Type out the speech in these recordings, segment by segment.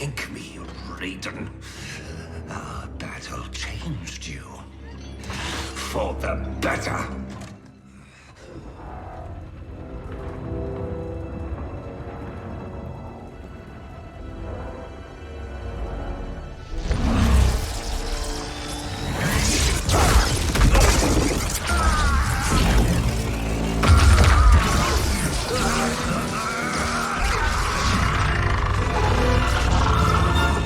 Thank me, Raiden. Our battle changed you. For the better.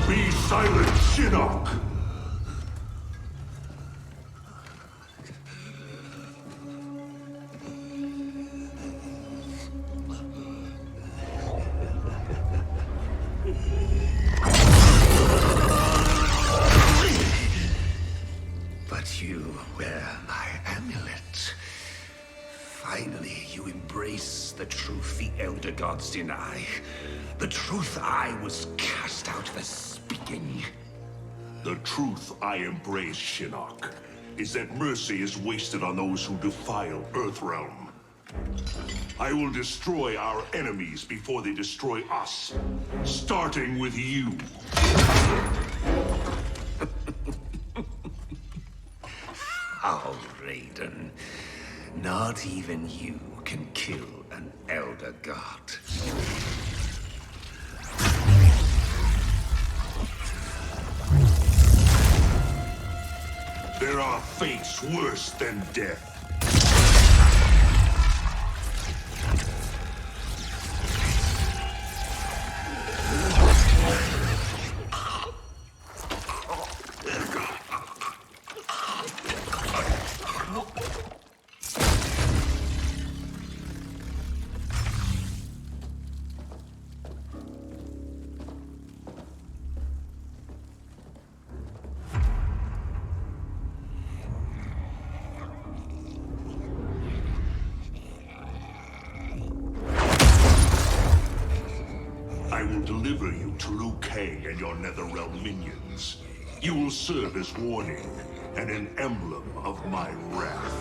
Be silent, Shinnok! But you wear my amulet. Finally, you embrace the truth the Elder Gods deny. The truth I was cast out for speaking. The truth I embrace, Shinnok, is that mercy is wasted on those who defile Earthrealm. I will destroy our enemies before they destroy us, starting with you. Oh, Raiden. Not even you can kill an Elder God. There are fates worse than death. I will deliver you to Liu Kang and your Netherrealm minions. You will serve as warning and an emblem of my wrath.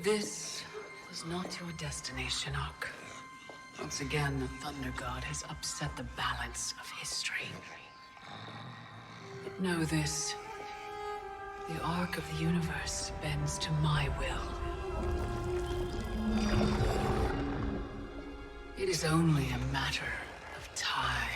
This was not your destiny, Shinnok. Once again, the Thunder God has upset the balance of history. But know this. The arc of the universe bends to my will. It is only a matter of time.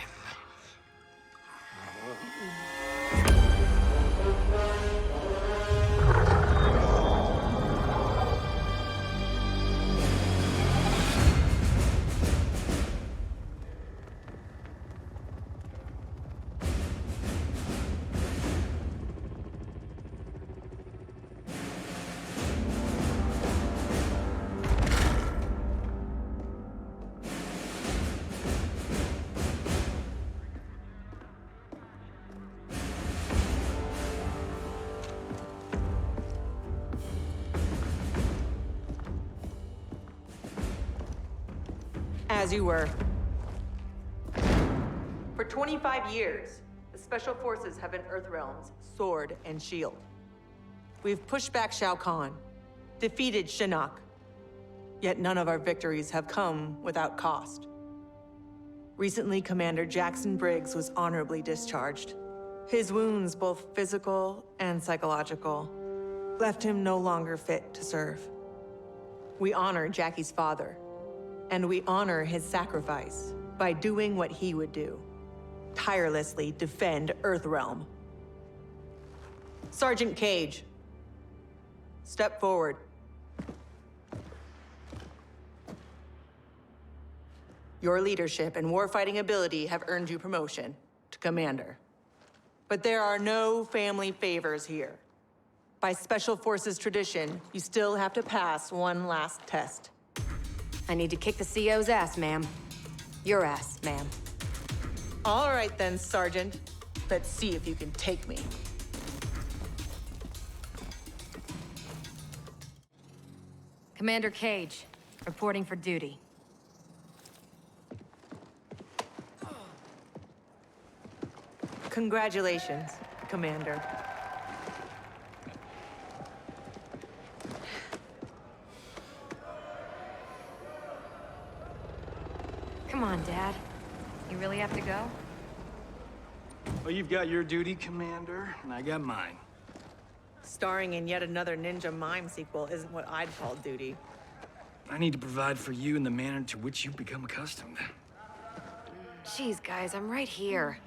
As you were. For 25 years, the Special Forces have been Earthrealm's sword and shield. We've pushed back Shao Kahn, defeated Shinnok, yet none of our victories have come without cost. Recently, Commander Jackson Briggs was honorably discharged. His wounds, both physical and psychological, left him no longer fit to serve. We honor Jackie's father, and we honor his sacrifice by doing what he would do. Tirelessly defend Earthrealm. Sergeant Cage, step forward. Your leadership and warfighting ability have earned you promotion to commander. But there are no family favors here. By Special Forces tradition, you still have to pass one last test. I need to kick the CO's ass, ma'am. Your ass, ma'am. All right then, Sergeant. Let's see if you can take me. Commander Cage, Reporting for duty. Congratulations, Commander. Come on, Dad. You really have to go? Well, you've got your duty, Commander, and I got mine. Starring in yet another Ninja Mime sequel isn't what I'd call duty. I need to provide for you in the manner to which you've become accustomed. Jeez, guys, I'm right here.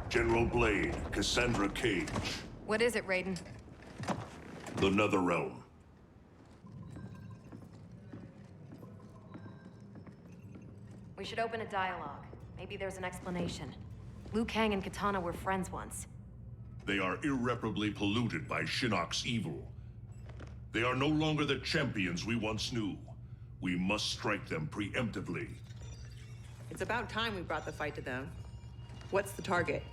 General Blade, Cassandra Cage. What is it, Raiden? The Netherrealm. We should open a dialogue. Maybe there's an explanation. Liu Kang and Katana were friends once. They are irreparably polluted by Shinnok's evil. They are no longer the champions we once knew. We must strike them preemptively. It's about time we brought the fight to them. What's the target?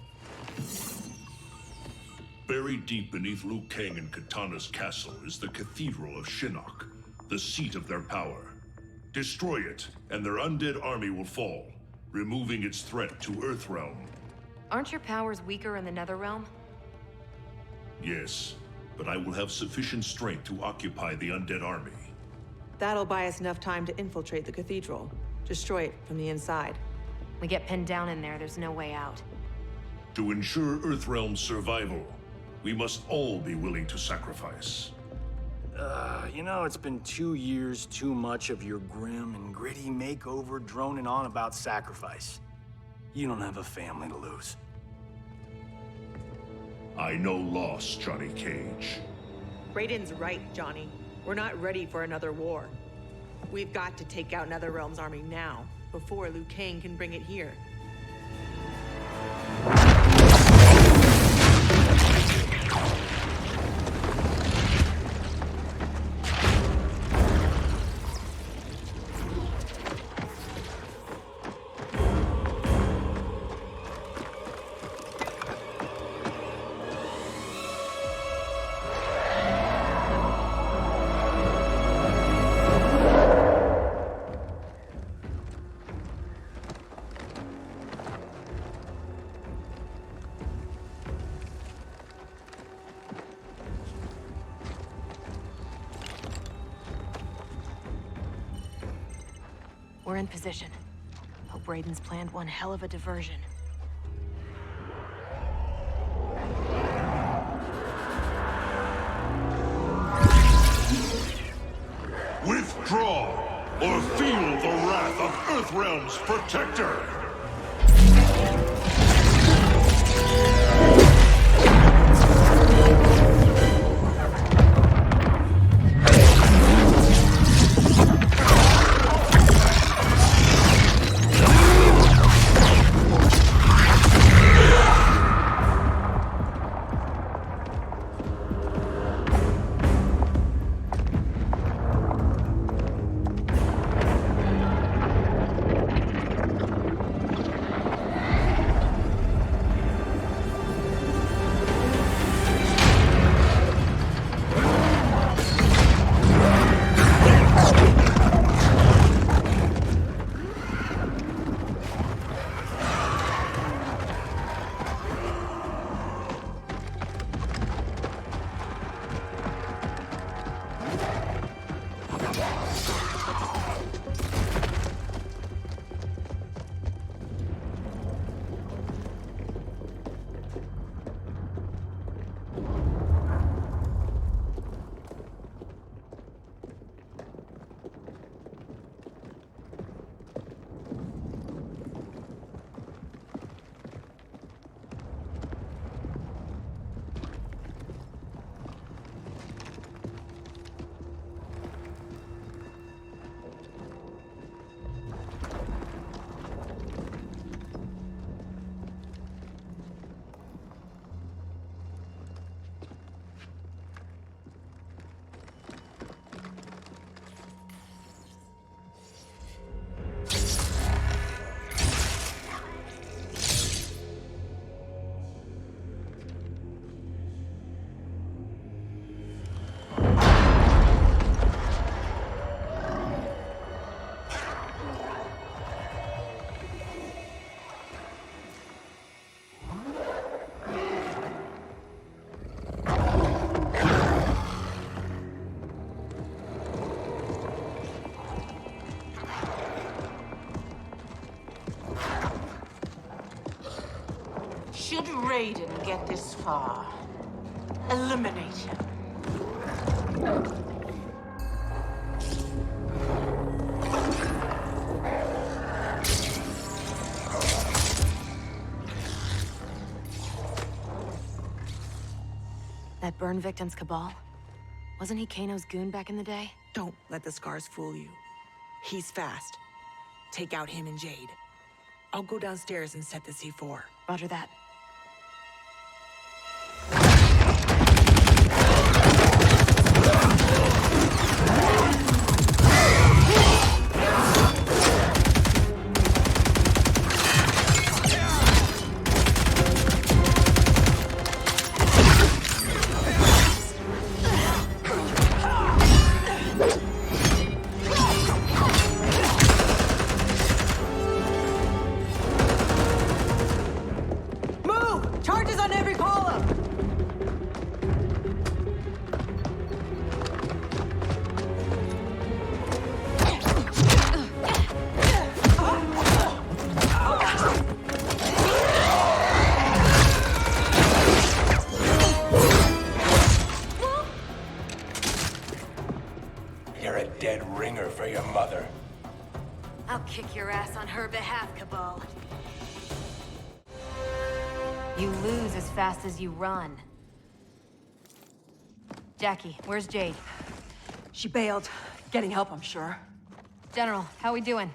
Buried deep beneath Liu Kang and Katana's castle is the Cathedral of Shinnok, the seat of their power. Destroy it, and their undead army will fall, removing its threat to Earthrealm. Aren't your powers weaker in the Netherrealm? Yes, but I will have sufficient strength to occupy the undead army. That'll buy us enough time to infiltrate the cathedral. Destroy it from the inside. We get pinned down in there, there's no way out. To ensure Earthrealm's survival, we must all be willing to sacrifice. You know, it's been 2 years too much of your grim and gritty makeover droning on about sacrifice. You don't have a family to lose. I know loss, Johnny Cage. Raiden's right, Johnny. We're not ready for another war. We've got to take out Netherrealm's army now, before Liu Kang can bring it here. We're in position. Hope Raiden's planned one hell of a diversion. Withdraw, or feel the wrath of Earthrealm's protector! Should Raiden get this far, eliminate him. That burn victim's Cabal? Wasn't he Kano's goon back in the day? Don't let the scars fool you. He's fast. Take out him and Jade. I'll go downstairs and set the C4. Roger that. I'll kick your ass on her behalf, Cabal. You lose as fast as you run. Jackie, where's Jade? She bailed. Getting help, I'm sure. General, how we doing?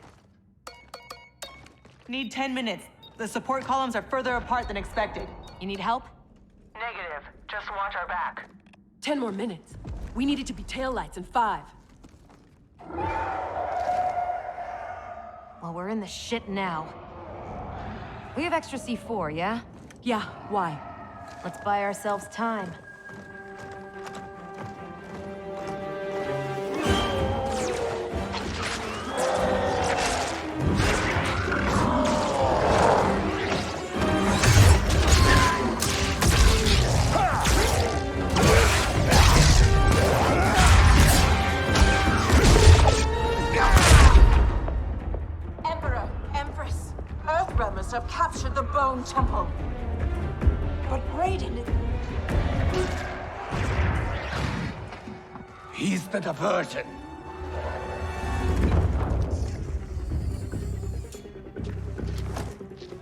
Need 10 minutes. The support columns are further apart than expected. You need help? Negative. Just watch our back. 10 more minutes. We need it to be taillights in 5. Well, we're in the shit now. We have extra C4, yeah? Yeah, why? Let's buy ourselves time. Have captured the Bone Temple. But Raiden... He's the diversion.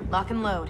Lock and load.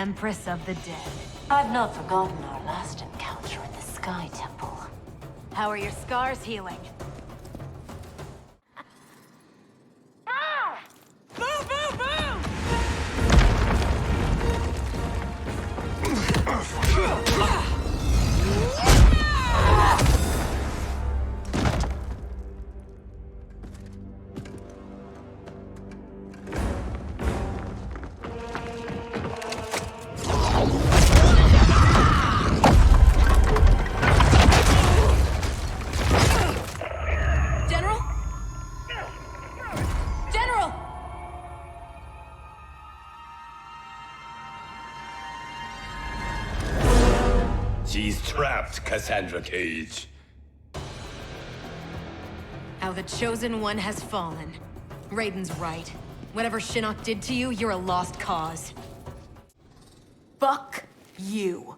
Empress of the Dead. I've not forgotten our last encounter in the Sky Temple. How are your scars healing? She's trapped, Cassandra Cage. How the Chosen One has fallen. Raiden's right. Whatever Shinnok did to you, you're a lost cause. Fuck you.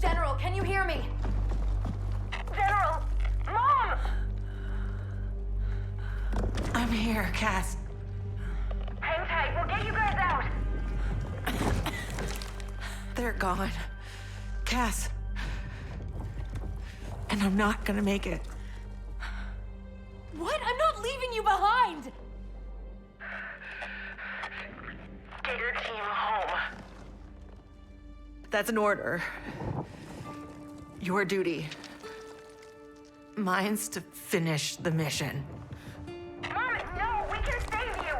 General, can you hear me? General! Mom! I'm here, Cass. Hang tight, we'll get you guys out! They're gone. Cass. And I'm not gonna make it. What? I'm not leaving you behind! Get your team home. That's an order. Your duty. Mine's to finish the mission. Mom, no, we can save you!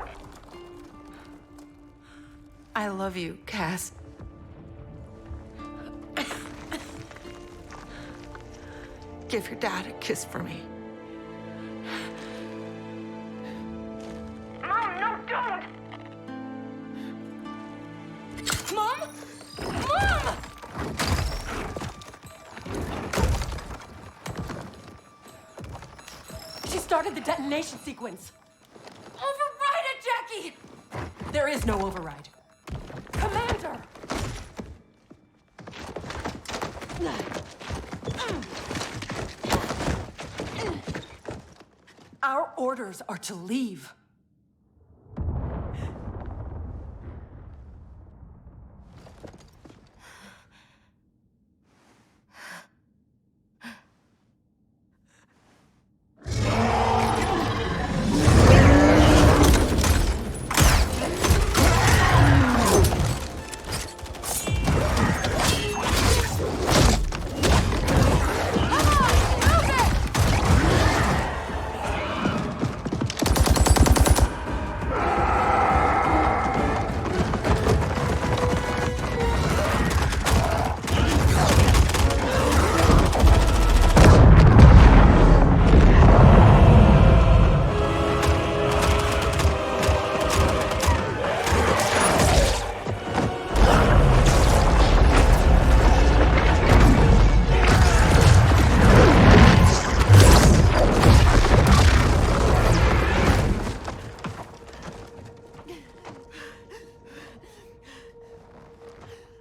I love you, Cass. Give your dad a kiss for me. Mom, no, don't! Mom? Mom! She started the detonation sequence. Override it, Jackie! There is no override. Commander! Our orders are to leave.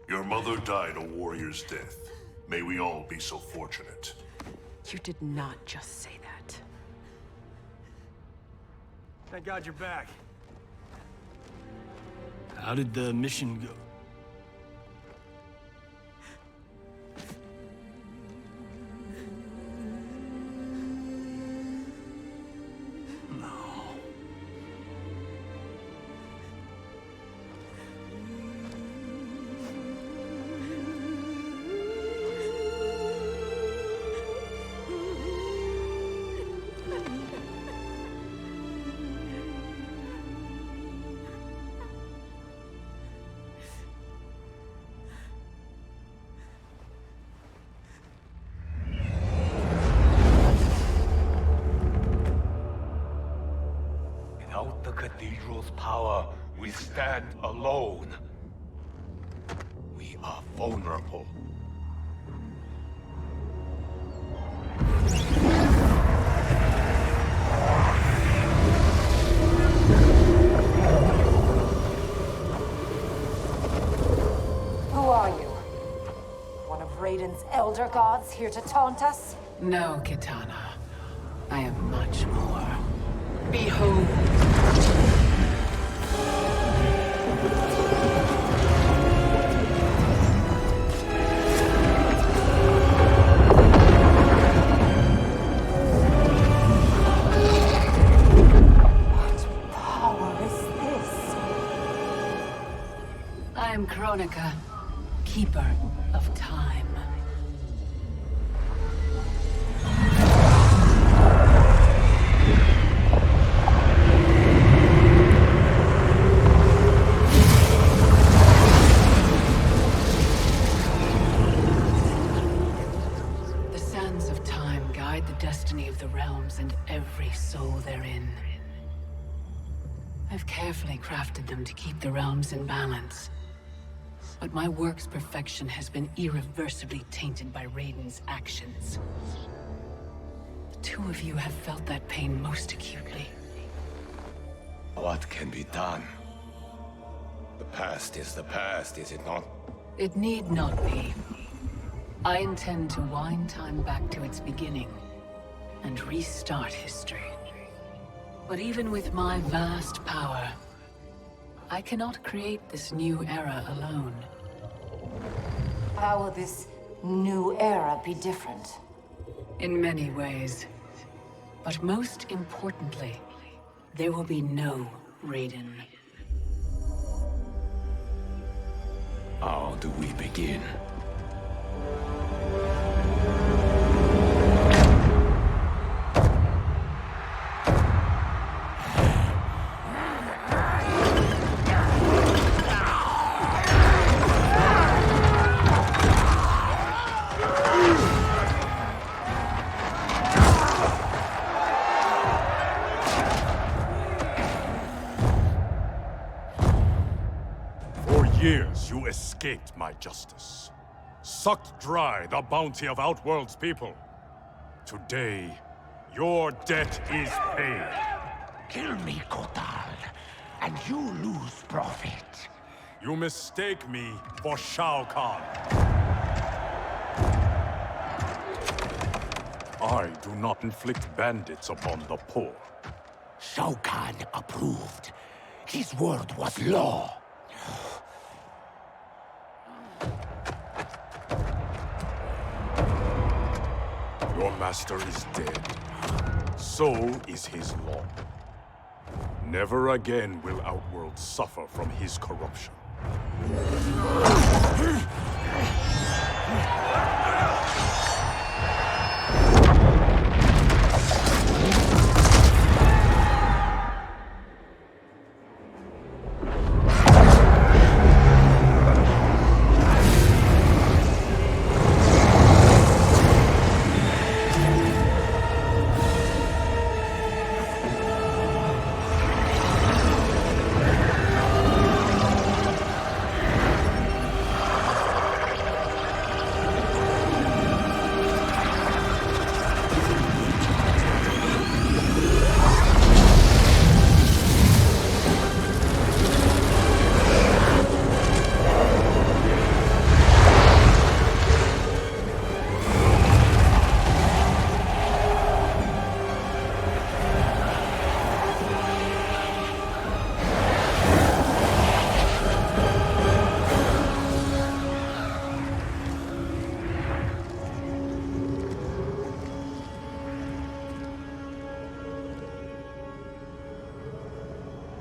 Your mother died a warrior's death. May we all be so fortunate. You did not just say that. Thank God you're back. How did the mission go? Without the cathedral's power, we stand alone. We are vulnerable. Who are you? One of Raiden's elder gods here to taunt us? No, Kitana. I am much more. Behold. What power is this? I am Kronika, keeper of time. The sands of time guide the destiny of the realms and every soul therein. I've carefully crafted them to keep the realms in balance. But my work's perfection has been irreversibly tainted by Raiden's actions. The two of you have felt that pain most acutely. What can be done? The past is the past, is it not? It need not be. I intend to wind time back to its beginning and restart history. But even with my vast power, I cannot create this new era alone. How will this new era be different? In many ways. But most importantly, there will be no Raiden. How do we begin? Years you escaped my justice, sucked dry the bounty of Outworld's people. Today, your debt is paid. Kill me, Kotal, and you lose profit. You mistake me for Shao Kahn. I do not inflict bandits upon the poor. Shao Kahn approved. His word was law. Your master is dead. So is his law. Never again will Outworld suffer from his corruption.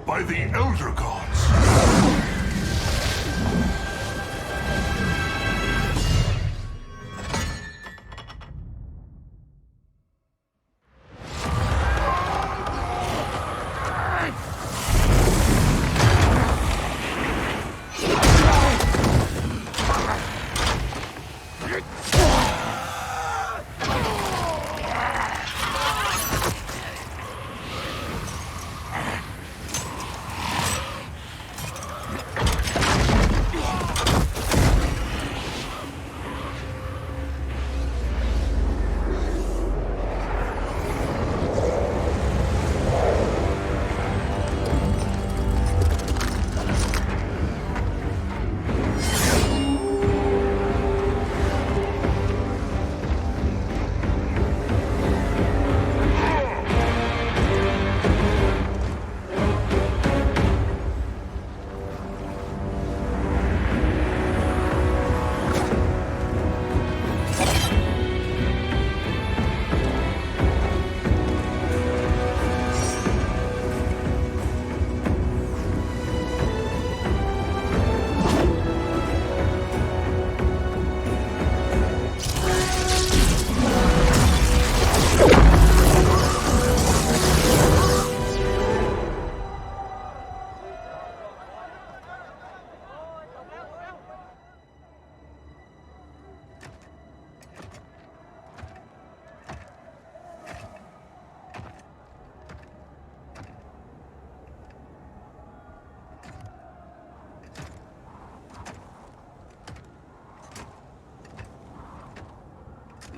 By the Elder Gods!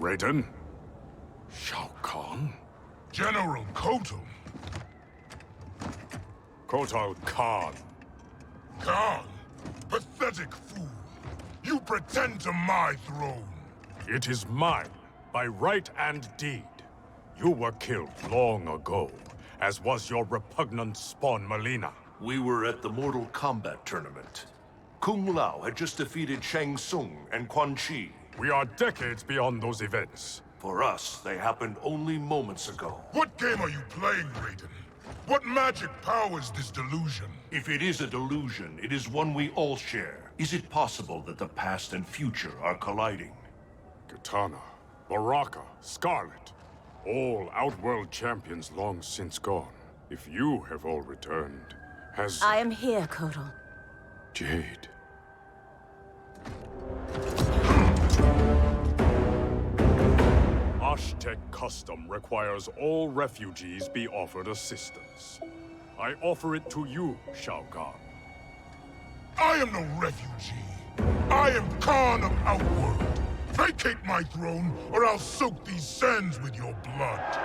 Raiden? Shao Kahn? General Kotal. Kotal Kahn. Khan? Pathetic fool. You pretend to my throne. It is mine, by right and deed. You were killed long ago, as was your repugnant spawn Melina. We were at the Mortal Kombat tournament. Kung Lao had just defeated Shang Tsung and Quan Chi. We are decades beyond those events. For us, they happened only moments ago. What game are you playing, Raiden? What magic powers this delusion? If it is a delusion, it is one we all share. Is it possible that the past and future are colliding? Kitana, Baraka, Scarlet, all Outworld champions long since gone. If you have all returned, has... I am here, Kotal. Jade. Aztec custom requires all refugees be offered assistance. I offer it to you, Shao Kahn. I am no refugee. I am Khan of Outworld. Vacate my throne, or I'll soak these sands with your blood.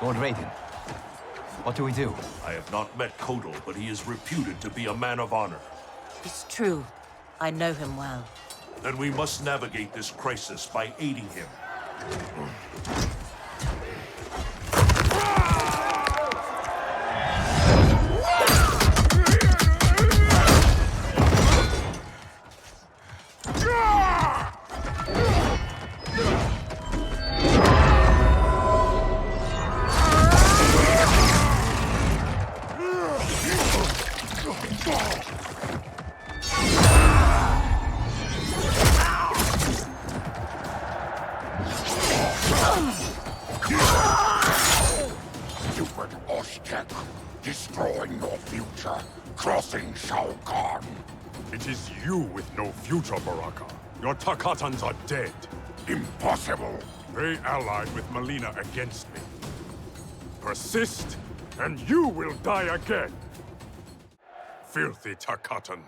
Lord Raiden, what do we do? I have not met Kotal, but he is reputed to be a man of honor. It's true. I know him well. Then we must navigate this crisis by aiding him. Stupid Aztec, destroying your future, crossing Shao Kahn. It is you with no future, Baraka. Your Takatans are dead. Impossible. They allied with Melina against me. Persist, and you will die again. Filthy Takatan.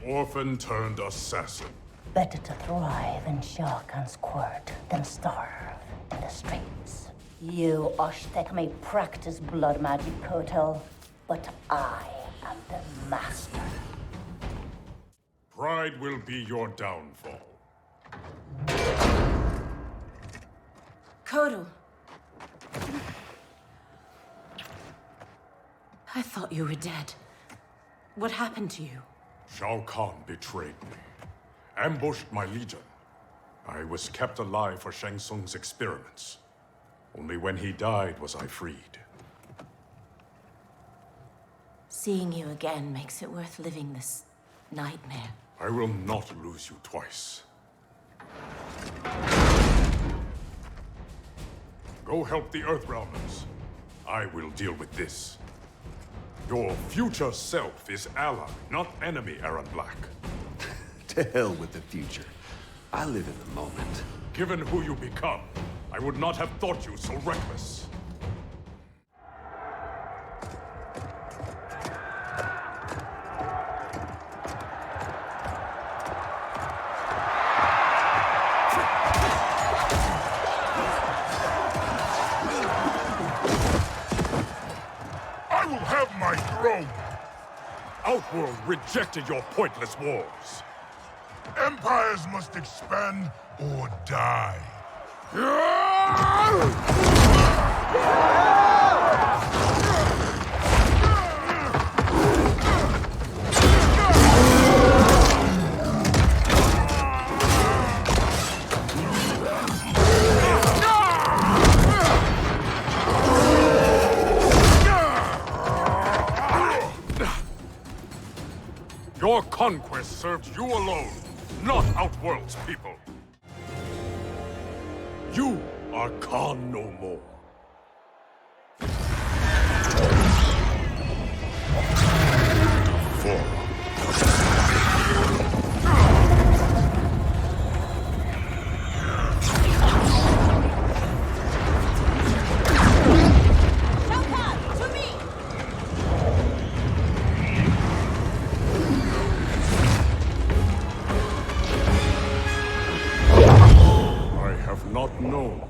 Orphan-turned assassin. Better to thrive in Shao Kahn's court than starve in the streets. You Aztec may practice blood magic, Kotal, but I am the master. Pride will be your downfall. Kotal. I thought you were dead. What happened to you? Shao Kahn betrayed me, ambushed my legion. I was kept alive for Shang Tsung's experiments. Only when he died was I freed. Seeing you again makes it worth living this nightmare. I will not lose you twice. Go help the Earthrealmers. I will deal with this. Your future self is ally, not enemy, Aaron Black. To hell with the future. I live in the moment. Given who you become, I would not have thought you so reckless. Outworld rejected your pointless wars. Empires must expand or die. Your conquest served you alone, not Outworld's people. You are Khan no more.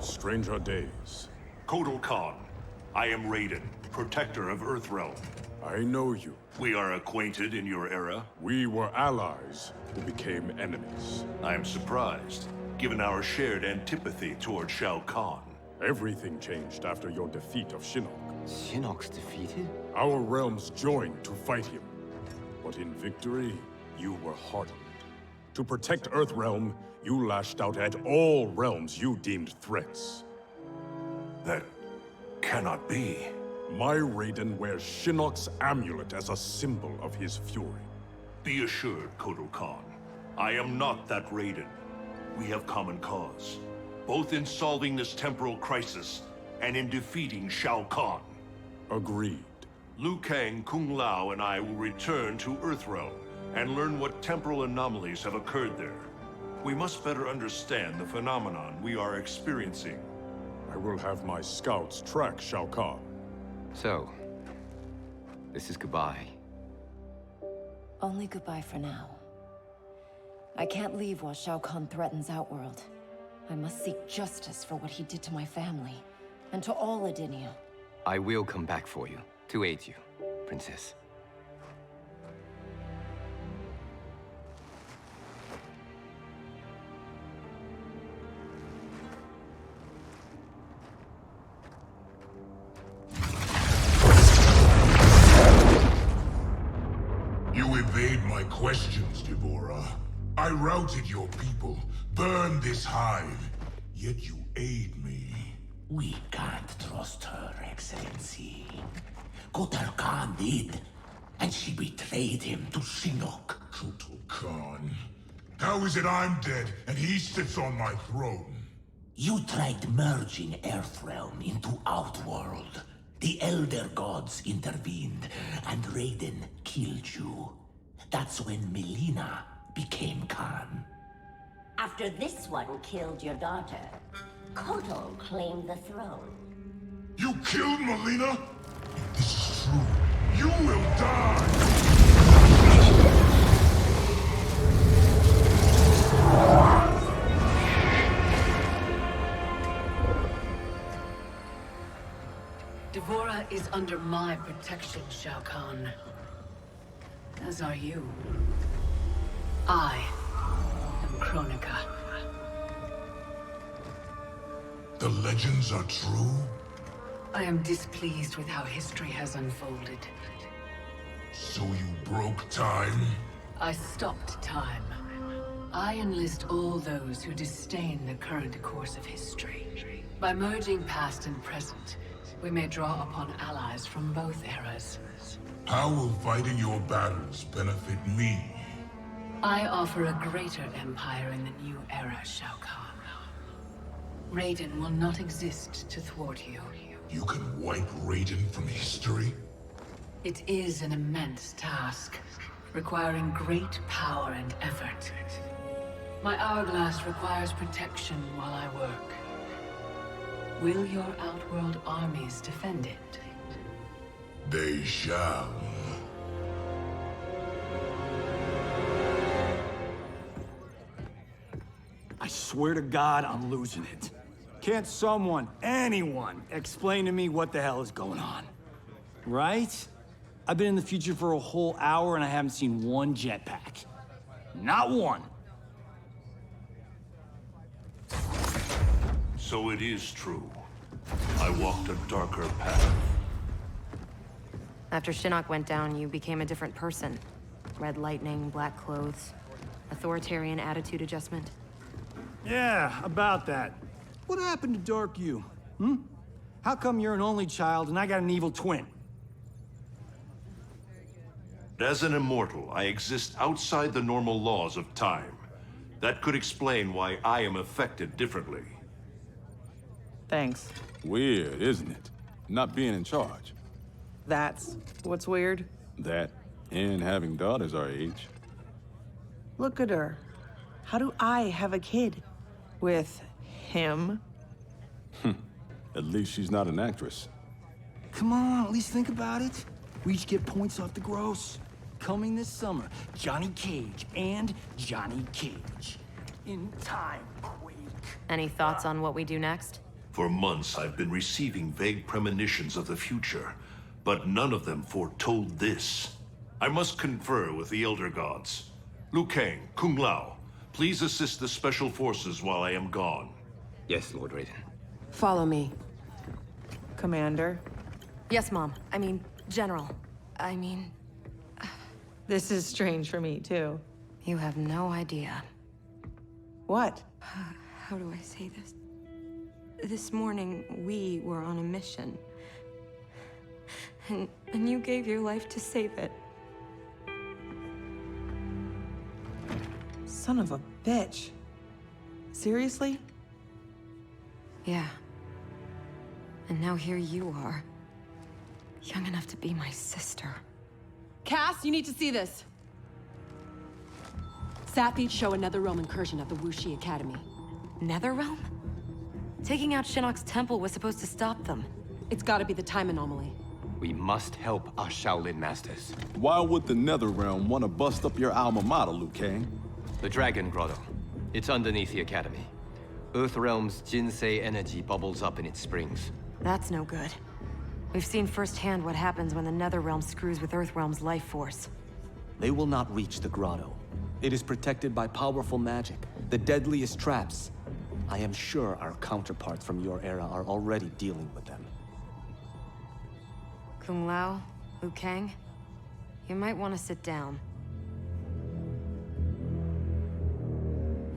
Stranger days. Kotal Khan, I am Raiden, protector of Earthrealm. I know you. We are acquainted in your era. We were allies who became enemies. I am surprised, given our shared antipathy toward Shao Kahn. Everything changed after your defeat of Shinnok. Shinnok's defeated? Our realms joined to fight him. But in victory, you were hardened. To protect Earthrealm, you lashed out at all realms you deemed threats. That cannot be. My Raiden wears Shinnok's amulet as a symbol of his fury. Be assured, Kotal Khan, I am not that Raiden. We have common cause, both in solving this temporal crisis and in defeating Shao Kahn. Agreed. Liu Kang, Kung Lao, and I will return to Earthrealm and learn what temporal anomalies have occurred there. We must better understand the phenomenon we are experiencing. I will have my scouts track Shao Kahn. So, this is goodbye. Only goodbye for now. I can't leave while Shao Kahn threatens Outworld. I must seek justice for what he did to my family, and to all Edinia. I will come back for you, to aid you, Princess. Questions, Devora. I routed your people, burned this hive, yet you aid me. We can't trust her, Excellency. Kotal Khan did, and she betrayed him to Shinnok. Kotal Khan? How is it I'm dead, and he sits on my throne? You tried merging Earthrealm into Outworld. The Elder Gods intervened, and Raiden killed you. That's when Melina became Khan. After this one killed your daughter, Kotal claimed the throne. You killed Melina? If this is true, you will die! Devora is under my protection, Shao Kahn. As are you. I am Kronika. The legends are true? I am displeased with how history has unfolded. So you broke time? I stopped time. I enlist all those who disdain the current course of history. By merging past and present, we may draw upon allies from both eras. How will fighting your battles benefit me? I offer a greater empire in the new era, Shao Kahn. Raiden will not exist to thwart you. You can wipe Raiden from history? It is an immense task, requiring great power and effort. My hourglass requires protection while I work. Will your Outworld armies defend it? They shall. I swear to God, I'm losing it. Can't someone, anyone, explain to me what the hell is going on? Right? I've been in the future for a whole hour and I haven't seen one jetpack. Not one. So it is true. I walked a darker path. After Shinnok went down, you became a different person. Red lightning, black clothes, authoritarian attitude adjustment. Yeah, about that. What happened to Dark You? Hmm? How come you're an only child and I got an evil twin? As an immortal, I exist outside the normal laws of time. That could explain why I am affected differently. Thanks. Weird, isn't it? Not being in charge. That's what's weird. That, and having daughters our age. Look at her. How do I have a kid? With him? At least she's not an actress. Come on, at least think about it. We each get points off the gross. Coming this summer, Johnny Cage and Johnny Cage. In time, Quake. Any thoughts on what we do next? For months, I've been receiving vague premonitions of the future, but none of them foretold this. I must confer with the Elder Gods. Liu Kang, Kung Lao, please assist the Special Forces while I am gone. Yes, Lord Raiden. Follow me. Commander? Yes, Mom. I mean, General. This is strange for me, too. You have no idea. What? How do I say this? This morning, we were on a mission. And you gave your life to save it. Son of a bitch. Seriously? Yeah. And now here you are. Young enough to be my sister. Cass, you need to see this. Sapphies show another realm incursion at the Wuxi Academy. Netherrealm? Taking out Shinnok's temple was supposed to stop them. It's gotta be the time anomaly. We must help our Shaolin masters. Why would the Netherrealm want to bust up your alma mater, Liu Kang? The Dragon Grotto. It's underneath the Academy. Earthrealm's Jinsei energy bubbles up in its springs. That's no good. We've seen firsthand what happens when the Netherrealm screws with Earthrealm's life force. They will not reach the grotto. It is protected by powerful magic, the deadliest traps. I am sure our counterparts from your era are already dealing with them. Kung Lao, Liu Kang, you might want to sit down.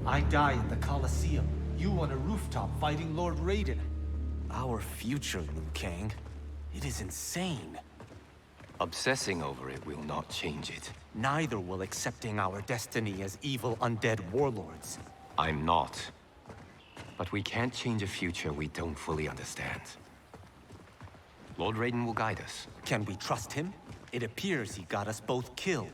I die in the Colosseum. You on a rooftop fighting Lord Raiden. Our future, Liu Kang. It is insane. Obsessing over it will not change it. Neither will accepting our destiny as evil undead warlords. I'm not. But we can't change a future we don't fully understand. Lord Raiden will guide us. Can we trust him? It appears he got us both killed.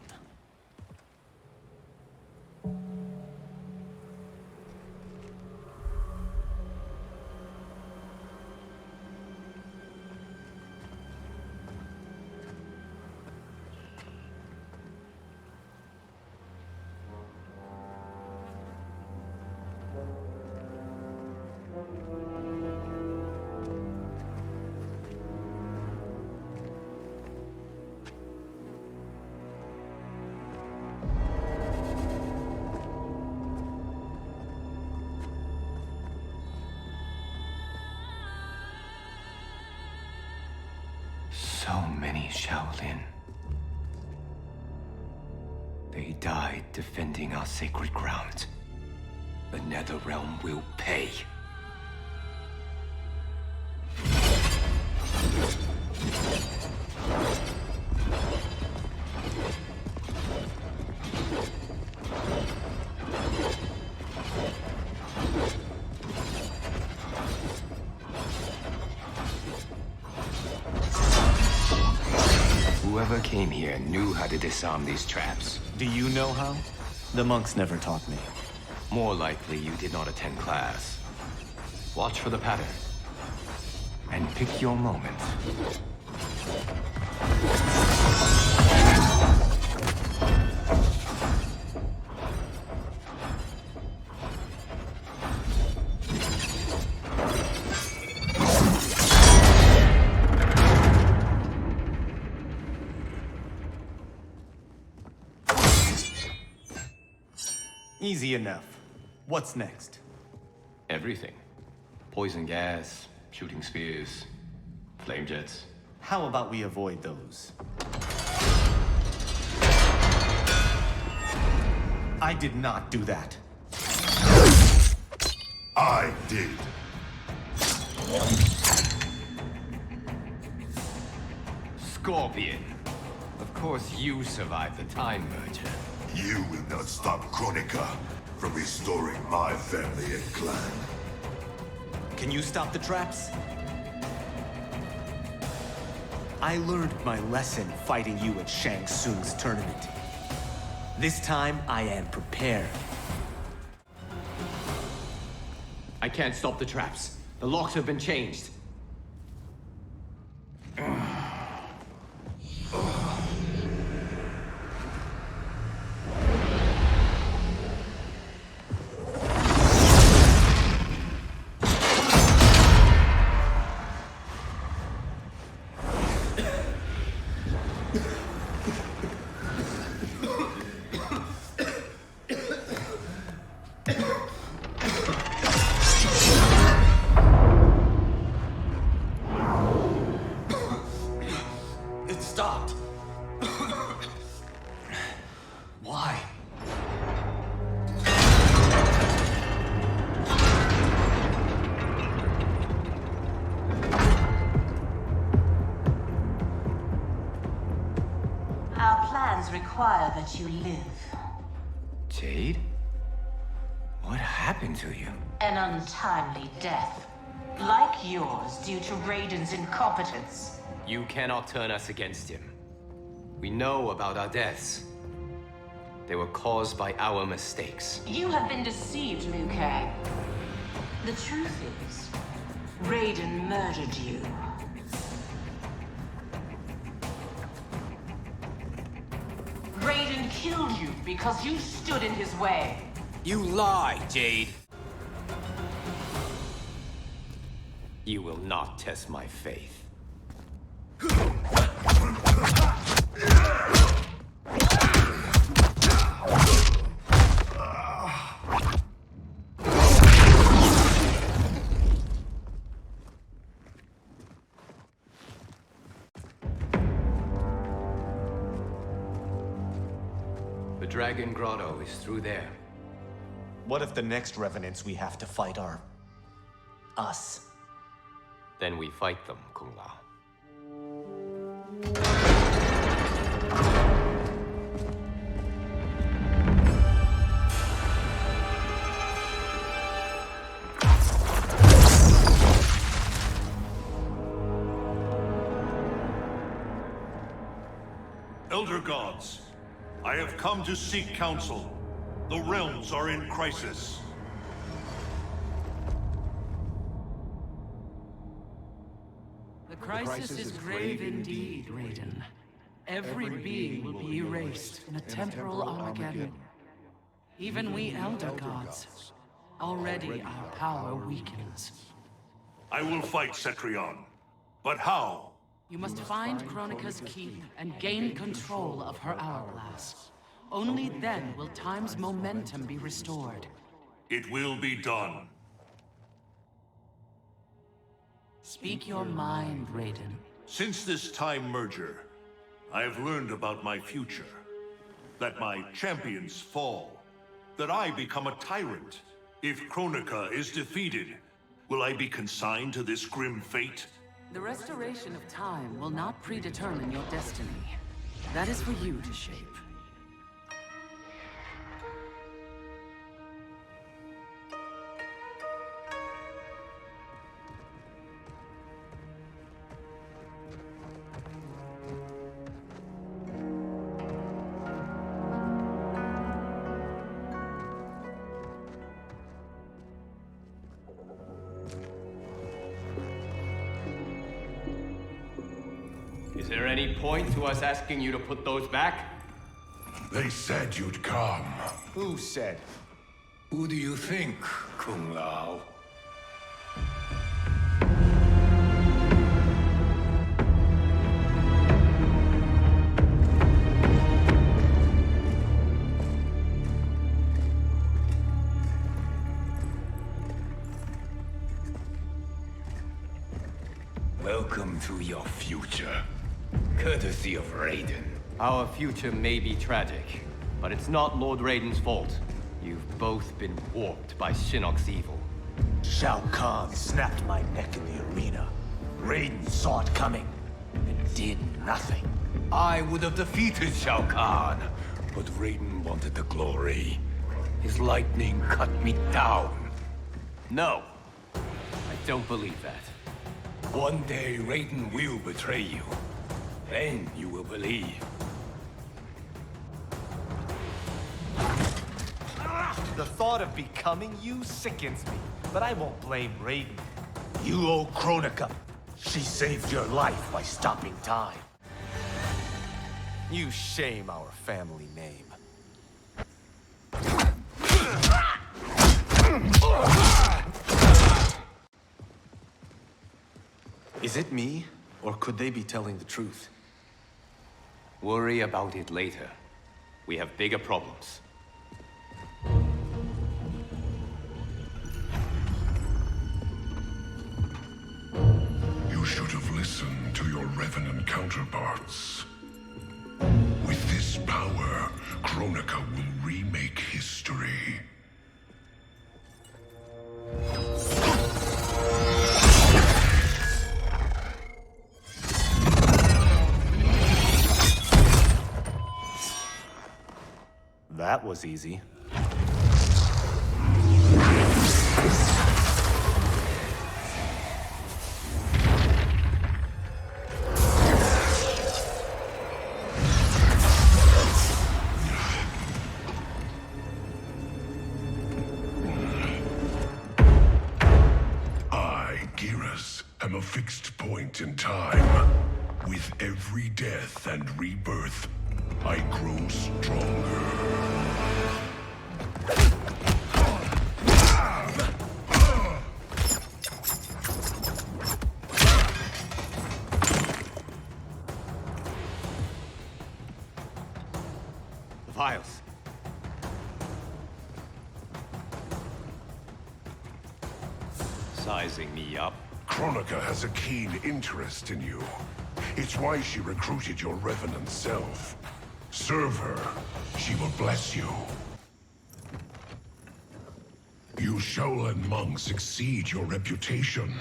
So many Shaolin. They died defending our sacred ground. The Netherrealm will pay. Whoever came here knew how to disarm these traps. Do you know how? The monks never taught me. More likely you did not attend class. Watch for the pattern. And pick your moment. Easy enough. What's next? Everything. Poison gas, shooting spears, flame jets. How about we avoid those? I did not do that. I did. Scorpion. Of course you survived the time merger. You will not stop Kronika from restoring my family and clan. Can you stop the traps? I learned my lesson fighting you at Shang Tsung's tournament. This time, I am prepared. I can't stop the traps. The locks have been changed. It stopped. Why? Our plans require that you live. Jade? What happened to you? An untimely death. Like yours, due to Raiden's incompetence. You cannot turn us against him. We know about our deaths. They were caused by our mistakes. You have been deceived, Liu Kang. The truth is, Raiden murdered you. Raiden killed you because you stood in his way. You lie, Jade. You will not test my faith. The Dragon Grotto is through there. What if the next revenants we have to fight are... us? Then we fight them, Kung Lao. Elder gods, I have come to seek counsel. The realms are in crisis. The crisis is grave indeed, Raiden. Every being will be erased in a temporal Armageddon. Even we Elder Gods. Already our power weakens. I will fight Cetrion. But how? You must find Kronika's keep and gain control of her hourglass. Only then will time's momentum be restored. It will be done. Speak your mind, Raiden. Since this time merger, I have learned about my future. That my champions fall. That I become a tyrant. If Kronika is defeated, will I be consigned to this grim fate? The restoration of time will not predetermine your destiny. That is for you to shape. Is there any point to us asking you to put those back? They said you'd come. Who said? Who do you think, Kung Lao? Welcome to your future. Courtesy of Raiden. Our future may be tragic, but it's not Lord Raiden's fault. You've both been warped by Shinnok's evil. Shao Kahn snapped my neck in the arena. Raiden saw it coming and did nothing. I would have defeated Shao Kahn, but Raiden wanted the glory. His lightning cut me down. No, I don't believe that. One day Raiden will betray you. Then you will believe. The thought of becoming you sickens me, but I won't blame Raiden. You owe Kronika. She saved your life by stopping time. You shame our family name. Is it me, or could they be telling the truth? Worry about it later. We have bigger problems. You should have listened to your Revenant counterparts. With this power, Kronika will remake history. That was easy. am a fixed point in time. With every death and rebirth, I grow stronger. The vials. Sizing me up. Kronika has a keen interest in you. It's why she recruited your revenant self. Serve her. She will bless you. You Shaolin monks exceed your reputation.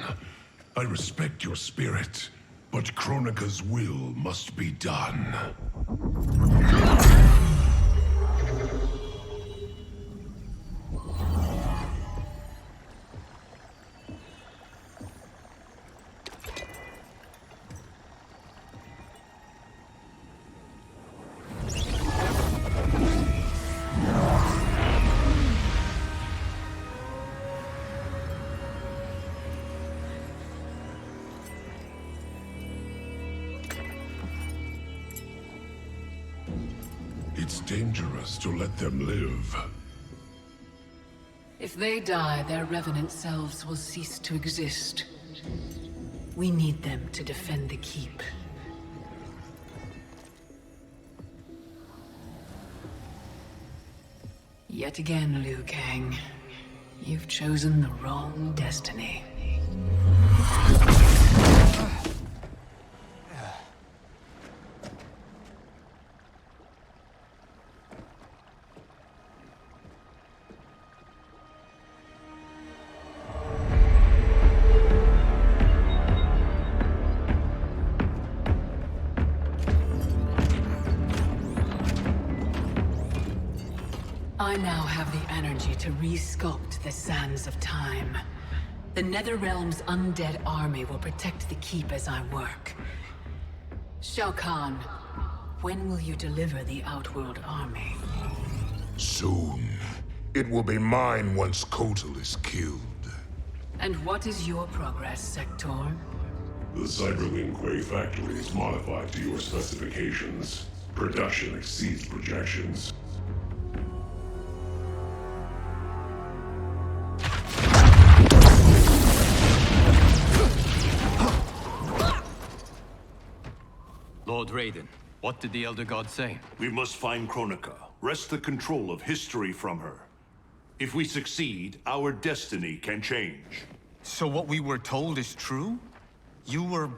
I respect your spirit, but Kronika's will must be done. It's dangerous to let them live. If they die, their revenant selves will cease to exist. We need them to defend the keep. Yet again, Liu Kang, you've chosen the wrong destiny. I now have the energy to re-sculpt the sands of time. The Netherrealm's undead army will protect the keep as I work. Shao Kahn, when will you deliver the Outworld army? Soon. It will be mine once Kotal is killed. And what is your progress, Sector? The Cyberlink Quay factory is modified to your specifications. Production exceeds projections. Lord Raiden, what did the Elder God say? We must find Kronika, wrest the control of history from her. If we succeed, our destiny can change. So what we were told is true? You were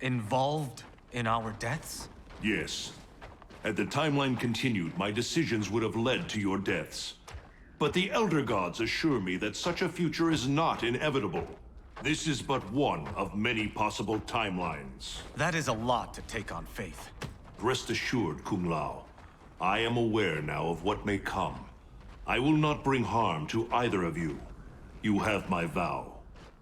involved in our deaths? Yes. Had the timeline continued, my decisions would have led to your deaths. But the Elder Gods assure me that such a future is not inevitable. This is but one of many possible timelines. That is a lot to take on faith. Rest assured, Kung Lao. I am aware now of what may come. I will not bring harm to either of you. You have my vow.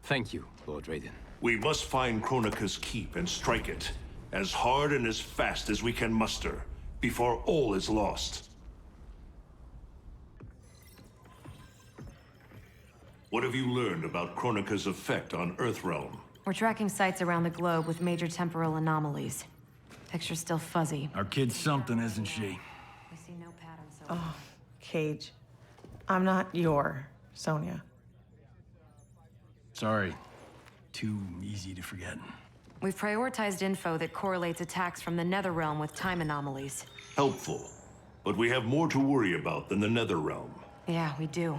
Thank you, Lord Raiden. We must find Kronika's keep and strike it, as hard and as fast as we can muster, before all is lost. What have you learned about Kronika's effect on Earthrealm? We're tracking sites around the globe with major temporal anomalies. Picture's still fuzzy. Our kid's something, isn't she? We see no patterns so Oh, Cage. I'm not your Sonya. Sorry. Too easy to forget. We've prioritized info that correlates attacks from the Netherrealm with time anomalies. Helpful. But we have more to worry about than the Netherrealm. Yeah, we do.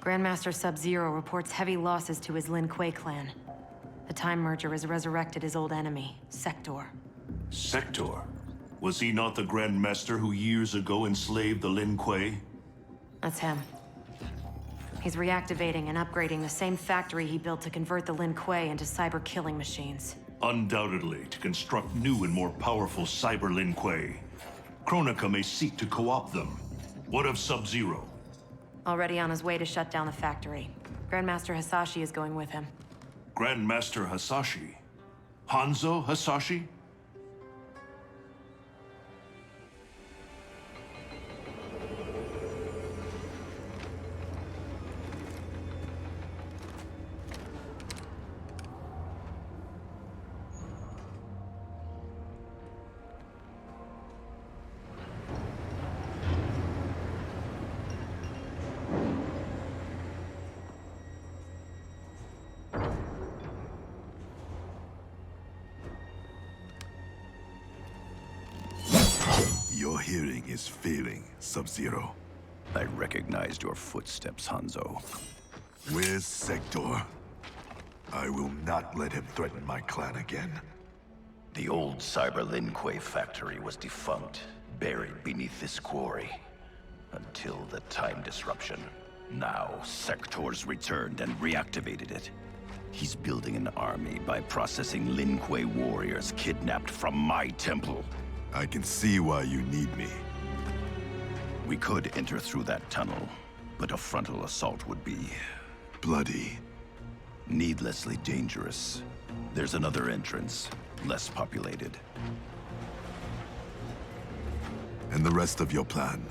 Grandmaster Sub-Zero reports heavy losses to his Lin Kuei clan. The Time Merger has resurrected his old enemy, Sector. Sector? Was he not the Grandmaster who years ago enslaved the Lin Kuei? That's him. He's reactivating and upgrading the same factory he built to convert the Lin Kuei into cyber-killing machines. Undoubtedly, to construct new and more powerful cyber Lin Kuei. Kronika may seek to co-opt them. What of Sub-Zero? Already on his way to shut down the factory. Grandmaster Hasashi is going with him. Grandmaster Hasashi? Hanzo Hasashi? Your hearing is failing, Sub-Zero. I recognized your footsteps, Hanzo. Where's Sector? I will not let him threaten my clan again. The old Cyber Lin Kuei factory was defunct, buried beneath this quarry. Until the time disruption. Now, Sector's returned and reactivated it. He's building an army by processing Lin Kuei warriors kidnapped from my temple. I can see why you need me. We could enter through that tunnel, but a frontal assault would be... bloody. Needlessly dangerous. There's another entrance, less populated. And the rest of your plan?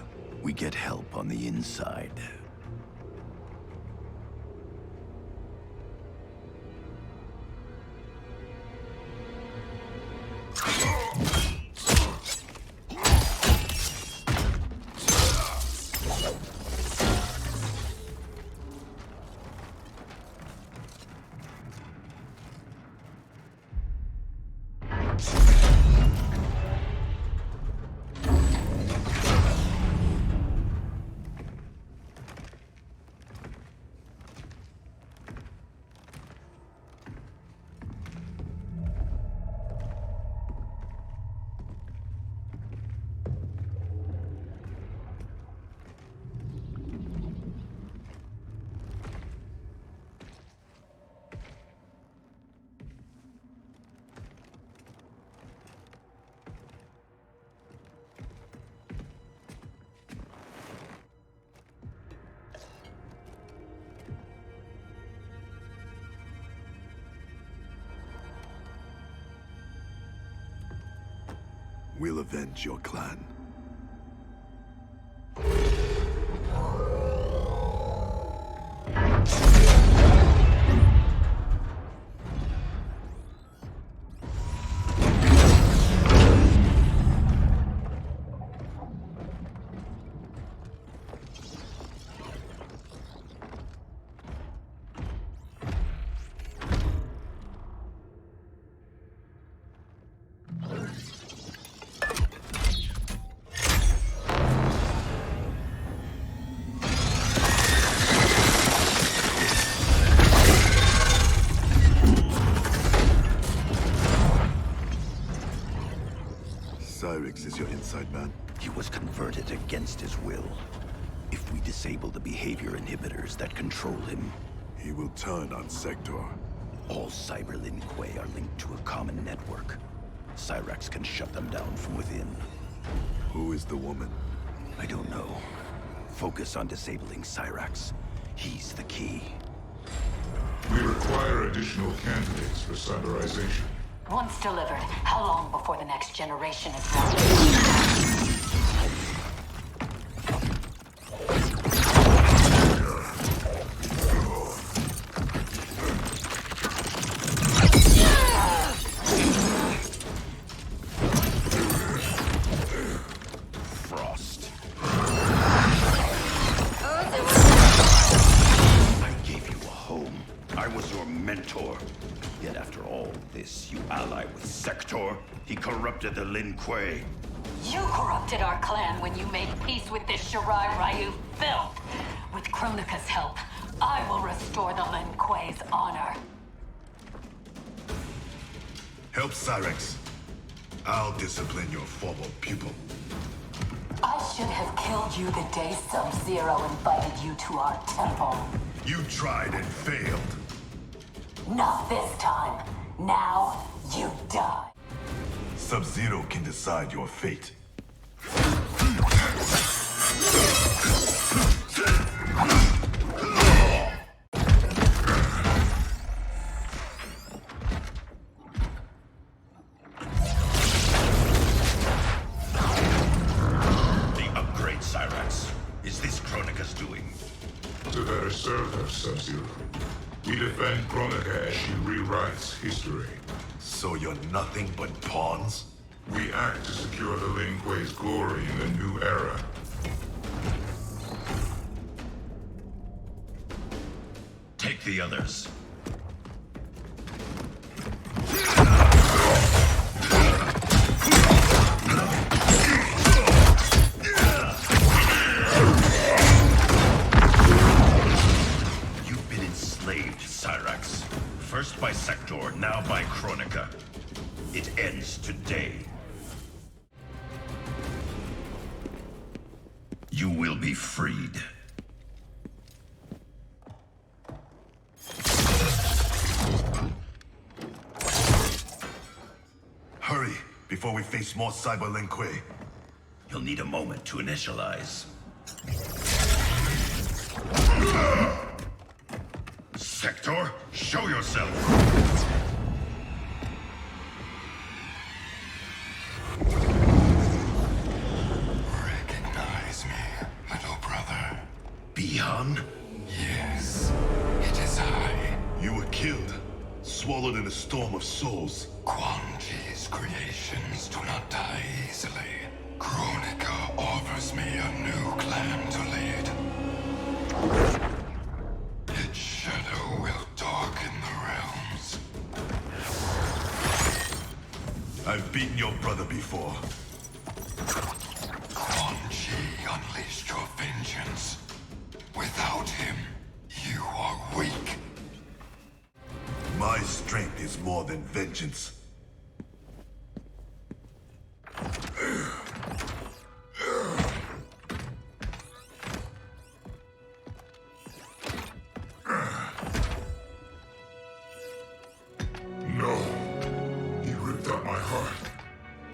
We get help on the inside. We'll avenge your clan. man? He was converted against his will. If we disable the behavior inhibitors that control him, he will turn on Sector. All Cyber Lin Kuei are linked to a common network. Cyrax can shut them down from within. Who is the woman? I don't know. Focus on disabling Cyrax. He's the key. We require additional candidates for cyberization. Once delivered, how long before the next generation is launched? The Lin Kuei. You corrupted our clan when you made peace with this Shirai Ryu filth. With Kronika's help, I will restore the Lin Kuei's honor. Help Cyrax. I'll discipline your former pupil. I should have killed you the day Sub-Zero invited you to our temple. You tried and failed. Not this time. Now, you die. Sub-Zero can decide your fate. The upgrade, Cyrax. Is this Kronika's doing? To better serve her, Sub-Zero. We defend Kronika as she rewrites history. So you're nothing but pawns? We act to secure the Lin Kuei's glory in the new era. Take the others. You've been enslaved, Cyrax. First by Sector, now by Kronika. It ends today. You will be freed. Hurry, before we face more Cyber Lin Kuei. You'll need a moment to initialize. Sector, show yourself! Beyond? Yes, it is I. You were killed, swallowed in a storm of souls. Quan Chi's creations do not die easily. Kronika offers me a new clan to lead. Its shadow will darken the realms. I've beaten your brother before. Quan Chi unleashed your vengeance. Without him, you are weak. My strength is more than vengeance. No. He ripped out my heart.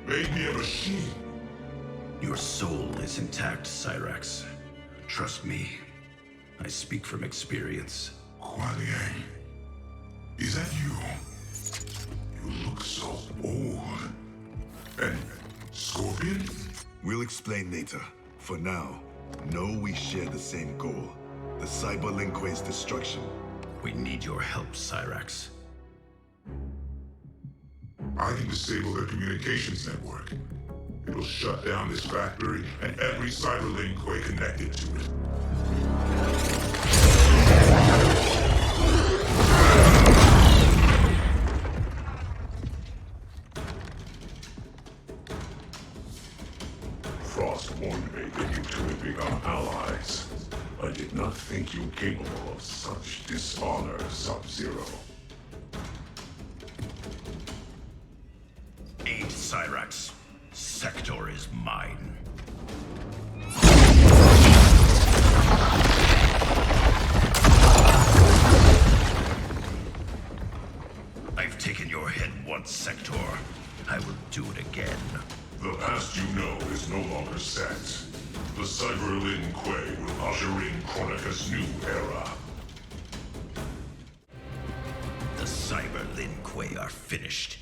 Made me a machine. Your soul is intact, Cyrax. Trust me. I speak from experience. Kuan Yang, is that you? You look so old. And Scorpion? We'll explain later. For now, know we share the same goal. The Cyber Lin Kuei's destruction. We need your help, Cyrax. I can disable their communications network. It'll shut down this factory and every Cyber Lin Kuei connected to it. Frost warned me that you two would become allies. I did not think you capable of such dishonor, Sub-Zero. Aid Cyrax. Sector is mine. mine. I've taken your head once, Sector. I will do it again. The past you know is no longer set. The Cyber Lin Kuei will usher in Chronica's new era. The Cyber Lin Kuei are finished.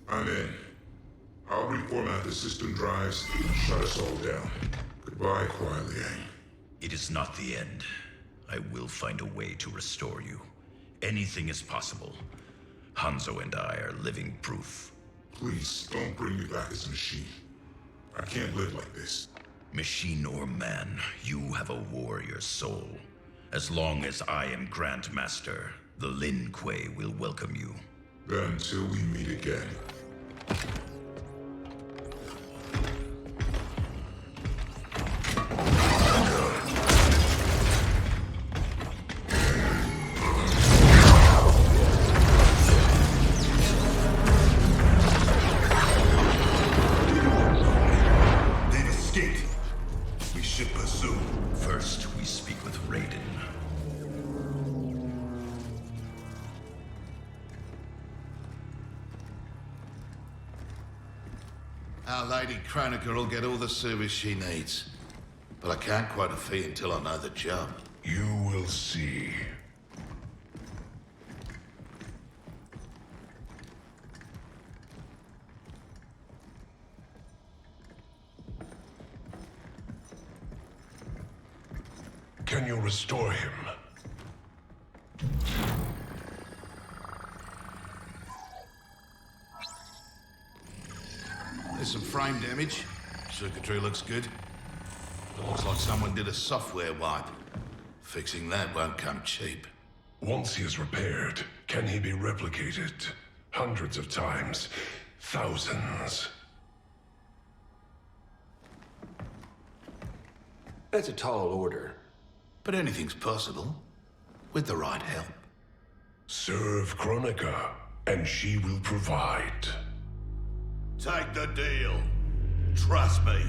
I'm in. I'll reformat the system drives and shut us all down. Goodbye, Kuai Liang. It is not the end. I will find a way to restore you. Anything is possible. Hanzo and I are living proof. Please, don't bring me back as a machine. I can't live like this. Machine or man, you have a warrior soul. As long as I am Grand Master, the Lin Kuei will welcome you. Then until we meet again. They've escaped. We should pursue. First, we speak with Raiden. Our Lady Chronica will get all the service she needs. But I can't quote a fee until I know the job. You will see. Can you restore him? There's some frame damage. Circuitry looks good. It looks like someone did a software wipe. Fixing that won't come cheap. Once he is repaired, can he be replicated? Hundreds of times. Thousands. That's a tall order. But anything's possible. With the right help. Serve Chronica, and she will provide. Take the deal. Trust me.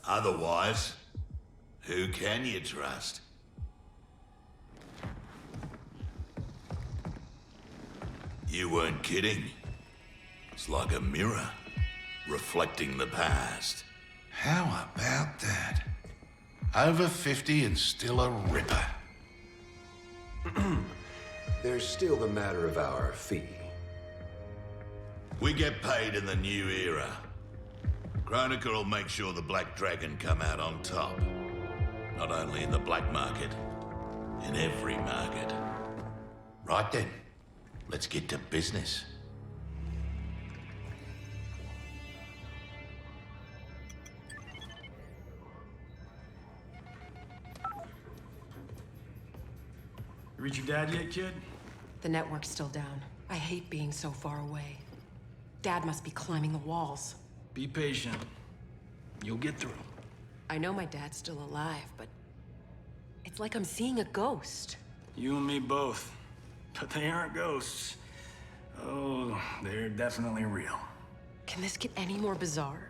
Otherwise, who can you trust? You weren't kidding. It's like a mirror, reflecting the past. How about that? Over 50 and still a ripper. There's still the matter of our fee. We get paid in the new era. Chronica will make sure the Black Dragon come out on top. Not only in the black market, in every market. Right then, let's get to business. You reach your dad yet, kid? The network's still down. I hate being so far away. Dad must be climbing the walls. Be patient. You'll get through. I know my dad's still alive, but it's like I'm seeing a ghost. You and me both. But they aren't ghosts. Oh, they're definitely real. Can this get any more bizarre?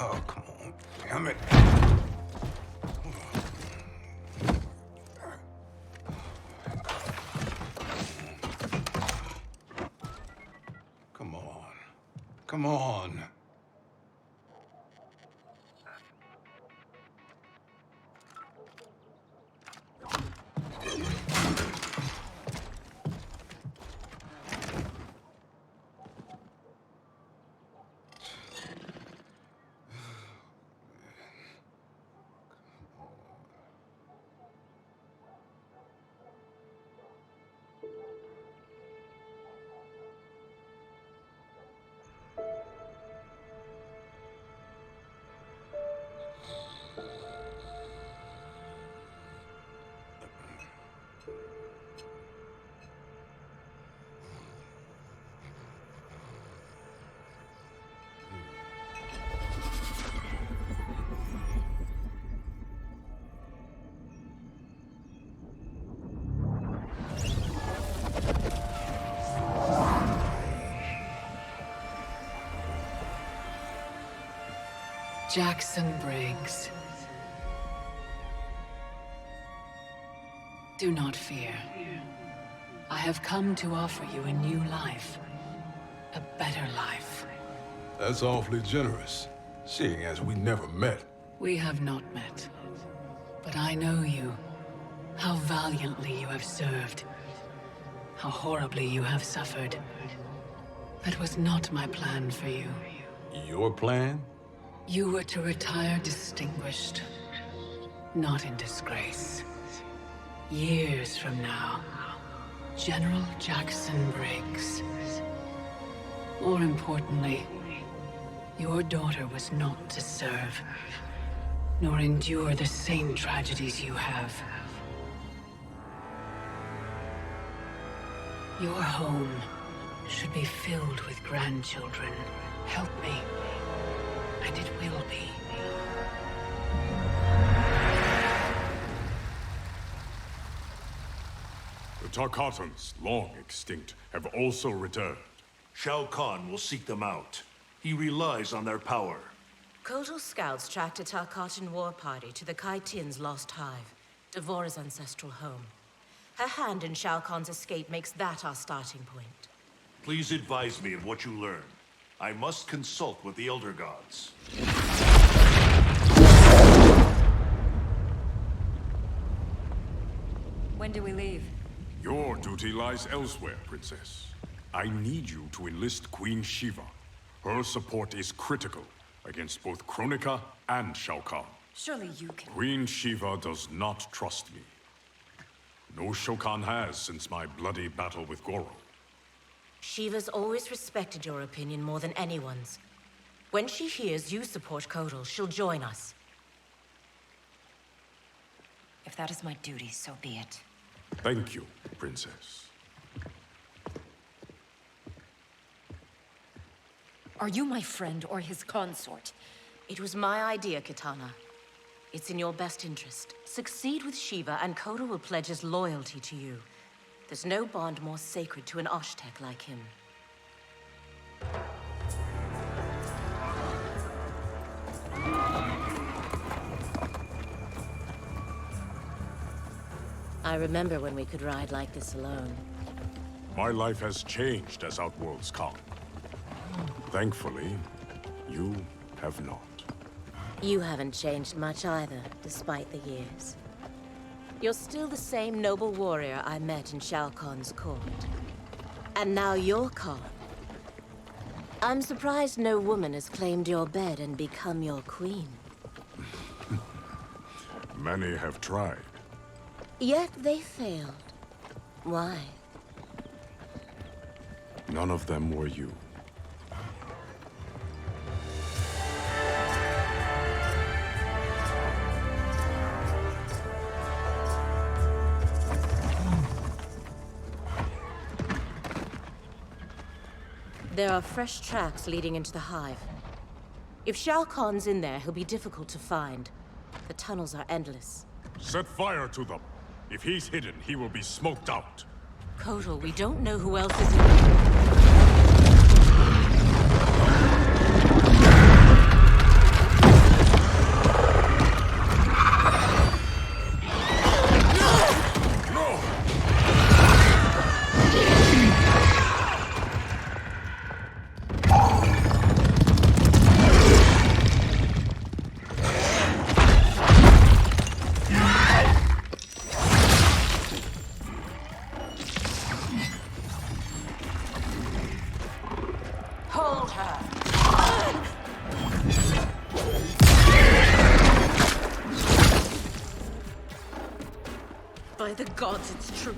Oh, come on. Damn it. Come on. Come on. Jackson Briggs. Do not fear. I have come to offer you a new life. A better life. That's awfully generous, seeing as we never met. We have not met. But I know you. How valiantly you have served. How horribly you have suffered. That was not my plan for you. Your plan? You were to retire distinguished. Not in disgrace. Years from now, General Jackson Briggs. More importantly, your daughter was not to serve, nor endure the same tragedies you have. Your home should be filled with grandchildren. Help me, and it will be. The Tarkatans, long extinct, have also returned. Shao Kahn will seek them out. He relies on their power. Kotal scouts tracked a Tarkatan war party to the Kaitin's lost hive, Devora's ancestral home. Her hand in Shao Kahn's escape makes that our starting point. Please advise me of what you learn. I must consult with the Elder Gods. When do we leave? Your duty lies elsewhere, Princess. I need you to enlist Queen Shiva. Her support is critical against both Kronika and Shao Kahn. Surely you can... Queen Shiva does not trust me. No Shao Kahn has since my bloody battle with Goro. Shiva's always respected your opinion more than anyone's. When she hears you support Kotal, she'll join us. If that is my duty, so be it. Thank you, Princess. Are you my friend or his consort? It was my idea, Kitana. It's in your best interest. Succeed with Shiva, and Kotal will pledge his loyalty to you. There's no bond more sacred to an Oshtek like him. I remember when we could ride like this alone. My life has changed as Outworlds come. Thankfully, you have not. You haven't changed much either, despite the years. You're still the same noble warrior I met in Shao Kahn's court. And now you're Khan. I'm surprised no woman has claimed your bed and become your queen. Many have tried. Yet they failed. Why? None of them were you. There are fresh tracks leading into the hive. If Shao Kahn's in there, he'll be difficult to find. The tunnels are endless. Set fire to them. If he's hidden, he will be smoked out. Kotal, we don't know who else is in there. By the gods, it's true.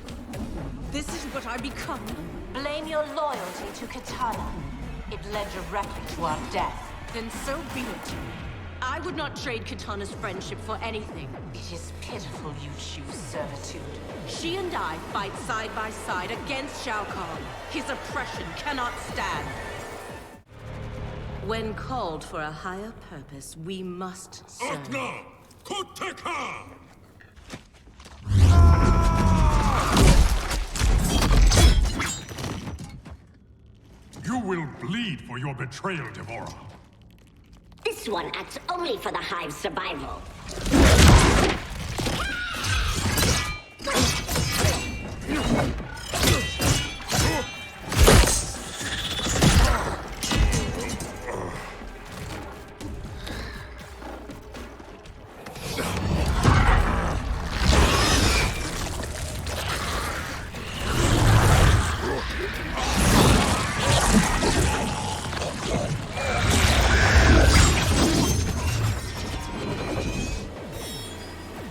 This is what I become. Blame your loyalty to Kitana. It led directly to our death. Then so be it. I would not trade Kitana's friendship for anything. It is pitiful you choose servitude. She and I fight side by side against Shao Kahn. His oppression cannot stand. When called for a higher purpose, we must serve. You will bleed for your betrayal, Devora. Is This one acts only for the hive's survival.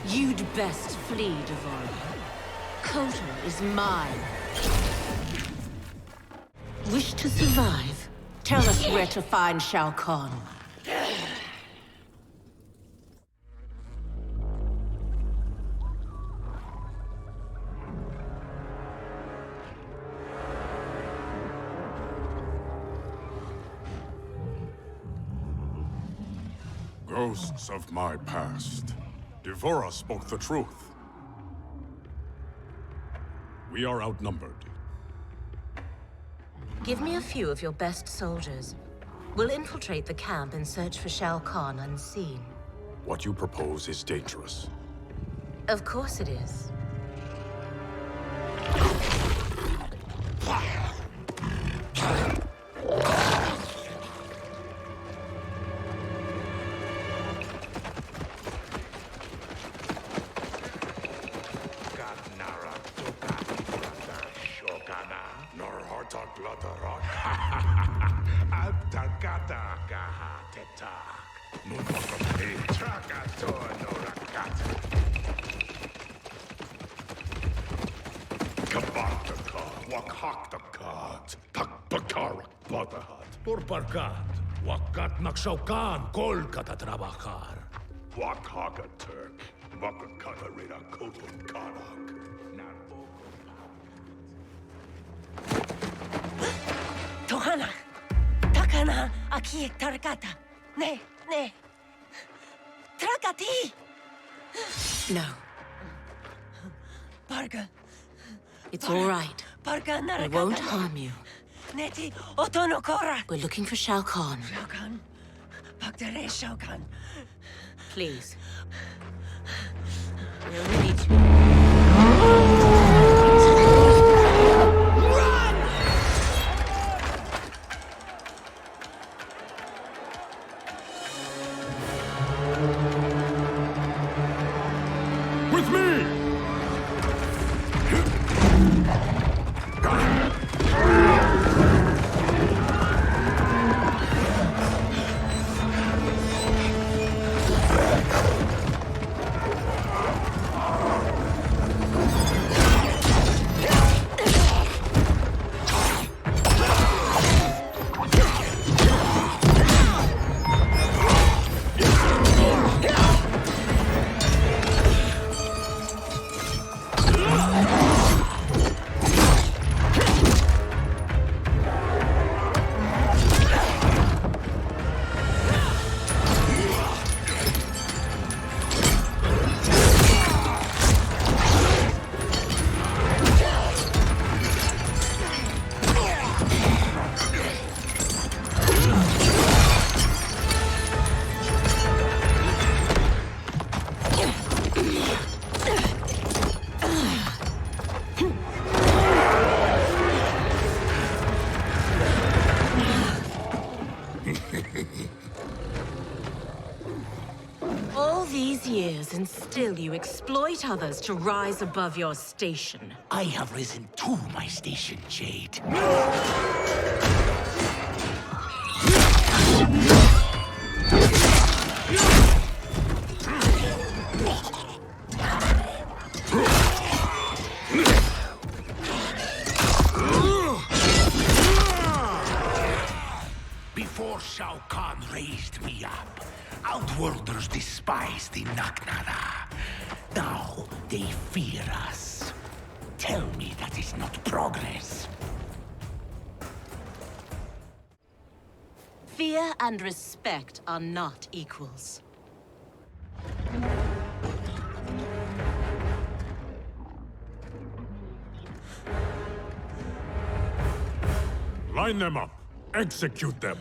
You'd best flee, Devon. Kotal is mine. Wish to survive? Tell us where to find Shao Kahn. Ghosts of my past. Devora spoke the truth. We are outnumbered. Give me a few of your best soldiers. We'll infiltrate the camp and search for Shao Kahn unseen. What you propose is dangerous. Of course it is. Turparkat, wakat nakshaukan kolkata trabajar. Wakhaka Turk, Wakakata Reda Koton Kanak. Tohana, takana aki tarakata. Ne. Trakati. No. Parga. It's all right. Parga narakata. I won't harm you. Neti otonokora. We're looking for Shao Kahn. Shao Kahn. Pagdare Shao Kahn. Please. We only need to... With me! All these years, and still you exploit others to rise above your station. I have risen to my station, Jade. Before Shao Kahn raised me up, Outworlders despised the Naknada. Now they fear us. Tell me that is not progress. Fear and respect are not equals. Line them up. Execute them.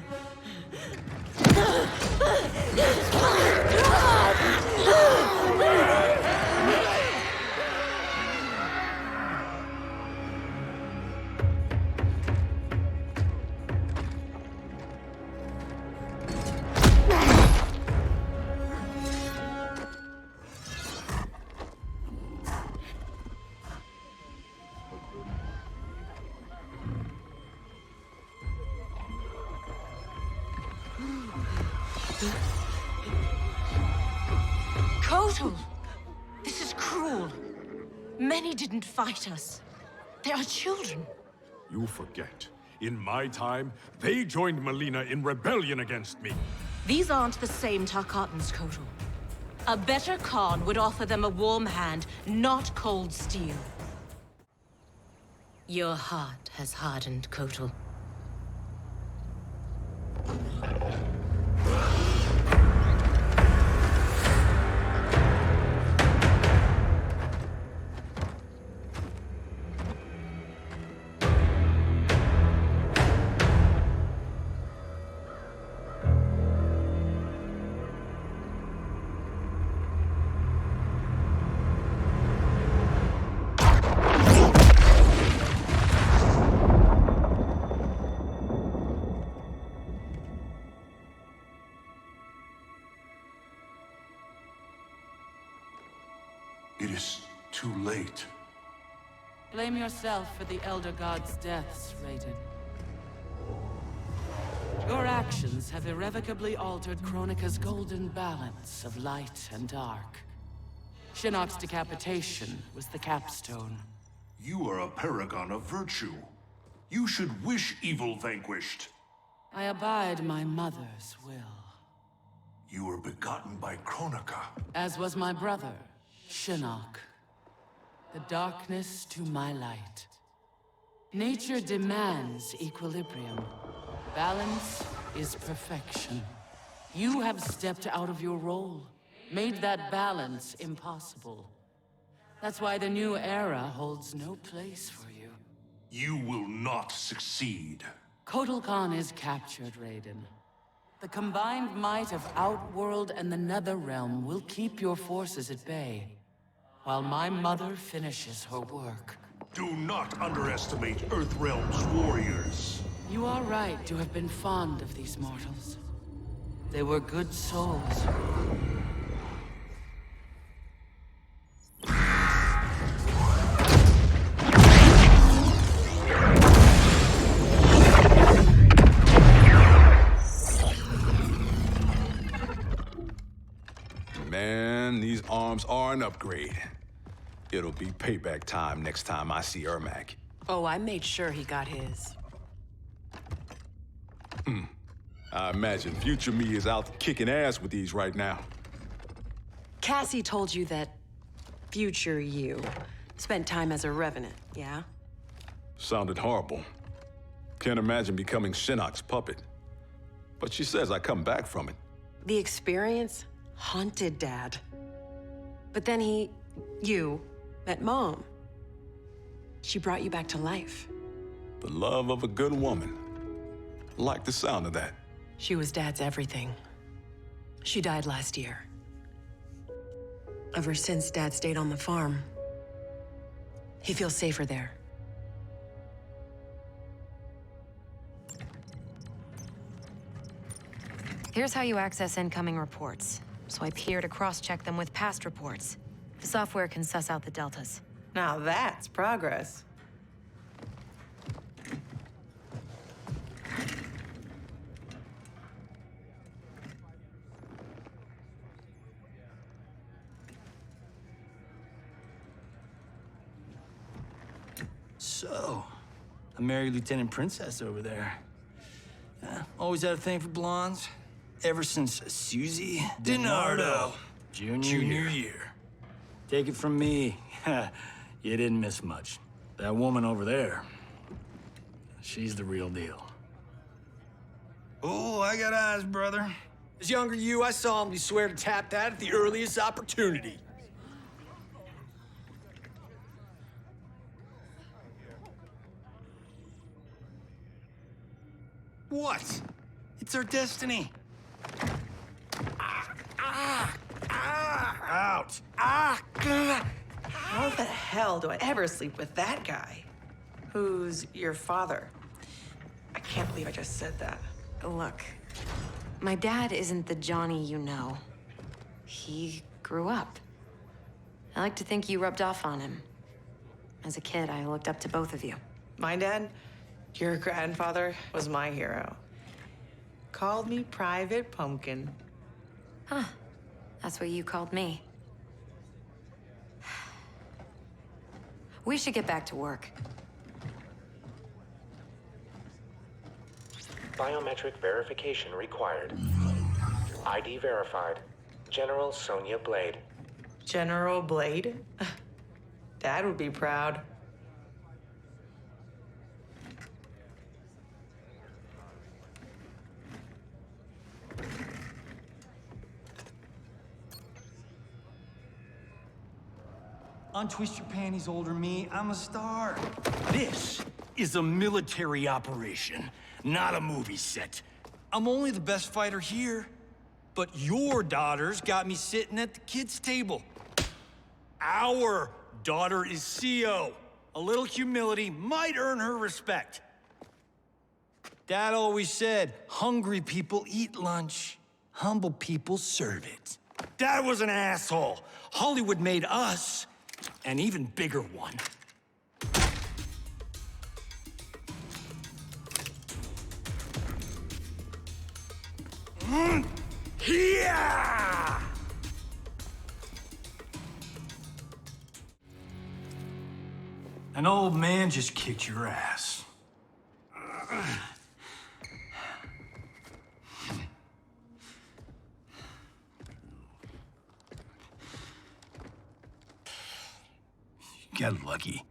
Kotal! This is cruel. Many didn't fight us. They are children. You forget. In my time, they joined Melina in rebellion against me. These aren't the same Tarkatans, Kotal. A better Khan would offer them a warm hand, not cold steel. Your heart has hardened, Kotal. It is too late. Blame yourself for the Elder God's deaths, Raiden. Your actions have irrevocably altered Kronika's golden balance of light and dark. Shinnok's decapitation was the capstone. You are a paragon of virtue. You should wish evil vanquished. I abide my mother's will. You were begotten by Kronika. As was my brother, Shinnok. The darkness to my light. Nature demands equilibrium. Balance is perfection. You have stepped out of your role, made that balance impossible. That's why the new era holds no place for you. You will not succeed. Kotal Khan is captured, Raiden. The combined might of Outworld and the Netherrealm will keep your forces at bay, while my mother finishes her work. Do not underestimate Earthrealm's warriors. You are right to have been fond of these mortals. They were good souls. Man, these arms are an upgrade. It'll be payback time next time I see Ermac. Oh, I made sure he got his. I imagine future me is out kicking ass with these right now. Cassie told you that future you spent time as a revenant, yeah? Sounded horrible. Can't imagine becoming Shinnok's puppet. But she says I come back from it. The experience haunted Dad. But then you, met Mom. She brought you back to life. The love of a good woman. Like the sound of that. She was Dad's everything. She died last year. Ever since Dad stayed on the farm, he feels safer there. Here's how you access incoming reports. Swipe here to cross-check them with past reports. The software can suss out the deltas. Now that's progress. So, a married Lieutenant Princess over there. Always had a thing for blondes. Ever since Susie DiNardo, junior year. Take it from me, you didn't miss much. That woman over there, she's the real deal. Oh, I got eyes, brother. As younger you, I saw him. You swear to tap that at the earliest opportunity. What? It's our destiny. Out! How the hell do I ever sleep with that guy? Who's your father? I can't believe I just said that. Look, my dad isn't the Johnny you know. He grew up. I like to think you rubbed off on him. As a kid, I looked up to both of you. My dad, your grandfather, was my hero. Called me Private Pumpkin. Huh. That's what you called me. We should get back to work. Biometric verification required. ID verified. General Sonia Blade. General Blade? Dad would be proud. Untwist your panties, older me. I'm a star. This is a military operation, not a movie set. I'm only the best fighter here, but your daughter's got me sitting at the kids' table. Our daughter is CO. A little humility might earn her respect. Dad always said, hungry people eat lunch, humble people serve it. Dad was an asshole. Hollywood made us an even bigger one. Yeah! An old man just kicked your ass. You got lucky.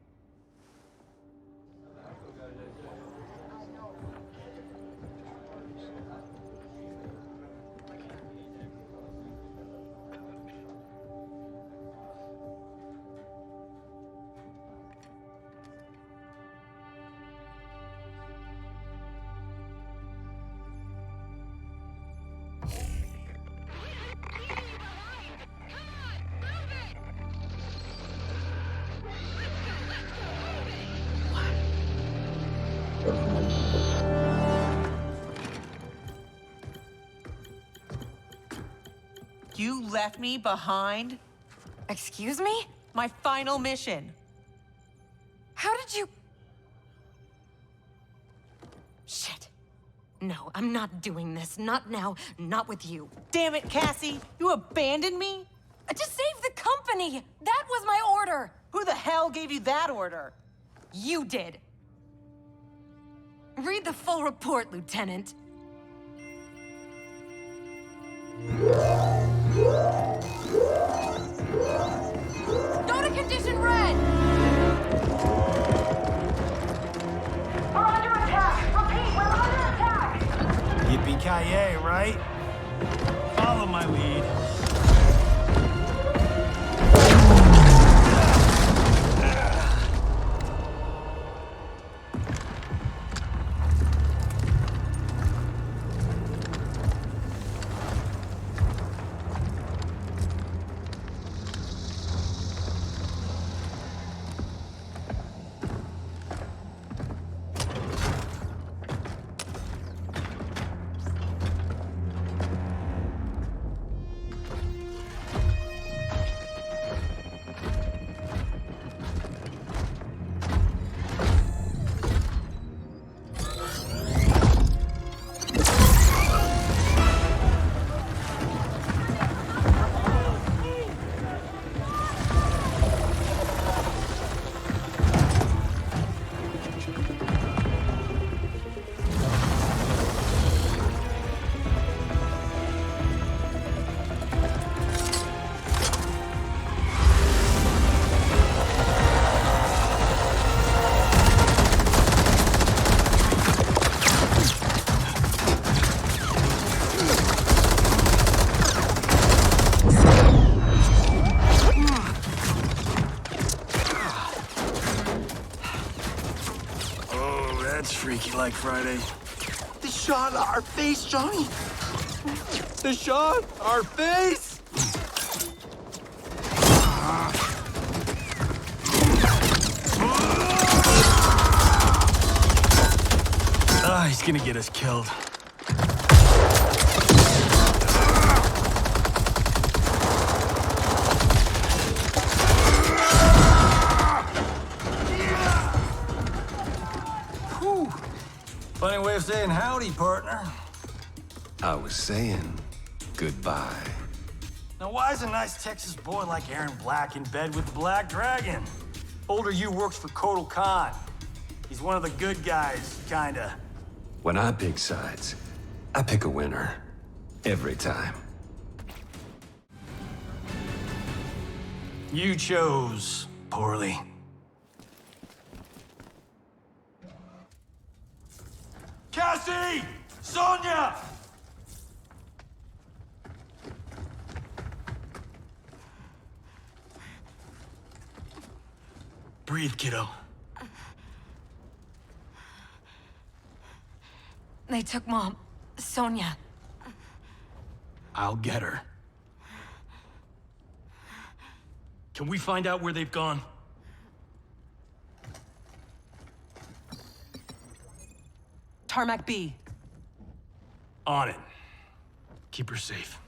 You left me behind? Excuse me? My final mission. How did you... Shit. No, I'm not doing this. Not now. Not with you. Damn it, Cassie! You abandoned me? To save the company! That was my order! Who the hell gave you that order? You did. Read the full report, Lieutenant. Go to condition red! We're under attack! Repeat, we're under attack! Yippee-ki-yay, right? Follow my lead. Freaky like Friday. The shot our face, Johnny! The shot our face! gonna get us killed. Whew. Funny way of saying howdy, partner. I was saying goodbye. Now, why is a nice Texas boy like Aaron Black in bed with the Black Dragon? Older you works for Kotal Khan. He's one of the good guys, kinda. When I pick sides, I pick a winner. Every time. You chose poorly. Cassie! Sonia! Breathe, kiddo. They took Mom. Sonia. I'll get her. Can we find out where they've gone? Tarmac B. On it. Keep her safe.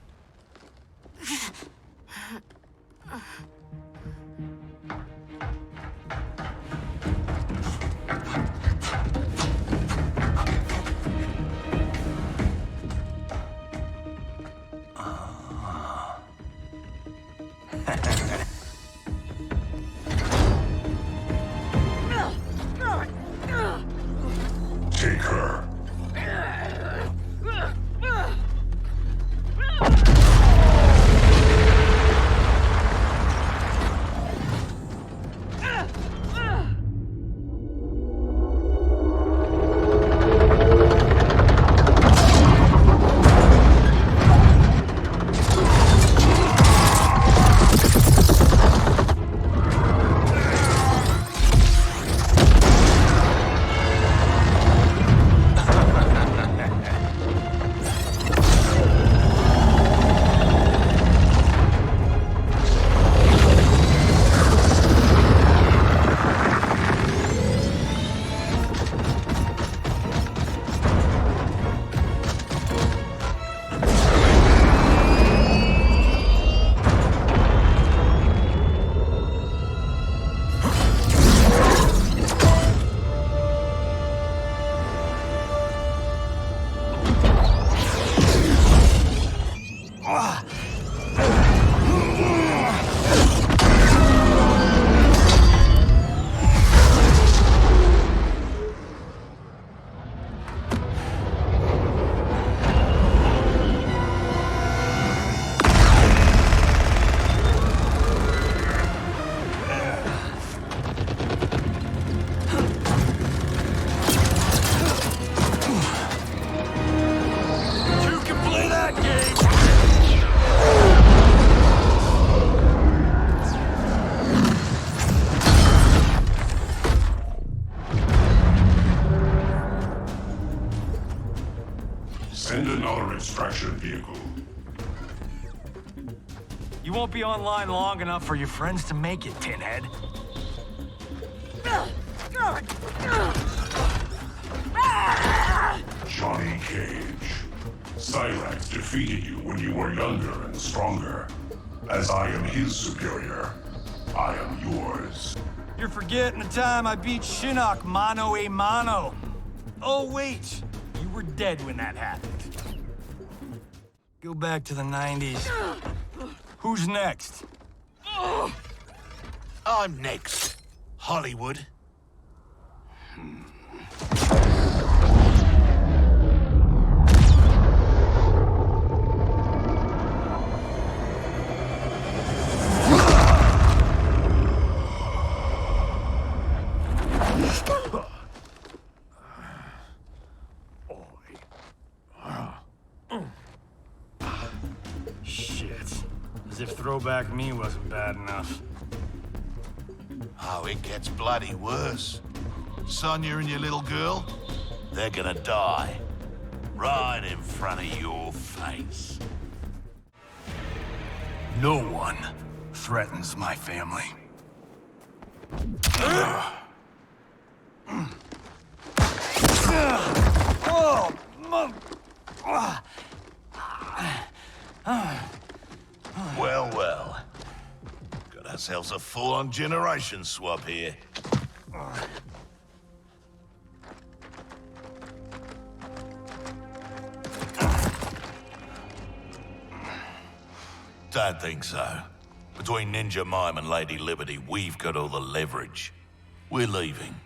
Take her. Send another extraction vehicle. You won't be online long enough for your friends to make it, Tinhead. Johnny Cage. Cyrax defeated you when you were younger and stronger. As I am his superior, I am yours. You're forgetting the time I beat Shinnok mano a mano. Oh, wait. You were dead when that happened. Go back to the 90s. Who's next? I'm next. Hollywood. Shit. As if throwback me wasn't bad enough. Oh, it gets bloody worse. Sonia and your little girl, they're gonna die. Right in front of your face. No one threatens my family. Well, well. Got ourselves a full-on generation swap here. Don't think so. Between Ninja Mime and Lady Liberty, we've got all the leverage. We're leaving.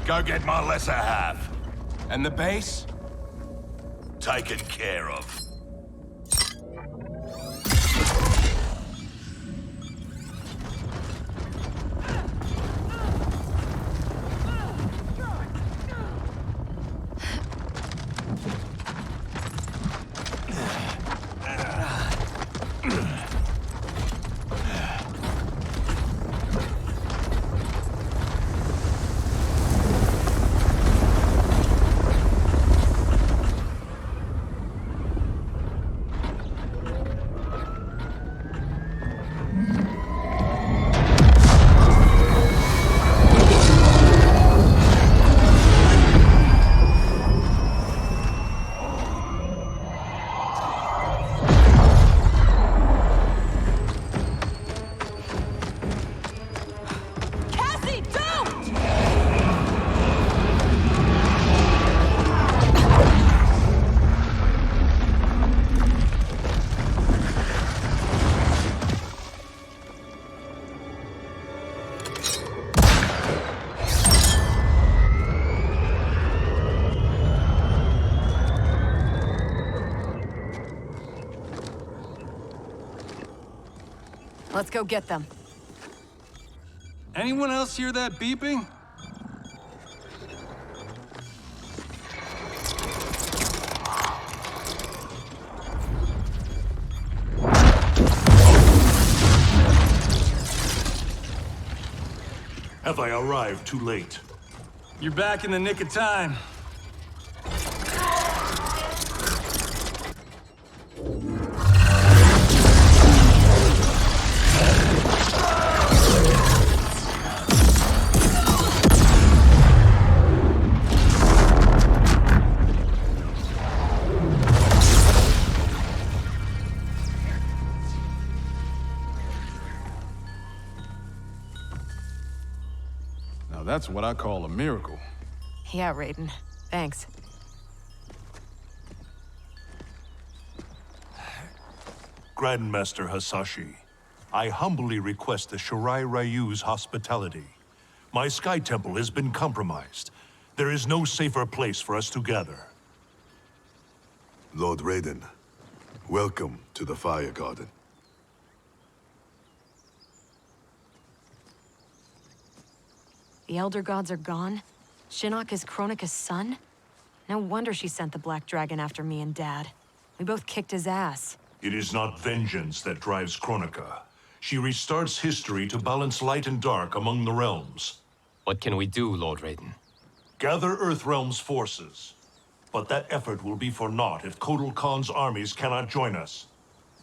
Go get my lesser half. And the base? Taken care of. Let's go get them. Anyone else hear that beeping? Have I arrived too late? You're back in the nick of time. Now that's what I call a miracle. Yeah, Raiden. Thanks. Grandmaster Hasashi, I humbly request the Shirai Ryu's hospitality. My Sky Temple has been compromised. There is no safer place for us to gather. Lord Raiden, welcome to the Fire Garden. The Elder Gods are gone? Shinnok is Kronika's son? No wonder she sent the Black Dragon after me and Dad. We both kicked his ass. It is not vengeance that drives Kronika. She restarts history to balance light and dark among the realms. What can we do, Lord Raiden? Gather Earthrealm's forces. But that effort will be for naught if Kotal Khan's armies cannot join us.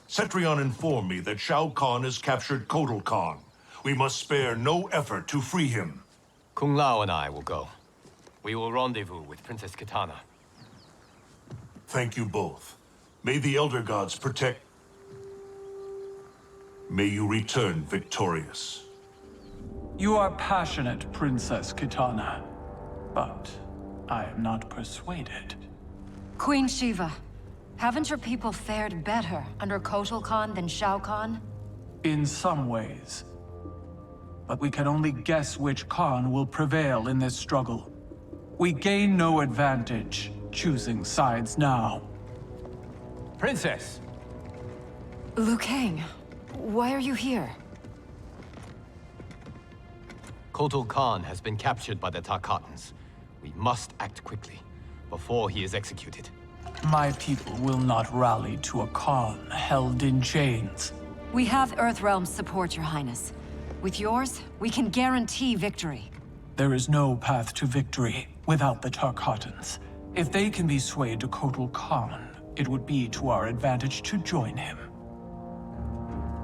Cetrion informed me that Shao Kahn has captured Kotal Khan. We must spare no effort to free him. Kung Lao and I will go. We will rendezvous with Princess Kitana. Thank you both. May the Elder Gods protect... May you return victorious. You are passionate, Princess Kitana. But I am not persuaded. Queen Shiva, haven't your people fared better under Kotal Khan than Shao Kahn? In some ways. But we can only guess which Khan will prevail in this struggle. We gain no advantage choosing sides now. Princess! Liu Kang, why are you here? Kotal Khan has been captured by the Tarkatans. We must act quickly, before he is executed. My people will not rally to a Khan held in chains. We have Earthrealm's support, Your Highness. With yours, we can guarantee victory. There is no path to victory without the Tarkatans. If they can be swayed to Kotal Khan, it would be to our advantage to join him.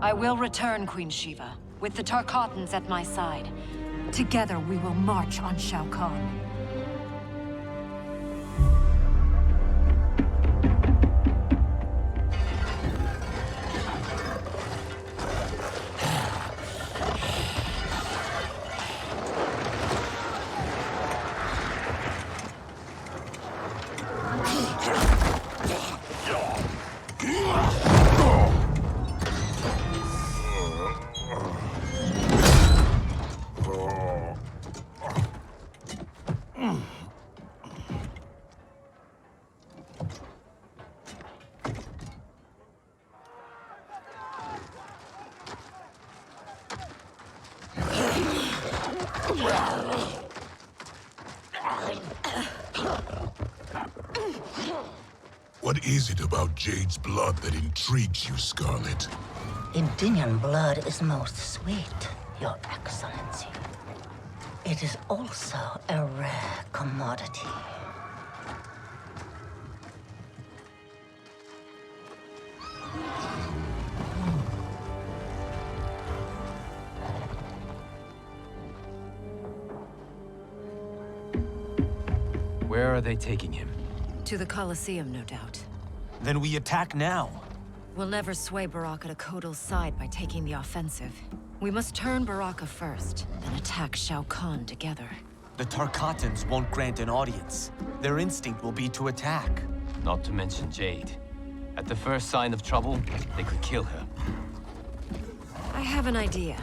I will return, Queen Shiva, with the Tarkatans at my side. Together we will march on Shao Kahn. What is it about Jade's blood that intrigues you, Scarlet? Indian blood is most sweet, Your Excellency. It is also a rare commodity. Where are they taking him? To the Colosseum, no doubt. Then we attack now. We'll never sway Baraka to Kotal's side by taking the offensive. We must turn Baraka first, then attack Shao Kahn together. The Tarkatans won't grant an audience. Their instinct will be to attack. Not to mention Jade. At the first sign of trouble, they could kill her. I have an idea.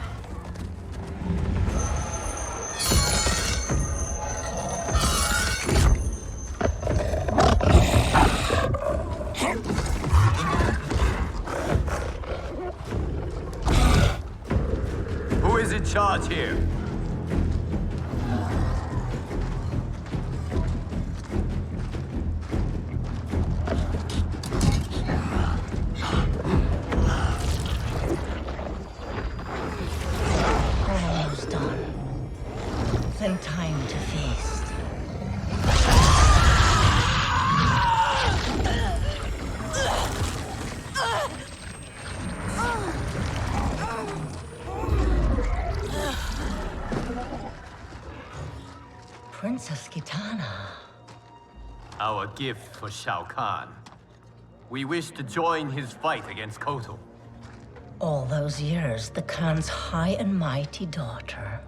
Who is in charge here? Almost done. Then time to feast. Princess Kitana. Our gift for Shao Kahn. We wish to join his fight against Kotal. All those years, the Khan's high and mighty daughter,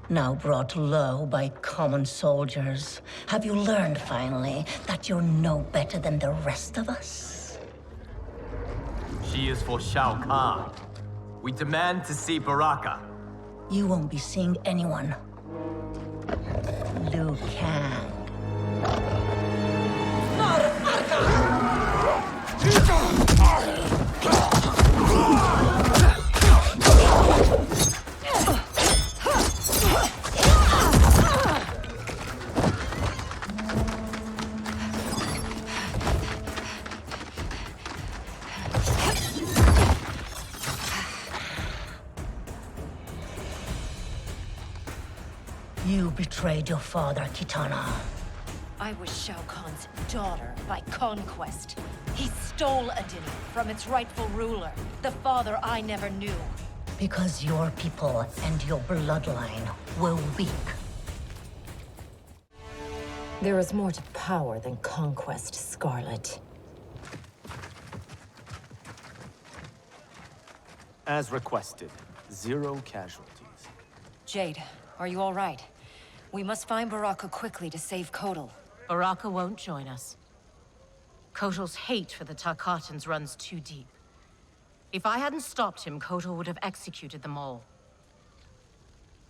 now brought low by common soldiers. Have you learned finally that you're no better than the rest of us? She is for Shao Kahn. We demand to see Baraka. You won't be seeing anyone. Liu Kang. You betrayed your father, Kitana. I was Shao Kahn's daughter by conquest. He stole Adini from its rightful ruler, the father I never knew. Because your people and your bloodline were weak. There is more to power than conquest, Scarlet. As requested, 0 casualties. Jade, are you all right? We must find Baraka quickly to save Kotal. Baraka won't join us. Kotal's hate for the Tarkatans runs too deep. If I hadn't stopped him, Kotal would have executed them all.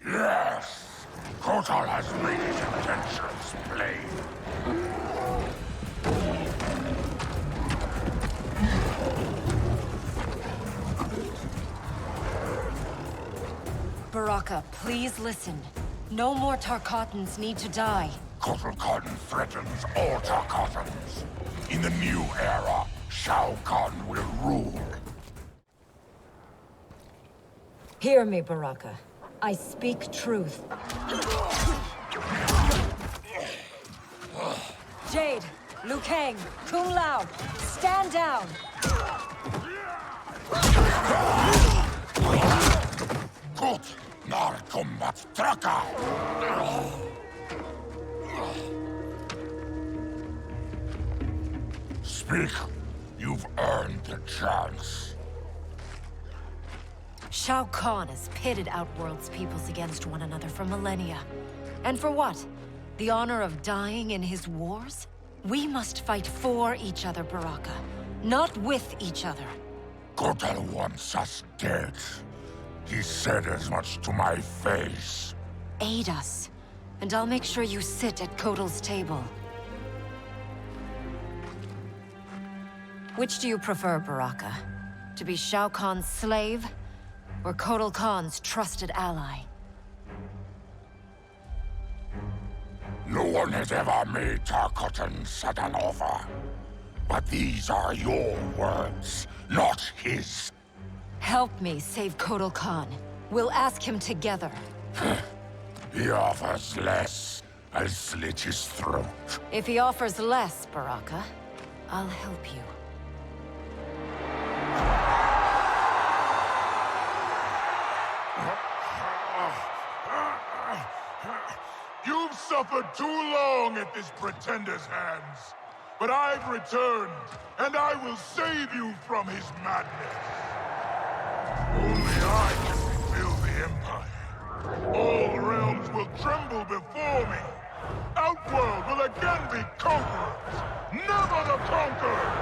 Yes! Kotal has made his intentions plain. Baraka, please listen. No more Tarkatans need to die. Kotal Khan threatens all Tarkatans. In the new era, Shao Kahn will rule. Hear me, Baraka. I speak truth. Jade, Liu Kang, Kung Lao, stand down! Gut, Mortal Kombat Traka! Speak. You've earned the chance. Shao Kahn has pitted Outworld's peoples against one another for millennia. And for what? The honor of dying in his wars? We must fight for each other, Baraka, not with each other. Kotal wants us dead. He said as much to my face. Aid us, and I'll make sure you sit at Kotal's table. Which do you prefer, Baraka? To be Shao Kahn's slave, or Kotal Khan's trusted ally? No one has ever made Tarkatan such an offer. But these are your words, not his. Help me save Kotal Khan. We'll ask him together. He offers less. I'll slit his throat. If he offers less, Baraka, I'll help you. You've suffered too long at this pretender's hands. But I've returned, and I will save you from his madness. Only I can rebuild the Empire. All realms will tremble before me. Outworld will again be conquerors, never the conquered!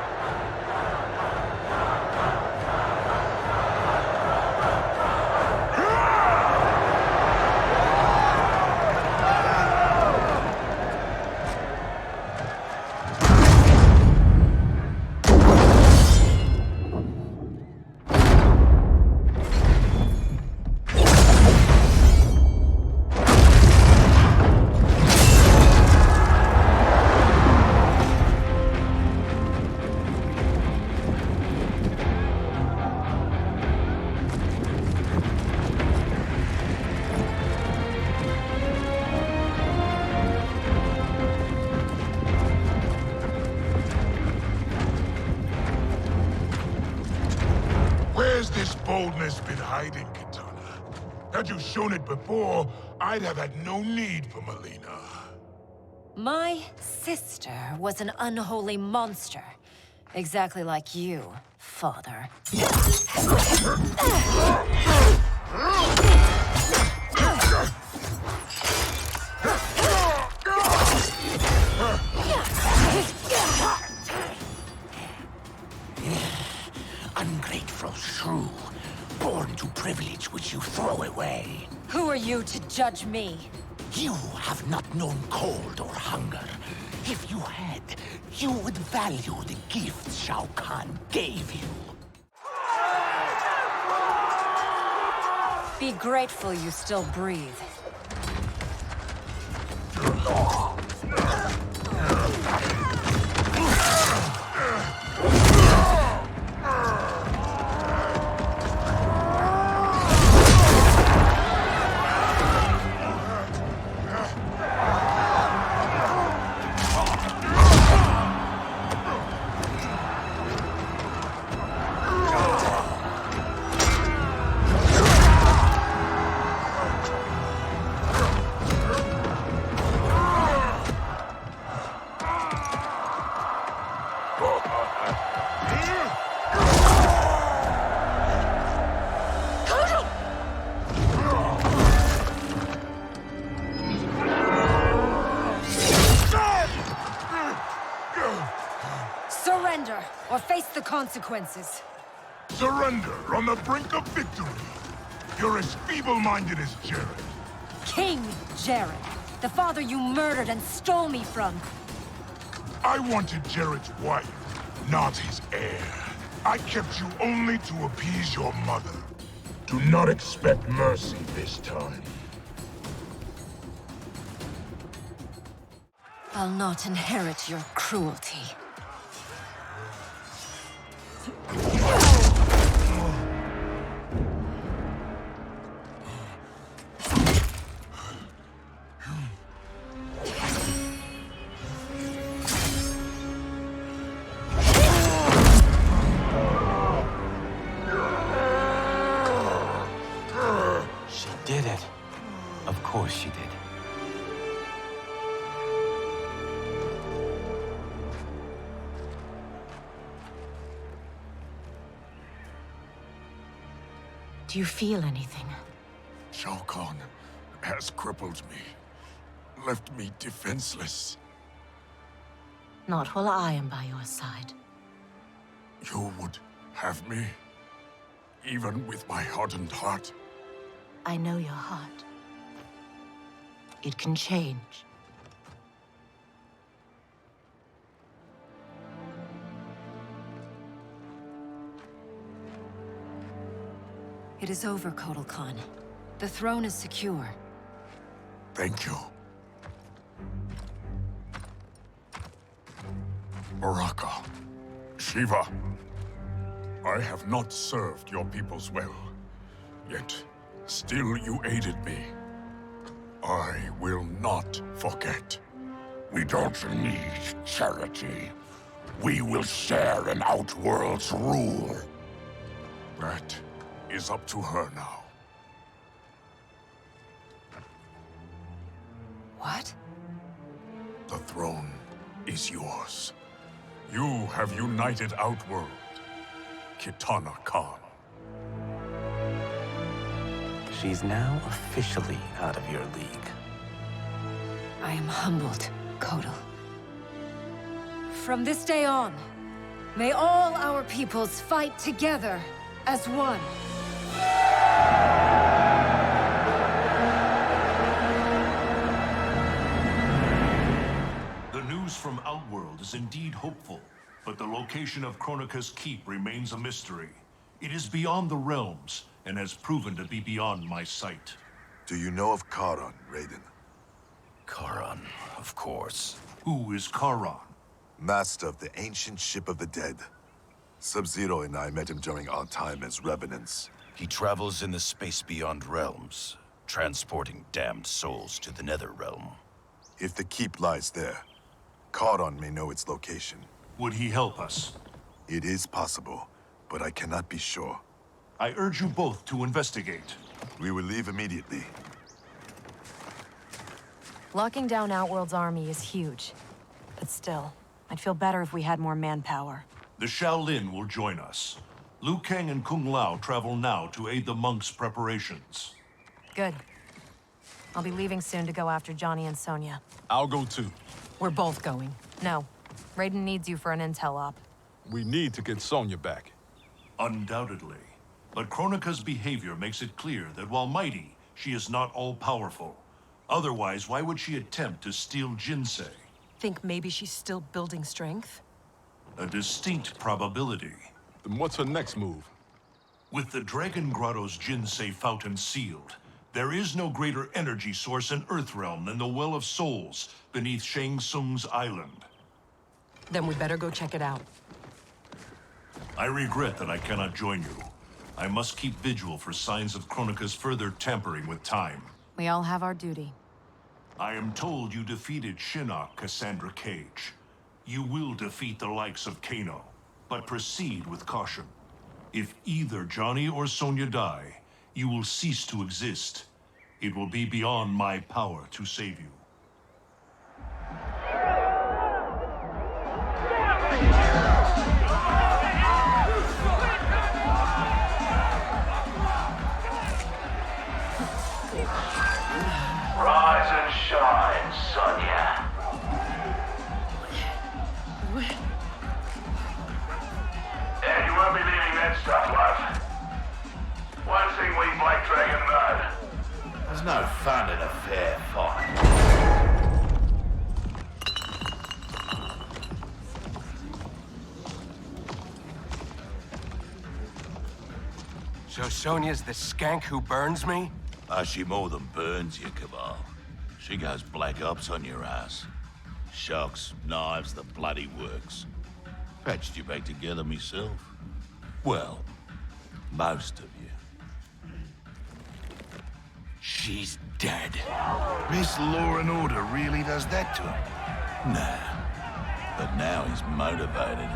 Where's this boldness been hiding, Kitana? Had you shown it before, I'd have had no need for Melina. My sister was an unholy monster. Exactly like you, father. Ungrateful shrew, born to privilege which you throw away. Who are you to judge me? You have not known cold or hunger. If you had, you would value the gift Shao Kahn gave you. Be grateful you still breathe. Surrender, or face the consequences. Surrender on the brink of victory. You're as feeble-minded as Jared. King Jared, the father you murdered and stole me from. I wanted Jared's wife, not his heir. I kept you only to appease your mother. Do not expect mercy this time. I'll not inherit your cruelty. She did it. Of course she did. Do you feel anything? Shao Kahn has crippled me, left me defenseless. Not while I am by your side. You would have me, even with my hardened heart. I know your heart. It can change. It is over, Kotal Khan. The throne is secure. Thank you. Baraka, Shiva, I have not served your peoples well, yet still you aided me. I will not forget. We don't need charity. We will share an Outworld's rule. That is up to her now. What? The throne is yours. You have united Outworld, Kitana Khan. She's now officially out of your league. I am humbled, Kotal. From this day on, may all our peoples fight together as one. The news from Outworld is indeed hopeful, but the location of Kronika's keep remains a mystery. It is beyond the realms, and has proven to be beyond my sight. Do you know of Charon, Raiden? Charon, of course. Who is Charon? Master of the ancient ship of the dead. Sub-Zero and I met him during our time as Revenants. He travels in the space beyond realms, transporting damned souls to the Nether Realm. If the keep lies there, Charon may know its location. Would he help us? It is possible, but I cannot be sure. I urge you both to investigate. We will leave immediately. Locking down Outworld's army is huge. But still, I'd feel better if we had more manpower. The Shaolin will join us. Liu Kang and Kung Lao travel now to aid the monks' preparations. Good. I'll be leaving soon to go after Johnny and Sonya. I'll go too. We're both going. No. Raiden needs you for an intel op. We need to get Sonya back. Undoubtedly. But Kronika's behavior makes it clear that while mighty, she is not all-powerful. Otherwise, why would she attempt to steal Jinsei? Think maybe she's still building strength? A distinct probability. Then what's her next move? With the Dragon Grotto's Jinsei fountain sealed, there is no greater energy source in Earthrealm than the Well of Souls beneath Shang Tsung's island. Then we better go check it out. I regret that I cannot join you. I must keep vigil for signs of Kronika's further tampering with time. We all have our duty. I am told you defeated Shinnok, Cassandra Cage. You will defeat the likes of Kano, but proceed with caution. If either Johnny or Sonya die, you will cease to exist. It will be beyond my power to save you. Rise and shine, Sonya. And you won't be leaving that stuff, love. One thing we Black Dragon know. There's no fun in a fair fight. So Sonya's the skank who burns me? She more than burns you, Cabal. She goes black ops on your ass. Shocks, knives, the bloody works. Patched you back together myself. Well, most of you. She's dead. Miss Law and Order really does that to him? Nah. But now he's motivated.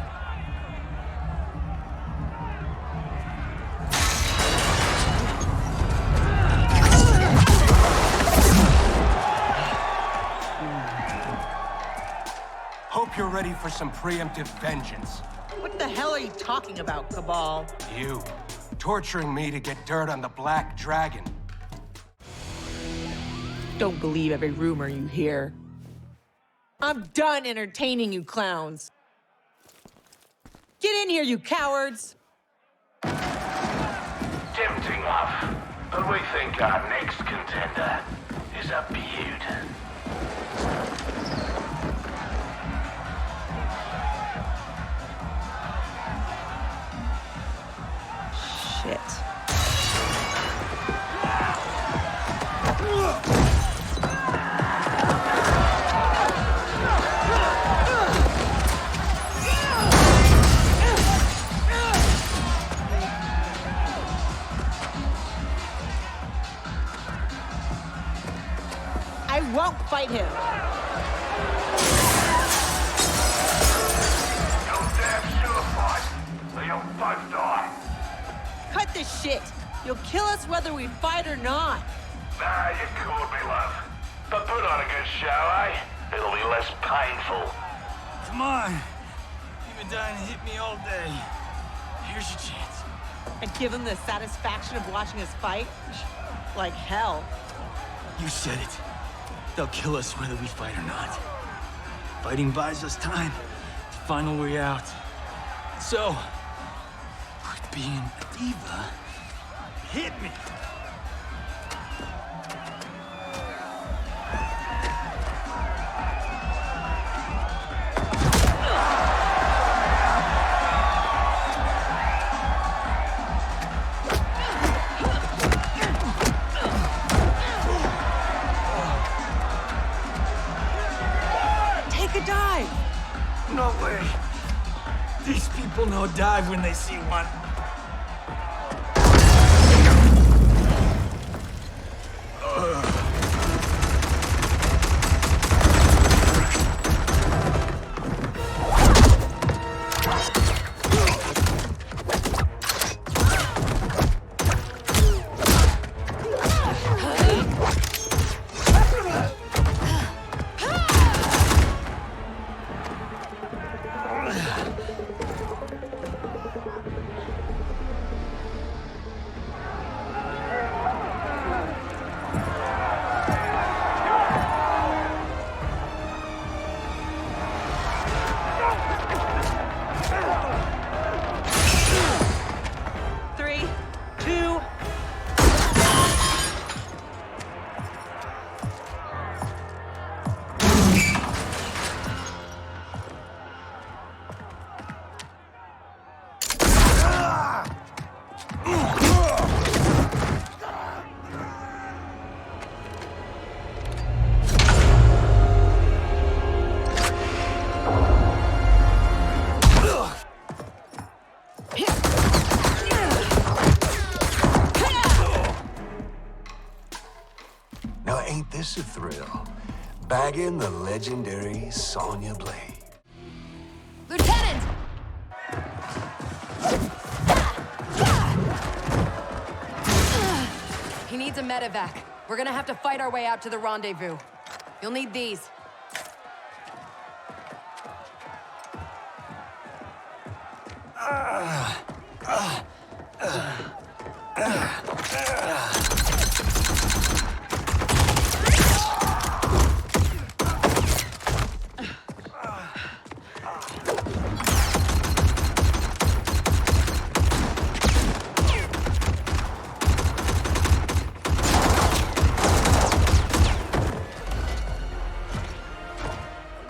Hope you're ready for some preemptive vengeance. What the hell are you talking about, Cabal? You, torturing me to get dirt on the Black Dragon. Don't believe every rumor you hear. I'm done entertaining you clowns. Get in here, you cowards! Tempting enough, but we think our next contender is a beaut. Shit. I won't fight him. You'll damn sure fight, or you'll both die. Cut this shit. You'll kill us whether we fight or not. Nah, you called me, love. But put on a good show, eh? It'll be less painful. Come on. You've been dying to hit me all day. Here's your chance. And give them the satisfaction of watching us fight? Like hell. You said it. They'll kill us whether we fight or not. Fighting buys us time to find a way out. So, quit being a diva. Hit me. Take a dive. No way. These people know dive when they see one. Now ain't this a thrill? Bagging the legendary Sonya Blade. Lieutenant! He needs a medevac. We're gonna have to fight our way out to the rendezvous. You'll need these.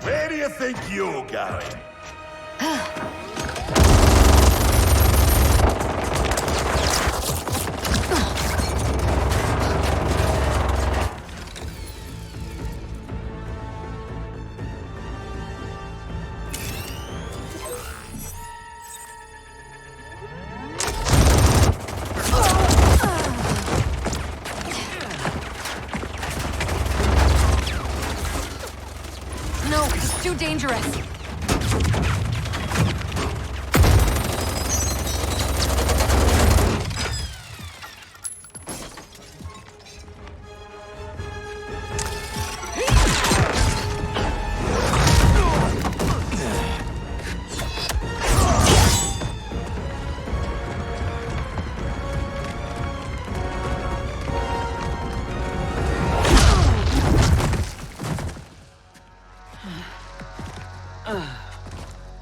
Where do you think you're going? too dangerous.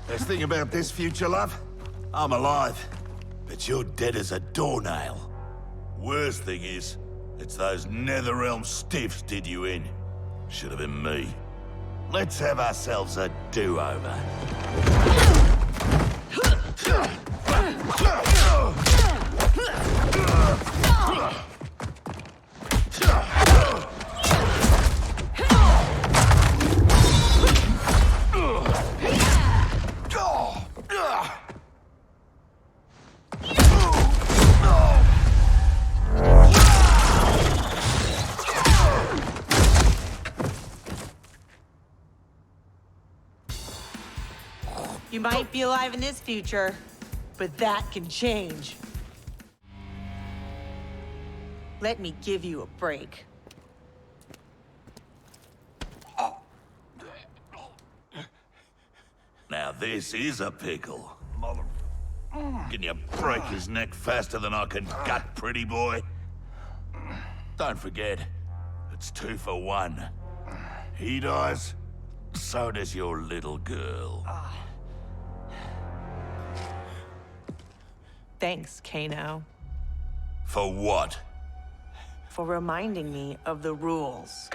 Best thing about this future, love? I'm alive. But you're dead as a doornail. Worst thing is, it's those Netherrealm stiffs did you in. Should have been me. Let's have ourselves a do-over. You might be alive in this future, but that can change. Let me give you a break. Now this is a pickle. Can you break his neck faster than I can gut, pretty boy? Don't forget, it's 2 for 1. He dies, so does your little girl. Thanks, Kano. For what? For reminding me of the rules.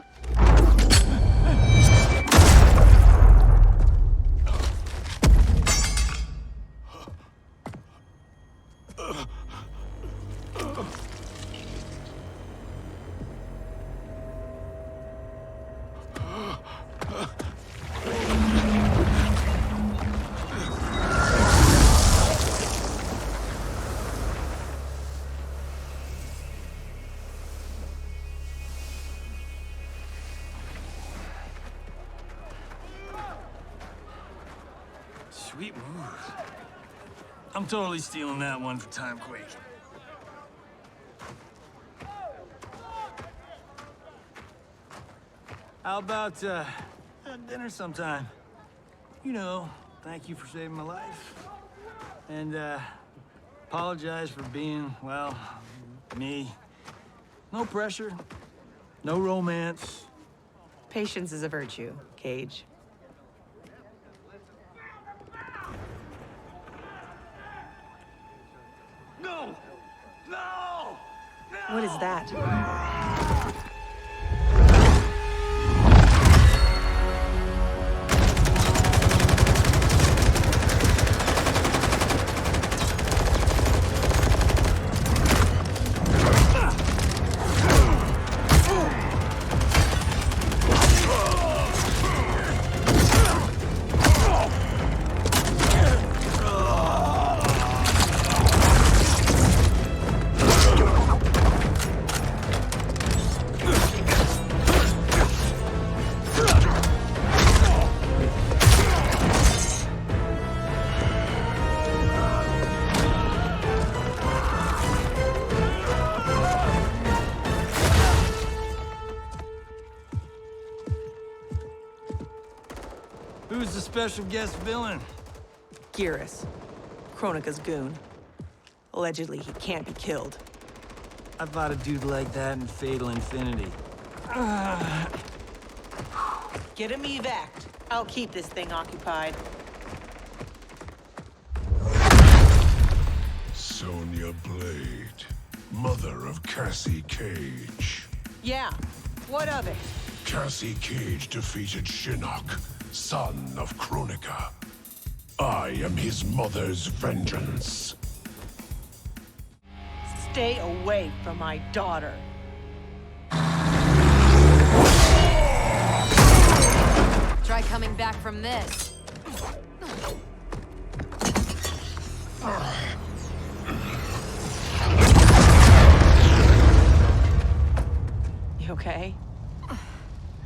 Sweet move. I'm totally stealing that one for Timequake. How about, dinner sometime? You know, thank you for saving my life. And, apologize for being, well, me. No pressure, no romance. Patience is a virtue, Cage. No! No! No! What is that? Who's the special guest villain? Geras, Kronika's goon. Allegedly, he can't be killed. I fought a dude like that in Fatal Infinity. Get him evac'd. I'll keep this thing occupied. Sonya Blade, mother of Cassie Cage. Yeah, what of it? Cassie Cage defeated Shinnok, son of Kronika. I am his mother's vengeance. Stay away from my daughter. Try coming back from this. You okay?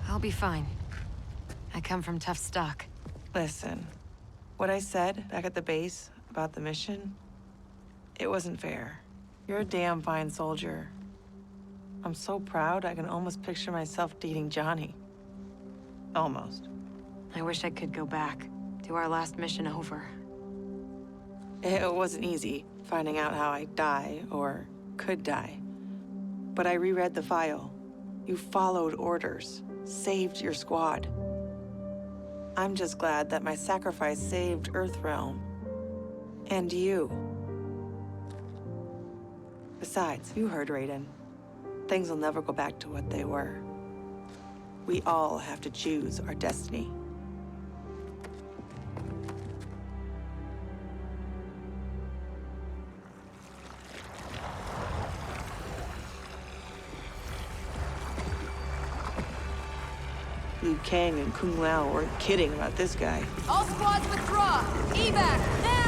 I'll be fine. I come from tough stock. Listen, what I said back at the base about the mission, it wasn't fair. You're a damn fine soldier. I'm so proud I can almost picture myself dating Johnny. Almost. I wish I could go back, do our last mission over. It wasn't easy finding out how I'd die, or could die. But I reread the file. You followed orders, saved your squad. I'm just glad that my sacrifice saved Earthrealm. And you. Besides, you heard Raiden. Things will never go back to what they were. We all have to choose our destiny. Liu Kang and Kung Lao weren't kidding about this guy. All squads withdraw! Evac, now!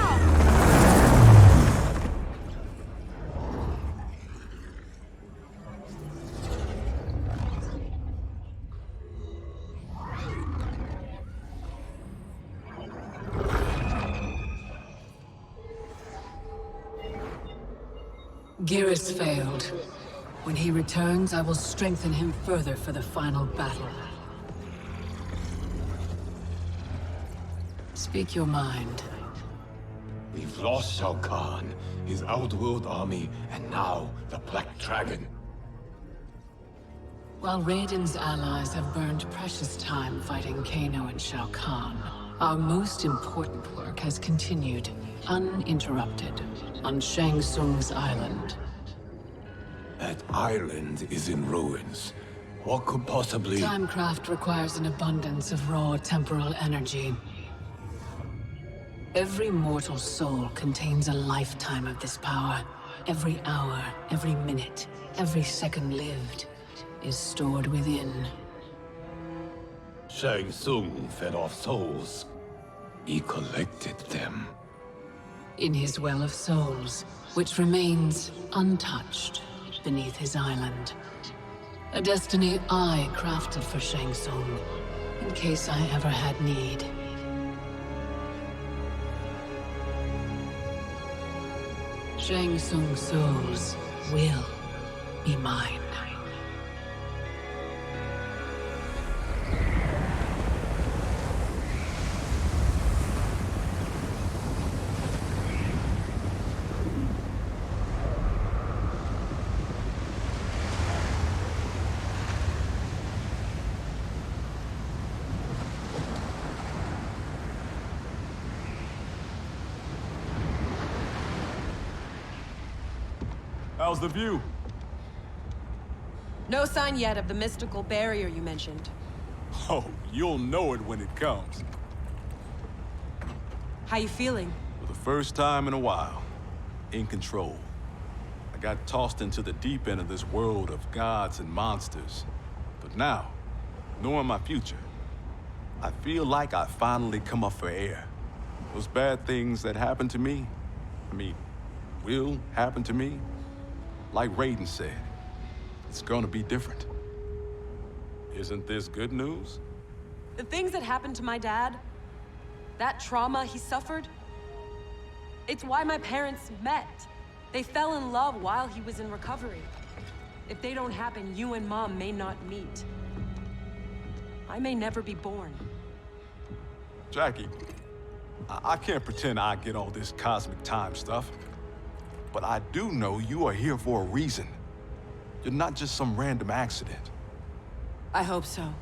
Geras failed. When he returns, I will strengthen him further for the final battle. Speak your mind. We've lost Shao Kahn, his outworld army, and now the Black Dragon. While Raiden's allies have burned precious time fighting Kano and Shao Kahn, our most important work has continued, uninterrupted, on Shang Tsung's island. That island is in ruins. What could possibly... Timecraft requires an abundance of raw temporal energy. Every mortal soul contains a lifetime of this power. Every hour, every minute, every second lived is stored within. Shang Tsung fed off souls. He collected them. In his well of souls, which remains untouched beneath his island. A destiny I crafted for Shang Tsung, in case I ever had need. Shang Tsung's souls will be mine. How's the view? No sign yet of the mystical barrier you mentioned. Oh, you'll know it when it comes. How you feeling? For the first time in a while, in control. I got tossed into the deep end of this world of gods and monsters. But now, knowing my future, I feel like I finally come up for air. Those bad things that happened to me, will happen to me. Like Raiden said, it's gonna be different. Isn't this good news? The things that happened to my dad, that trauma he suffered, it's why my parents met. They fell in love while he was in recovery. If they don't happen, you and Mom may not meet. I may never be born. Jackie, I can't pretend I get all this cosmic time stuff. But I do know you are here for a reason. You're not just some random accident. I hope so.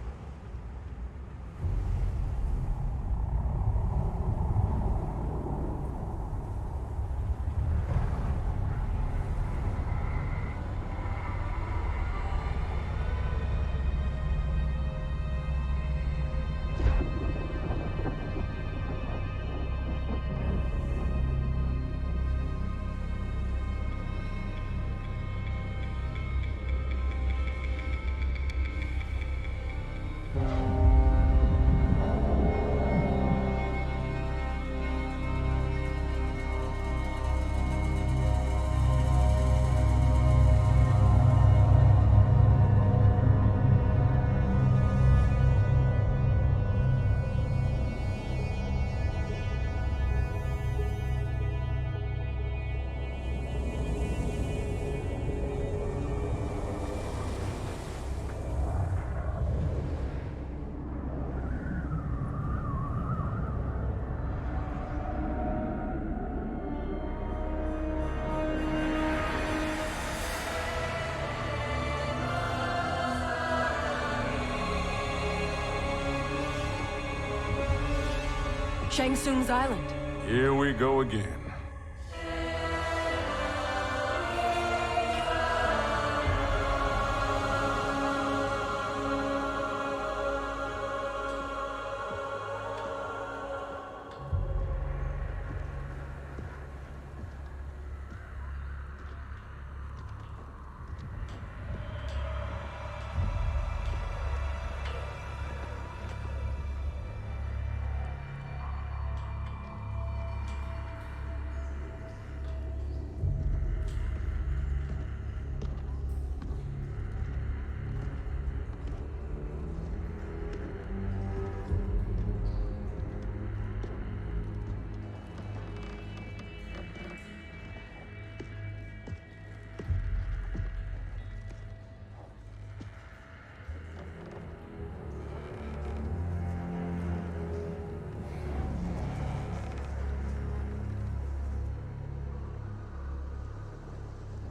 Shang Tsung's island. Here we go again.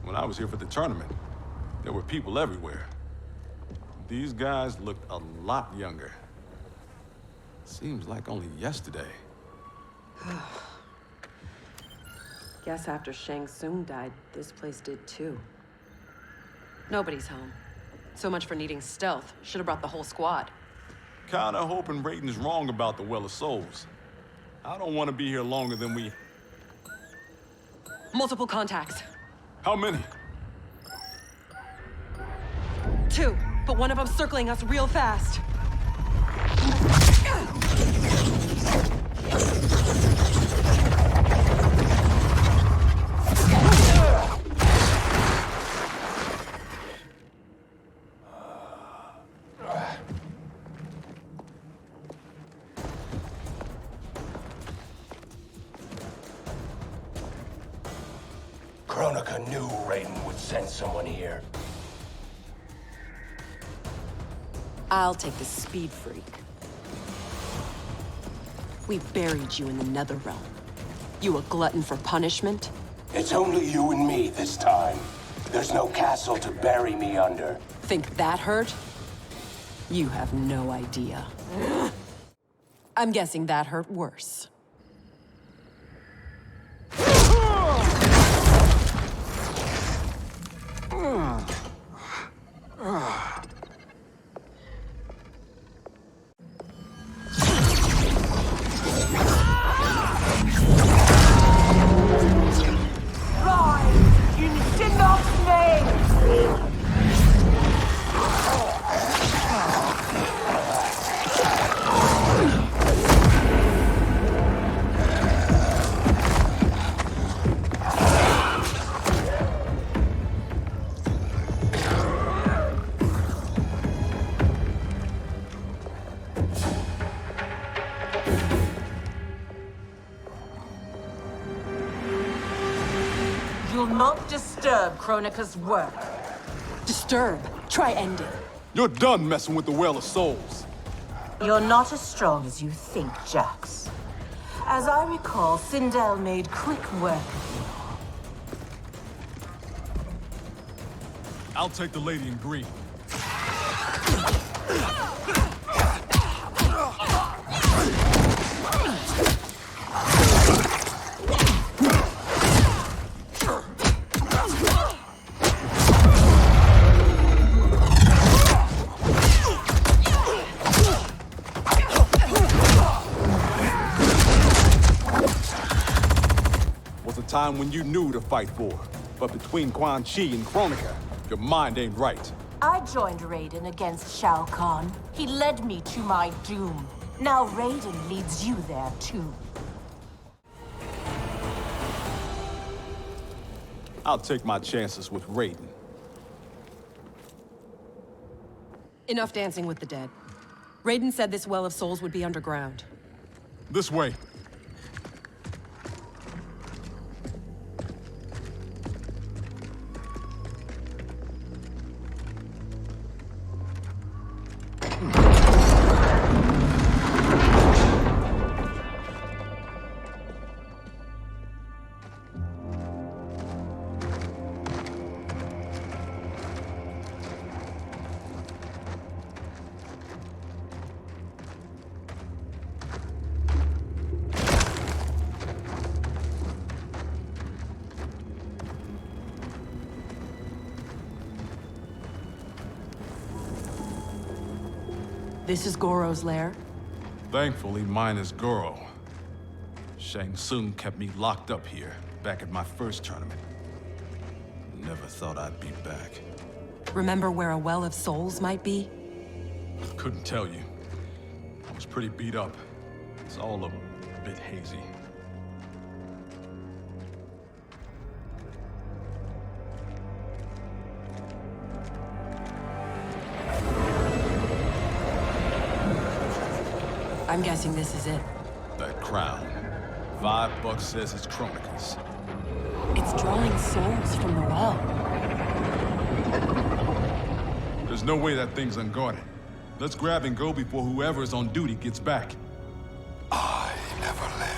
When I was here for the tournament, there were people everywhere. These guys looked a lot younger. Seems like only yesterday. Guess after Shang Tsung died, this place did too. Nobody's home. So much for needing stealth. Should have brought the whole squad. Kinda hoping Raiden's wrong about the Well of Souls. I don't want to be here longer than we... Multiple contacts. How many? 2, but one of them's circling us real fast. Kronika knew Raiden would send someone here. I'll take the speed freak. We buried you in the Netherrealm. You a glutton for punishment? It's only you and me this time. There's no castle to bury me under. Think that hurt? You have no idea. I'm guessing that hurt worse. You'll not disturb Kronika's work. Disturb? Try ending. You're done messing with the Well of Souls. You're not as strong as you think, Jax. As I recall, Sindel made quick work of you. I'll take the lady in green. Time when you knew to fight for. But between Quan Chi and Kronika, your mind ain't right. I joined Raiden against Shao Kahn. He led me to my doom. Now Raiden leads you there too. I'll take my chances with Raiden. Enough dancing with the dead. Raiden said this Well of Souls would be underground. This way. This is Goro's lair? Thankfully, mine is Goro. Shang Tsung kept me locked up here, back at my first tournament. Never thought I'd be back. Remember where a Well of Souls might be? Couldn't tell you. I was pretty beat up. It's all a bit hazy. I'm guessing this is it. That crown. $5 says it's Chronica's. It's drawing souls from the well. There's no way that thing's unguarded. Let's grab and go before whoever's on duty gets back. I never left.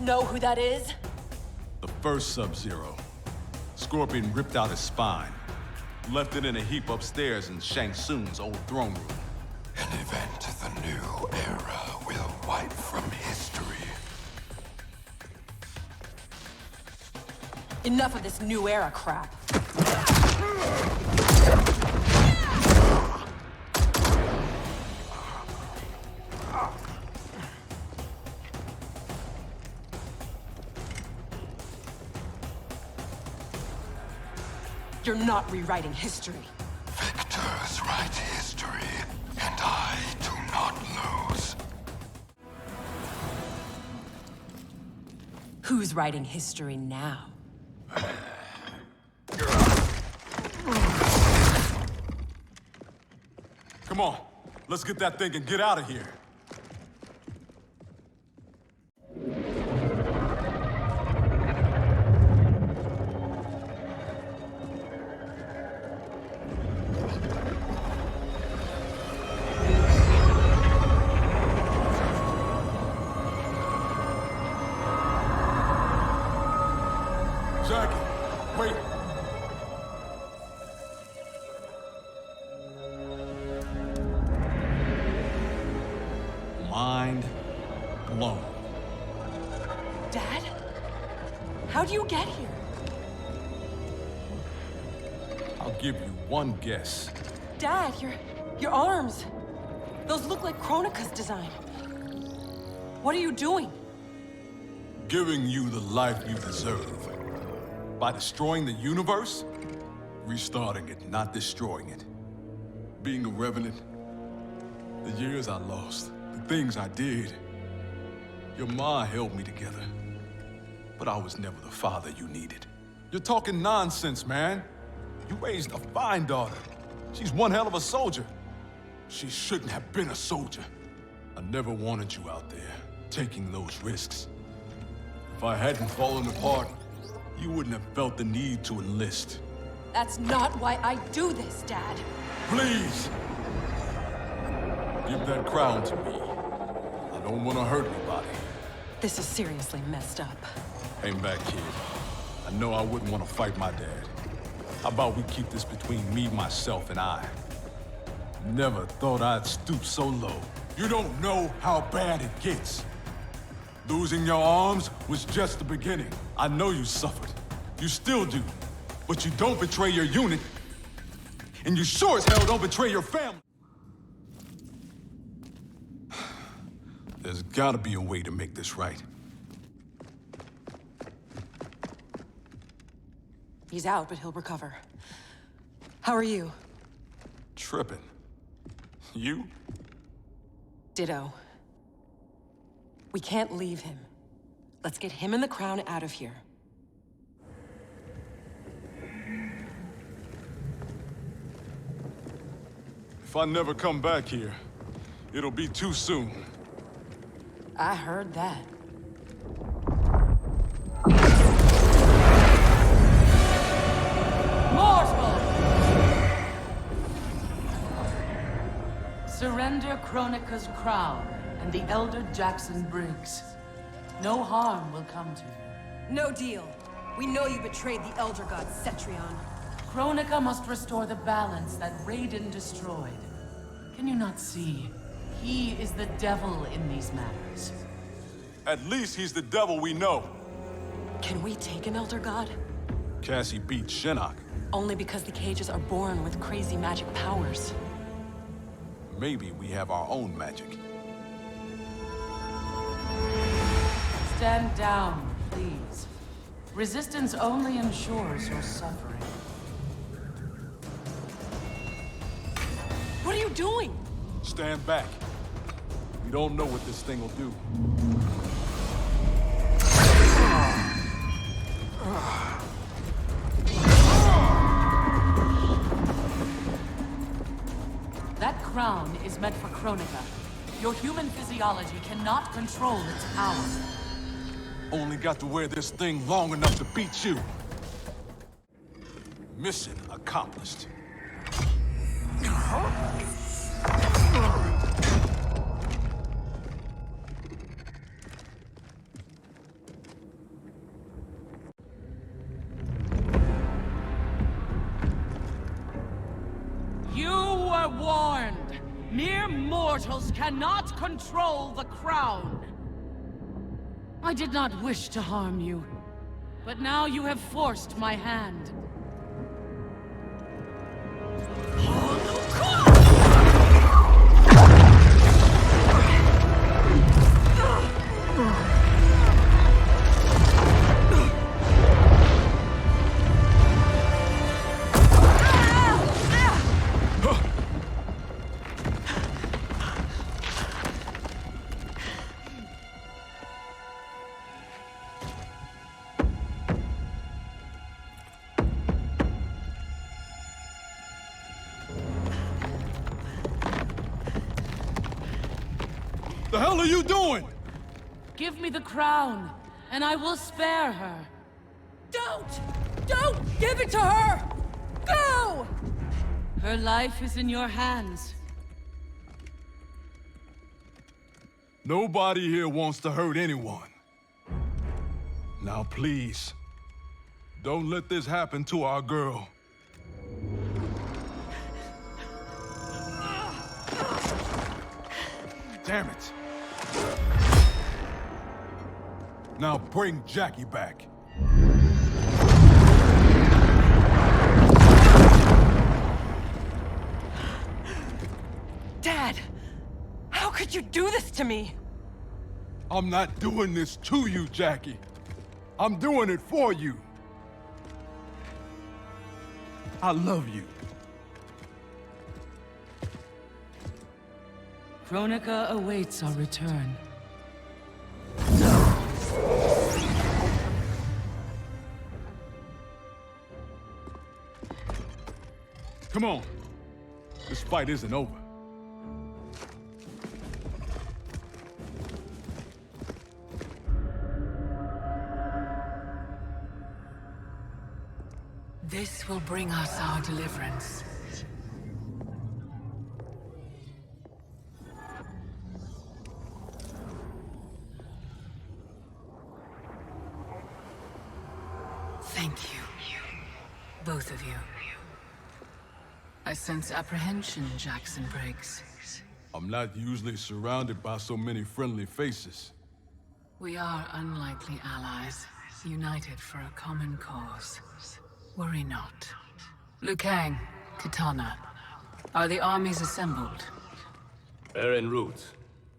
Know who that is? The first Sub-Zero. Scorpion ripped out his spine. Left it in a heap upstairs in Shang Tsung's old throne room. An event the new era will wipe from history. Enough of this new era crap. You're not rewriting history. Victors write history, and I do not lose. Who's writing history now? Come on, let's get that thing and get out of here. Jackie, wait. Mind blown. Dad? How'd you get here? I'll give you one guess. Dad, your arms. Those look like Chronica's design. What are you doing? Giving you the life you deserve. By destroying the universe, restarting it, not destroying it. Being a revenant, the years I lost, the things I did. Your ma held me together, but I was never the father you needed. You're talking nonsense, man. You raised a fine daughter. She's one hell of a soldier. She shouldn't have been a soldier. I never wanted you out there, taking those risks. If I hadn't fallen apart, you wouldn't have felt the need to enlist. That's not why I do this, Dad. Please! Give that crown to me. I don't want to hurt anybody. This is seriously messed up. Hang back, kid. I know I wouldn't want to fight my dad. How about we keep this between me, myself, and I? Never thought I'd stoop so low. You don't know how bad it gets. Losing your arms was just the beginning. I know you suffered. You still do. But you don't betray your unit. And you sure as hell don't betray your family. There's gotta be a way to make this right. He's out, but he'll recover. How are you? Tripping. You? Ditto. We can't leave him. Let's get him and the crown out of here. If I never come back here, it'll be too soon. I heard that. Mortal! Surrender Kronika's crown and the Elder Jackson Briggs. No harm will come to you. No deal. We know you betrayed the Elder God, Cetrion. Kronika must restore the balance that Raiden destroyed. Can you not see? He is the devil in these matters. At least he's the devil we know. Can we take an Elder God? Cassie beat Shinnok. Only because the cages are born with crazy magic powers. Maybe we have our own magic. Stand down, please. Resistance only ensures your suffering. What are you doing? Stand back. We don't know what this thing will do. That crown is meant for Kronika. Your human physiology cannot control its power. Only got to wear this thing long enough to beat you. Mission accomplished. You were warned. Mere mortals cannot control the crown. I did not wish to harm you, but now you have forced my hand. The hell are you doing? Give me the crown, and I will spare her. Don't! Don't give it to her! Go! Her life is in your hands. Nobody here wants to hurt anyone. Now please, don't let this happen to our girl. Damn it. Now bring Jackie back. Dad! How could you do this to me? I'm not doing this to you, Jackie. I'm doing it for you. I love you. Kronika awaits our return. Come on. This fight isn't over. This will bring us our deliverance. Thank you. Both of you. I sense apprehension, Jackson Briggs. I'm not usually surrounded by so many friendly faces. We are unlikely allies, united for a common cause. Worry not. Liu Kang, Kitana, are the armies assembled? They're en route.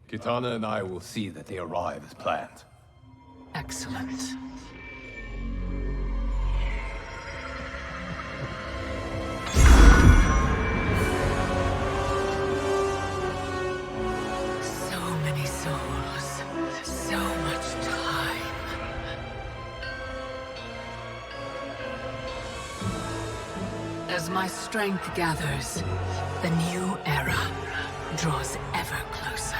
Kitana and I will see that they arrive as planned. Excellent. So many souls, so much time. As my strength gathers, the new era draws ever closer.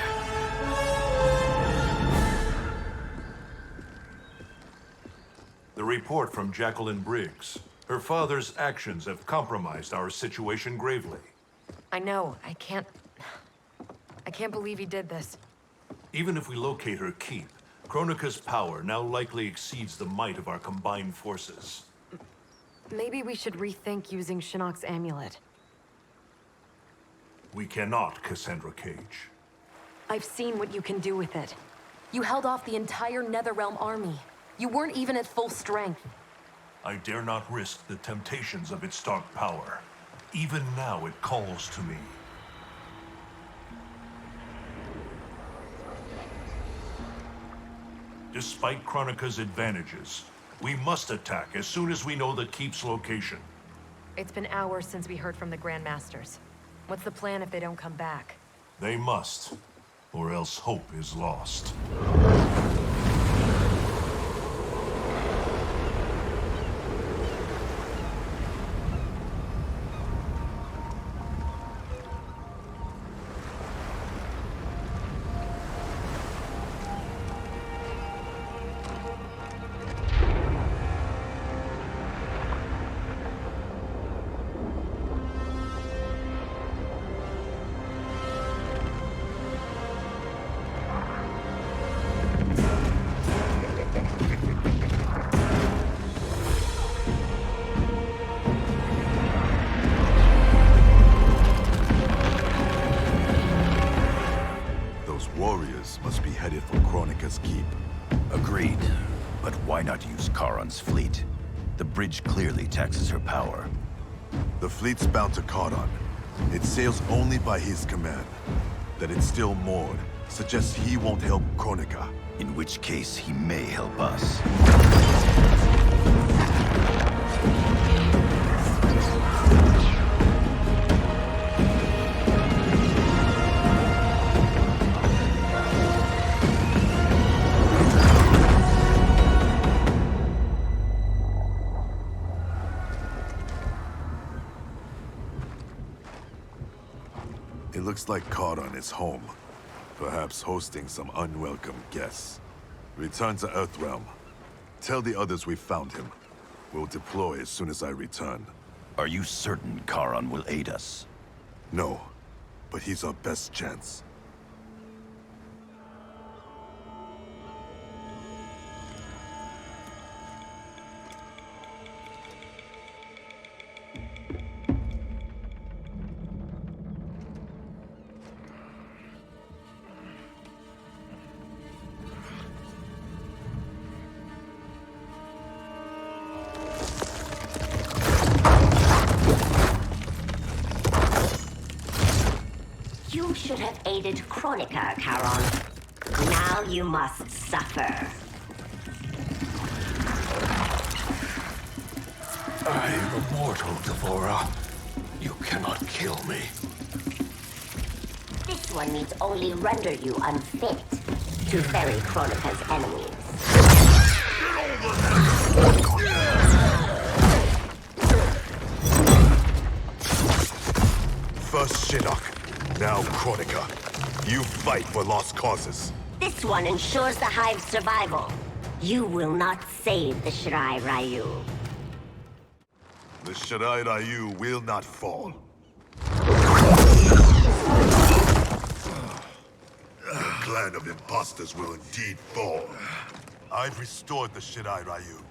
The report from Jacqueline Briggs. Her father's actions have compromised our situation gravely. I know. I can't believe he did this. Even if we locate her keep, Kronika's power now likely exceeds the might of our combined forces. Maybe we should rethink using Shinnok's amulet. We cannot, Cassandra Cage. I've seen what you can do with it. You held off the entire Netherrealm army. You weren't even at full strength. I dare not risk the temptations of its dark power. Even now it calls to me. Despite Kronika's advantages, we must attack as soon as we know the keep's location. It's been hours since we heard from the Grandmasters. What's the plan if they don't come back? They must, or else hope is lost. Warriors must be headed for Kronika's keep. Agreed. But why not use Charon's fleet? The bridge clearly taxes her power. The fleet's bound to Charon. It sails only by his command. That it's still moored suggests he won't help Kronika. In which case, he may help us. It looks like Charon is home. Perhaps hosting some unwelcome guests. Return to Earthrealm. Tell the others we found him. We'll deploy as soon as I return. Are you certain Charon will aid us? No, but he's our best chance. You should have aided Kronika, Charon. Now you must suffer. I am immortal, Devora. You cannot kill me. This one needs only render you unfit to ferry Kronika's enemies. First Shinnok, now Kronika. You fight for lost causes. This one ensures the Hive's survival. You will not save the Shirai Ryu. The Shirai Ryu will not fall. The clan of imposters will indeed fall. I've restored the Shirai Ryu.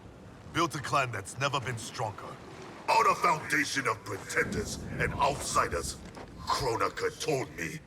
Built a clan that's never been stronger. On a foundation of pretenders and outsiders, Kronika told me.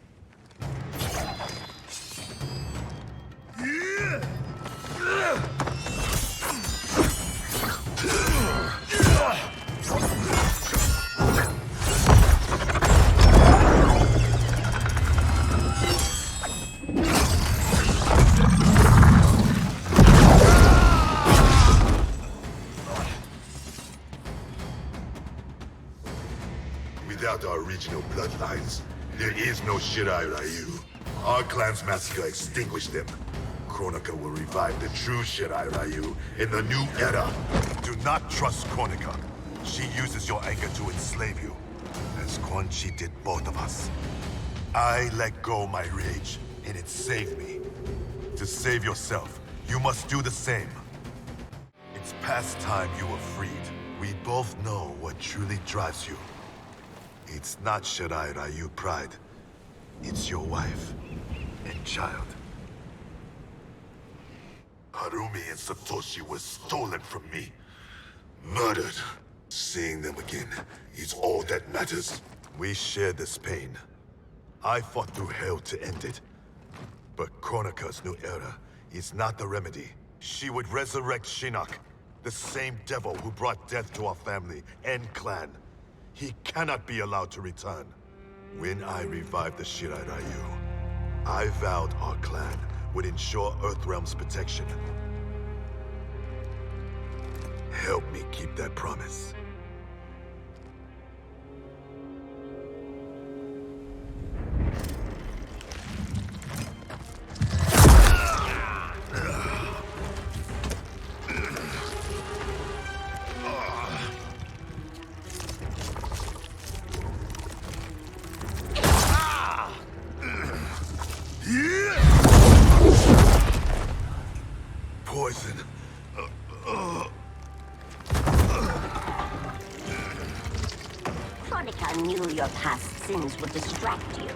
Without our original bloodlines, there is no Shirai Ryu. Our clan's massacre extinguished them. Kronika will revive the true Shirai Ryu in the new era. Do not trust Kronika. She uses your anger to enslave you, as Quan Chi did both of us. I let go my rage, and it saved me. To save yourself, you must do the same. It's past time you were freed. We both know what truly drives you. It's not Shirai Ryu pride. It's your wife and child. Harumi and Satoshi were stolen from me. Murdered. Seeing them again is all that matters. We share this pain. I fought through hell to end it. But Kronika's new era is not the remedy. She would resurrect Shinnok, the same devil who brought death to our family and clan. He cannot be allowed to return. When I revived the Shirai Ryu, I vowed our clan would ensure Earthrealm's protection. Help me keep that promise. Poison. Kronika knew your past sins would distract you.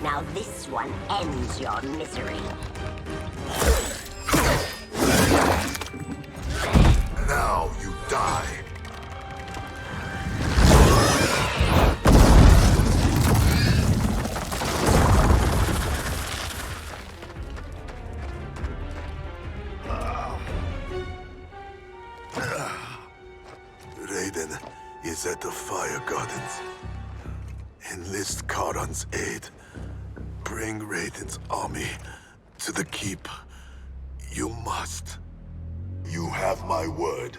Now this one ends your misery. Now you die. Raiden is at the Fire Gardens. Enlist Karan's aid. Bring Raiden's army to the keep. You must. You have my word.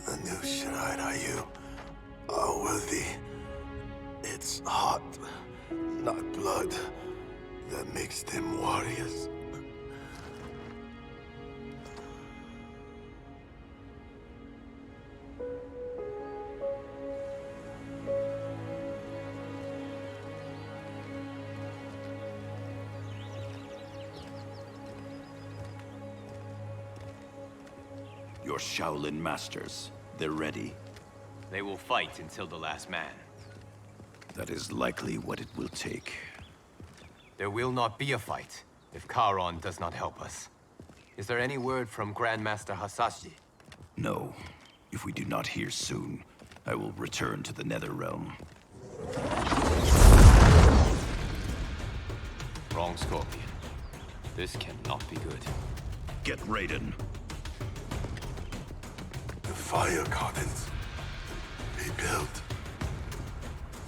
The new Shirai Ryu are worthy. It's heart, not blood, that makes them warriors. Your Shaolin masters, they're ready. They will fight until the last man. That is likely what it will take. There will not be a fight if Karon does not help us. Is there any word from Grandmaster Hasashi? No. If we do not hear soon, I will return to the Netherrealm. Wrong, Scorpion. This cannot be good. Get Raiden. The Fire Gardens. Rebuilt.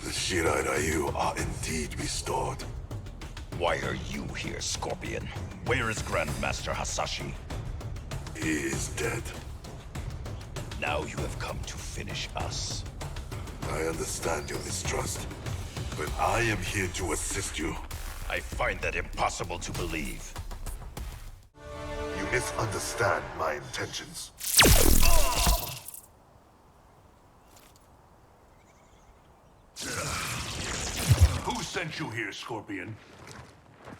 The Shirai Ryu are indeed restored. Why are you here, Scorpion? Where is Grandmaster Hasashi? He is dead. Now you have come to finish us. I understand your mistrust, but I am here to assist you. I find that impossible to believe. You misunderstand my intentions. Who sent you here, Scorpion?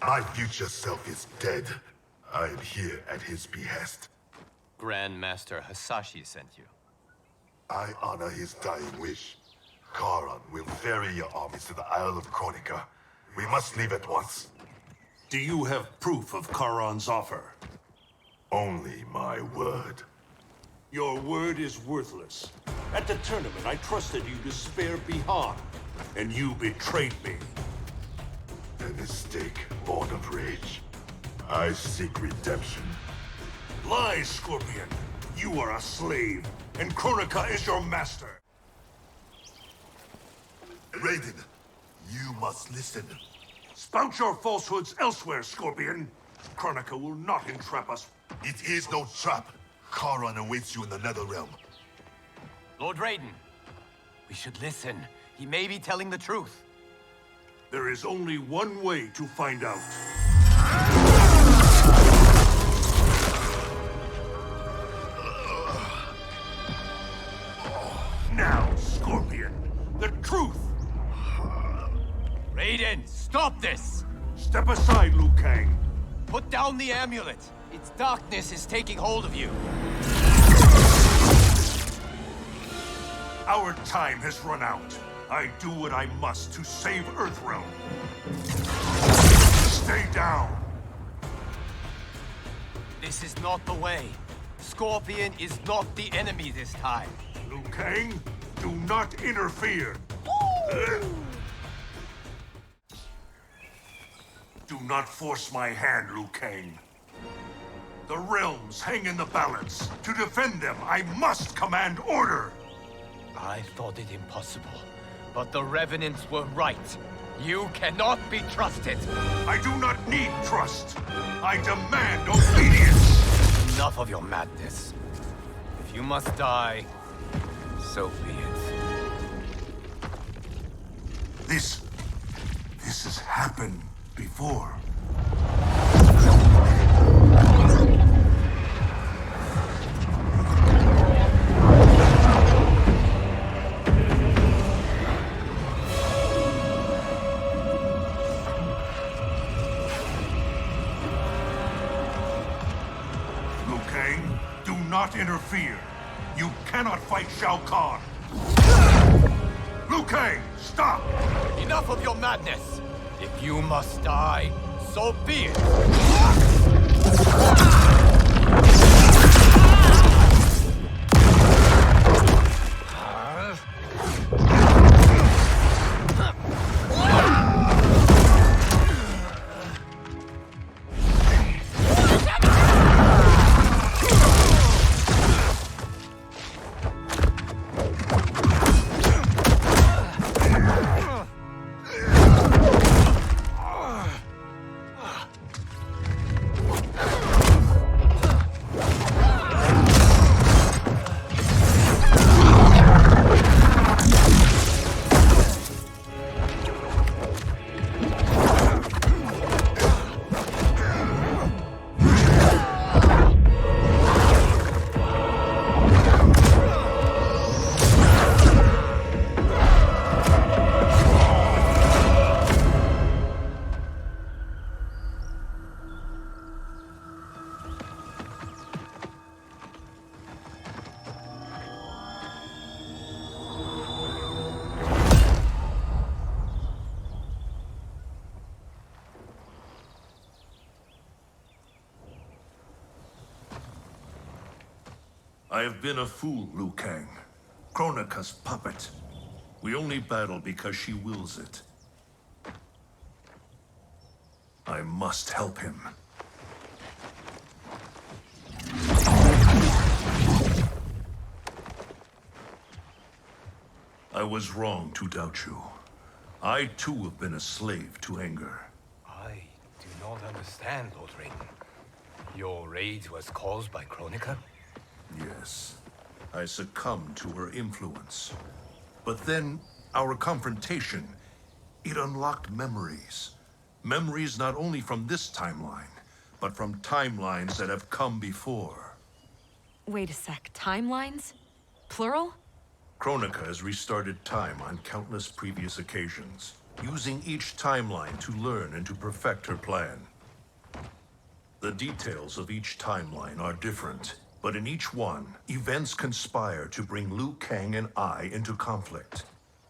My future self is dead. I am here at his behest. Grandmaster Hasashi sent you. I honor his dying wish. Karan will ferry your armies to the Isle of Kronika. We must leave at once. Do you have proof of Karan's offer? Only my word. Your word is worthless. At the tournament, I trusted you to spare Bihan, and you betrayed me. A mistake born of rage. I seek redemption. Lies, Scorpion. You are a slave, and Kronika is your master. Raiden, you must listen. Spout your falsehoods elsewhere, Scorpion. Kronika will not entrap us. It is no trap. Karan awaits you in the Netherrealm. Lord Raiden, we should listen. He may be telling the truth. There is only one way to find out. Stop this! Step aside, Liu Kang. Put down the amulet. Its darkness is taking hold of you. Our time has run out. I do what I must to save Earthrealm. Stay down. This is not the way. Scorpion is not the enemy this time. Liu Kang, do not interfere. Do not force my hand, Liu Kang. The realms hang in the balance. To defend them, I must command order. I thought it impossible, but the Revenants were right. You cannot be trusted. I do not need trust. I demand obedience. Enough of your madness. If you must die, so be it. This has happened before. Liu Kang, do not interfere. You cannot fight Shao Kahn. Liu Kang, stop! Enough of your madness! If you must die, so be it! I have been a fool, Liu Kang. Kronika's puppet. We only battle because she wills it. I must help him. I was wrong to doubt you. I too have been a slave to anger. I do not understand, Lord Raiden. Your rage was caused by Kronika? Yes. I succumbed to her influence. But then, our confrontation, it unlocked memories. Memories not only from this timeline, but from timelines that have come before. Wait a sec, timelines? Plural? Kronika has restarted time on countless previous occasions, using each timeline to learn and to perfect her plan. The details of each timeline are different, but in each one, events conspire to bring Liu Kang and I into conflict.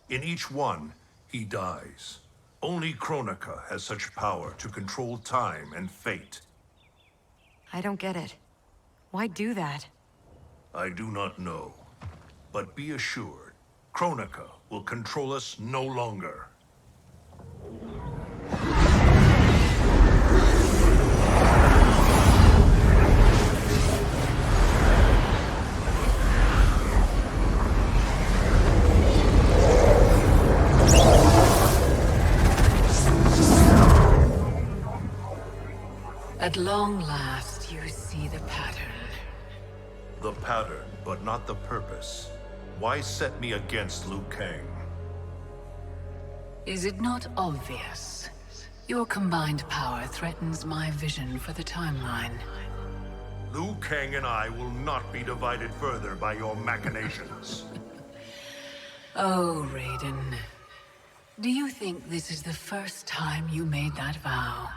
In each one, he dies. Only Kronika has such power to control time and fate. I don't get it. Why do that? I do not know. But be assured, Kronika will control us no longer. At long last, you see the pattern. The pattern, but not the purpose. Why set me against Liu Kang? Is it not obvious? Your combined power threatens my vision for the timeline. Liu Kang and I will not be divided further by your machinations. Oh, Raiden. Do you think this is the first time you made that vow?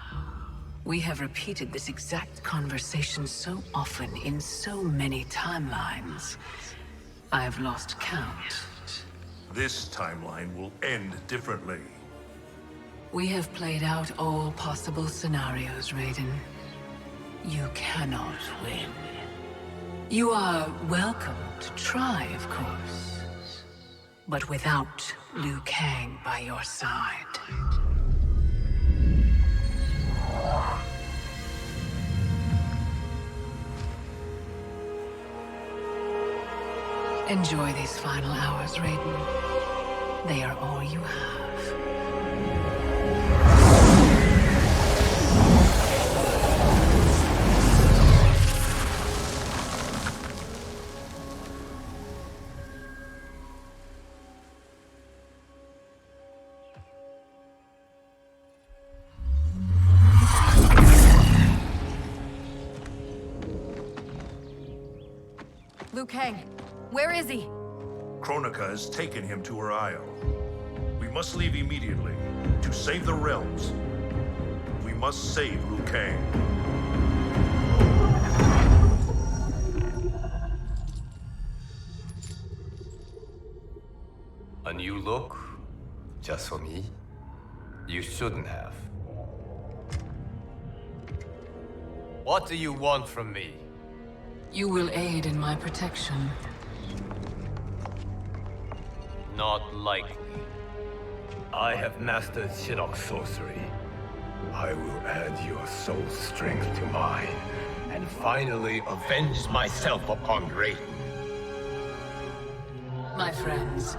We have repeated this exact conversation so often in so many timelines. I've lost count. This timeline will end differently. We have played out all possible scenarios, Raiden. You cannot win. You are welcome to try, of course. But without Liu Kang by your side. Enjoy these final hours, Raiden. They are all you have. Liu Kang, where is he? Kronika has taken him to her isle. We must leave immediately to save the realms. We must save Liu Kang. A new look? Just for me? You shouldn't have. What do you want from me? You will aid in my protection. Not likely. I have mastered Shinnok's sorcery. I will add your soul strength to mine, and finally avenge myself upon Raiden. My friends,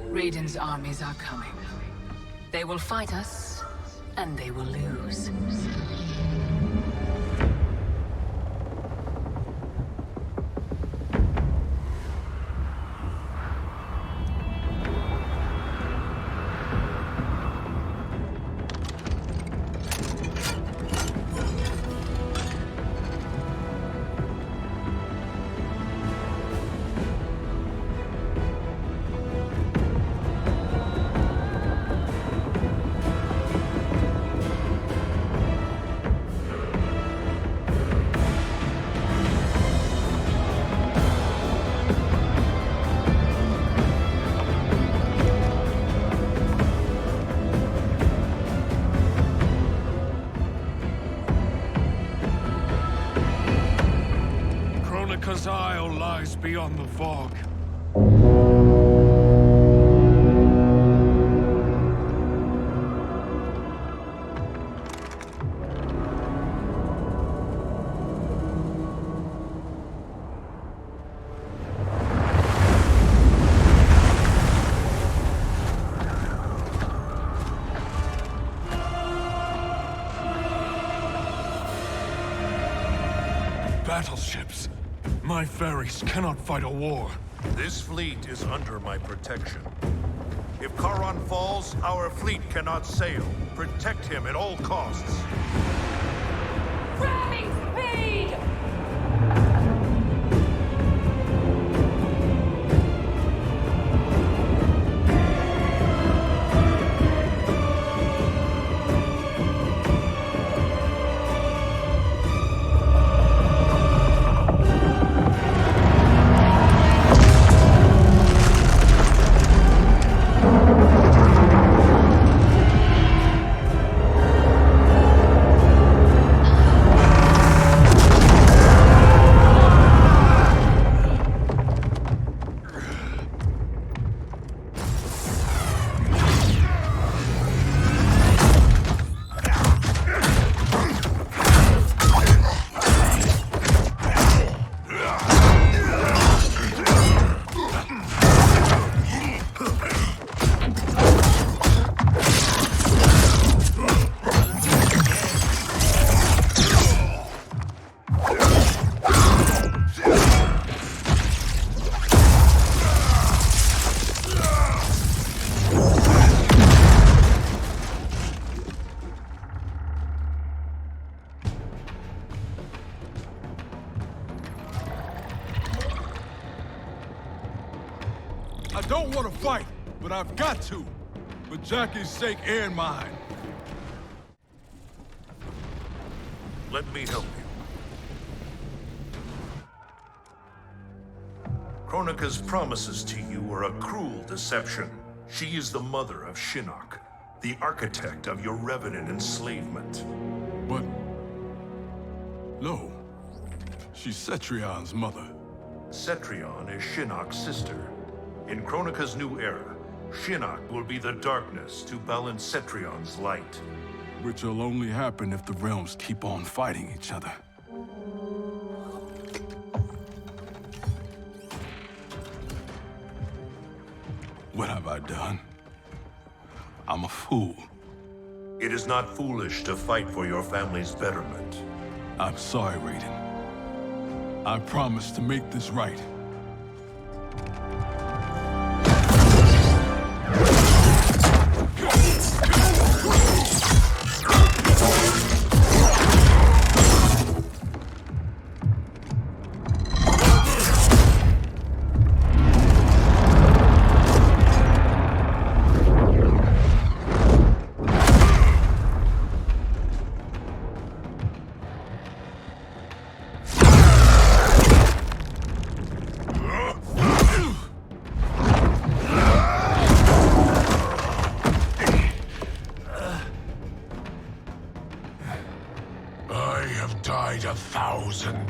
Raiden's armies are coming. They will fight us, and they will lose. Kronika's Isle lies beyond the fog. Battleships. My ferries cannot fight a war. This fleet is under my protection. If Charon falls, our fleet cannot sail. Protect him at all costs. Ramming speed! I don't want to fight, but I've got to. For Jackie's sake and mine. Let me help you. Kronika's promises to you are a cruel deception. She is the mother of Shinnok, the architect of your revenant enslavement. But... no. She's Cetrion's mother. Cetrion is Shinnok's sister. In Kronika's new era, Shinnok will be the darkness to balance Cetrion's light. Which will only happen if the realms keep on fighting each other. What have I done? I'm a fool. It is not foolish to fight for your family's betterment. I'm sorry, Raiden. I promise to make this right.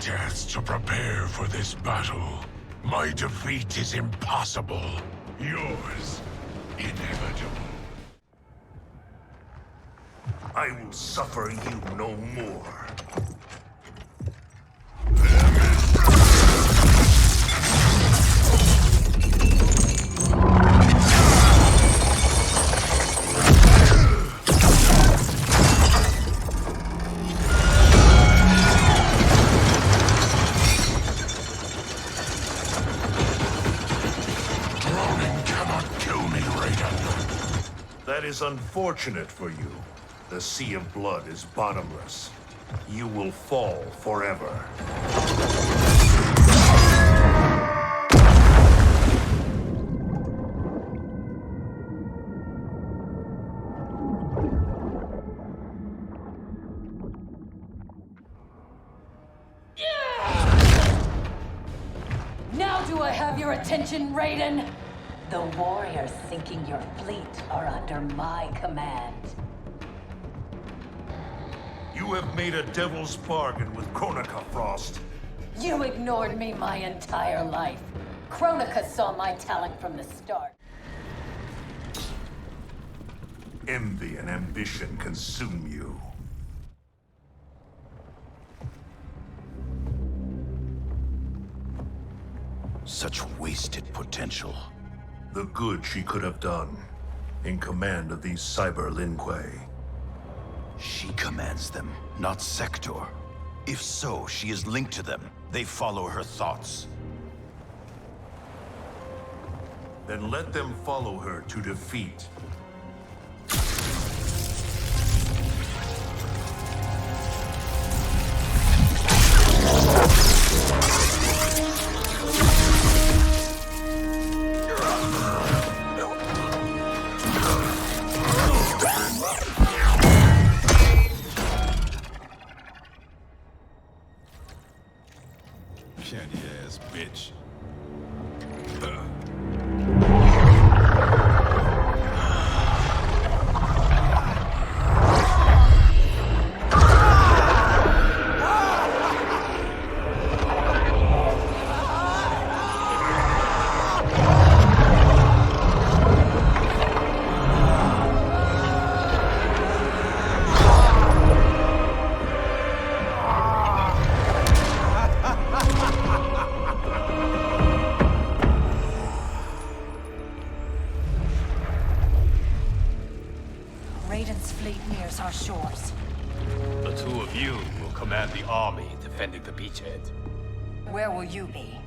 Deaths to prepare for this battle. My defeat is impossible. Yours, inevitable. I will suffer you no more. That is unfortunate for you. The sea of blood is bottomless. You will fall forever. Now do I have your attention, Raiden? The warriors sinking your fleet are under my command. You have made a devil's bargain with Kronika, Frost. You ignored me my entire life. Kronika saw my talent from the start. Envy and ambition consume you. Such wasted potential. The good she could have done, in command of these Cyber Linque. She commands them, not Sector. If so, she is linked to them. They follow her thoughts. Then let them follow her to defeat. Candy-ass bitch. Raiden's fleet nears our shores. The two of you will command the army defending the beachhead. Where will you be?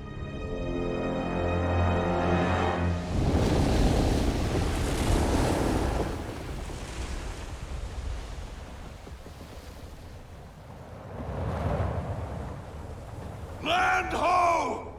Land ho!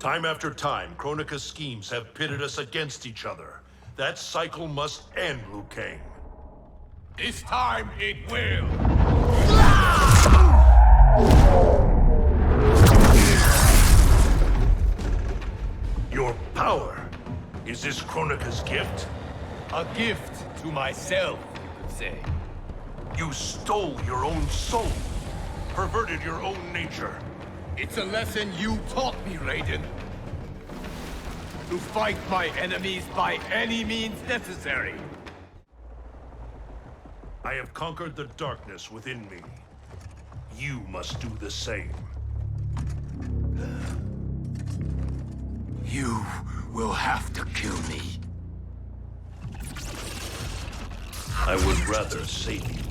Time after time, Kronika's schemes have pitted us against each other. That cycle must end, Liu Kang. This time it will. Your power. Is this Kronika's gift? A gift to myself, you could say. You stole your own soul. Perverted your own nature. It's a lesson you taught me, Raiden. To fight my enemies by any means necessary. I have conquered the darkness within me. You must do the same. You will have to kill me. I would rather save you.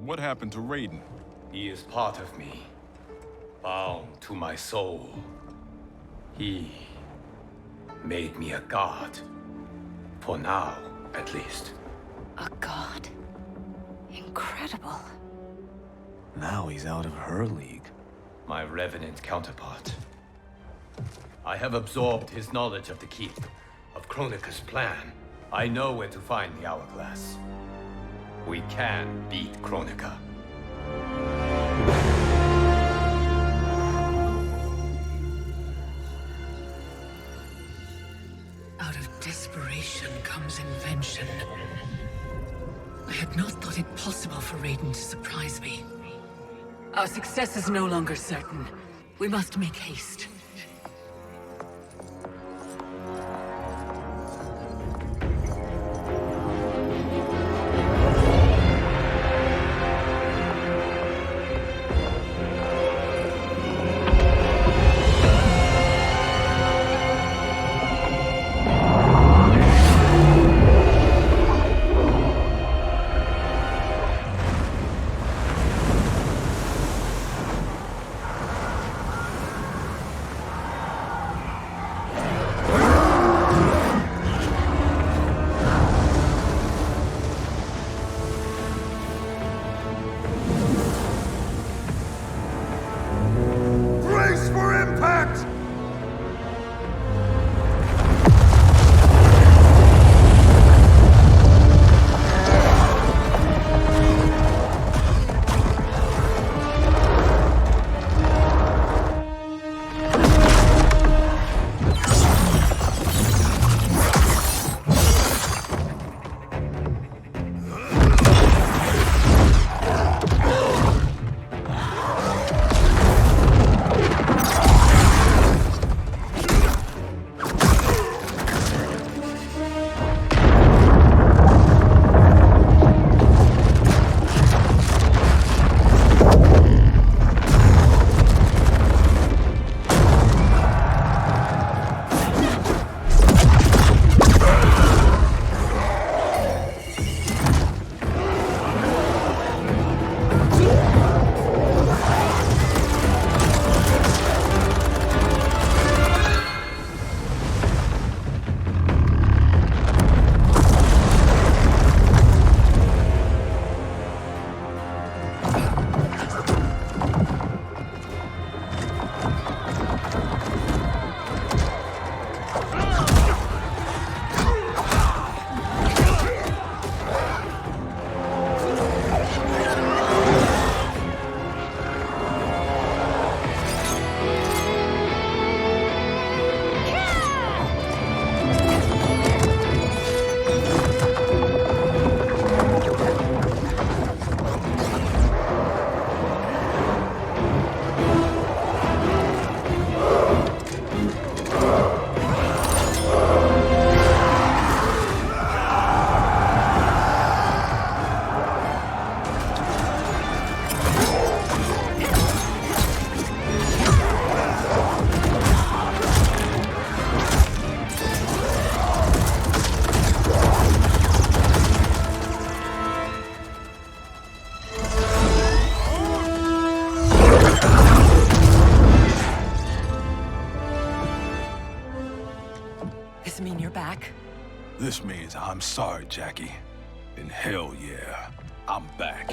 What happened to Raiden? He is part of me, bound to my soul. He made me a god. For now, at least. A god? Incredible. Now he's out of her league. My revenant counterpart. I have absorbed his knowledge of the Keep, of Kronika's plan. I know where to find the Hourglass. We can beat Kronika. Out of desperation comes invention. I had not thought it possible for Raiden to surprise me. Our success is no longer certain. We must make haste. mean you're back? This means I'm sorry, Jackie. And hell yeah, I'm back.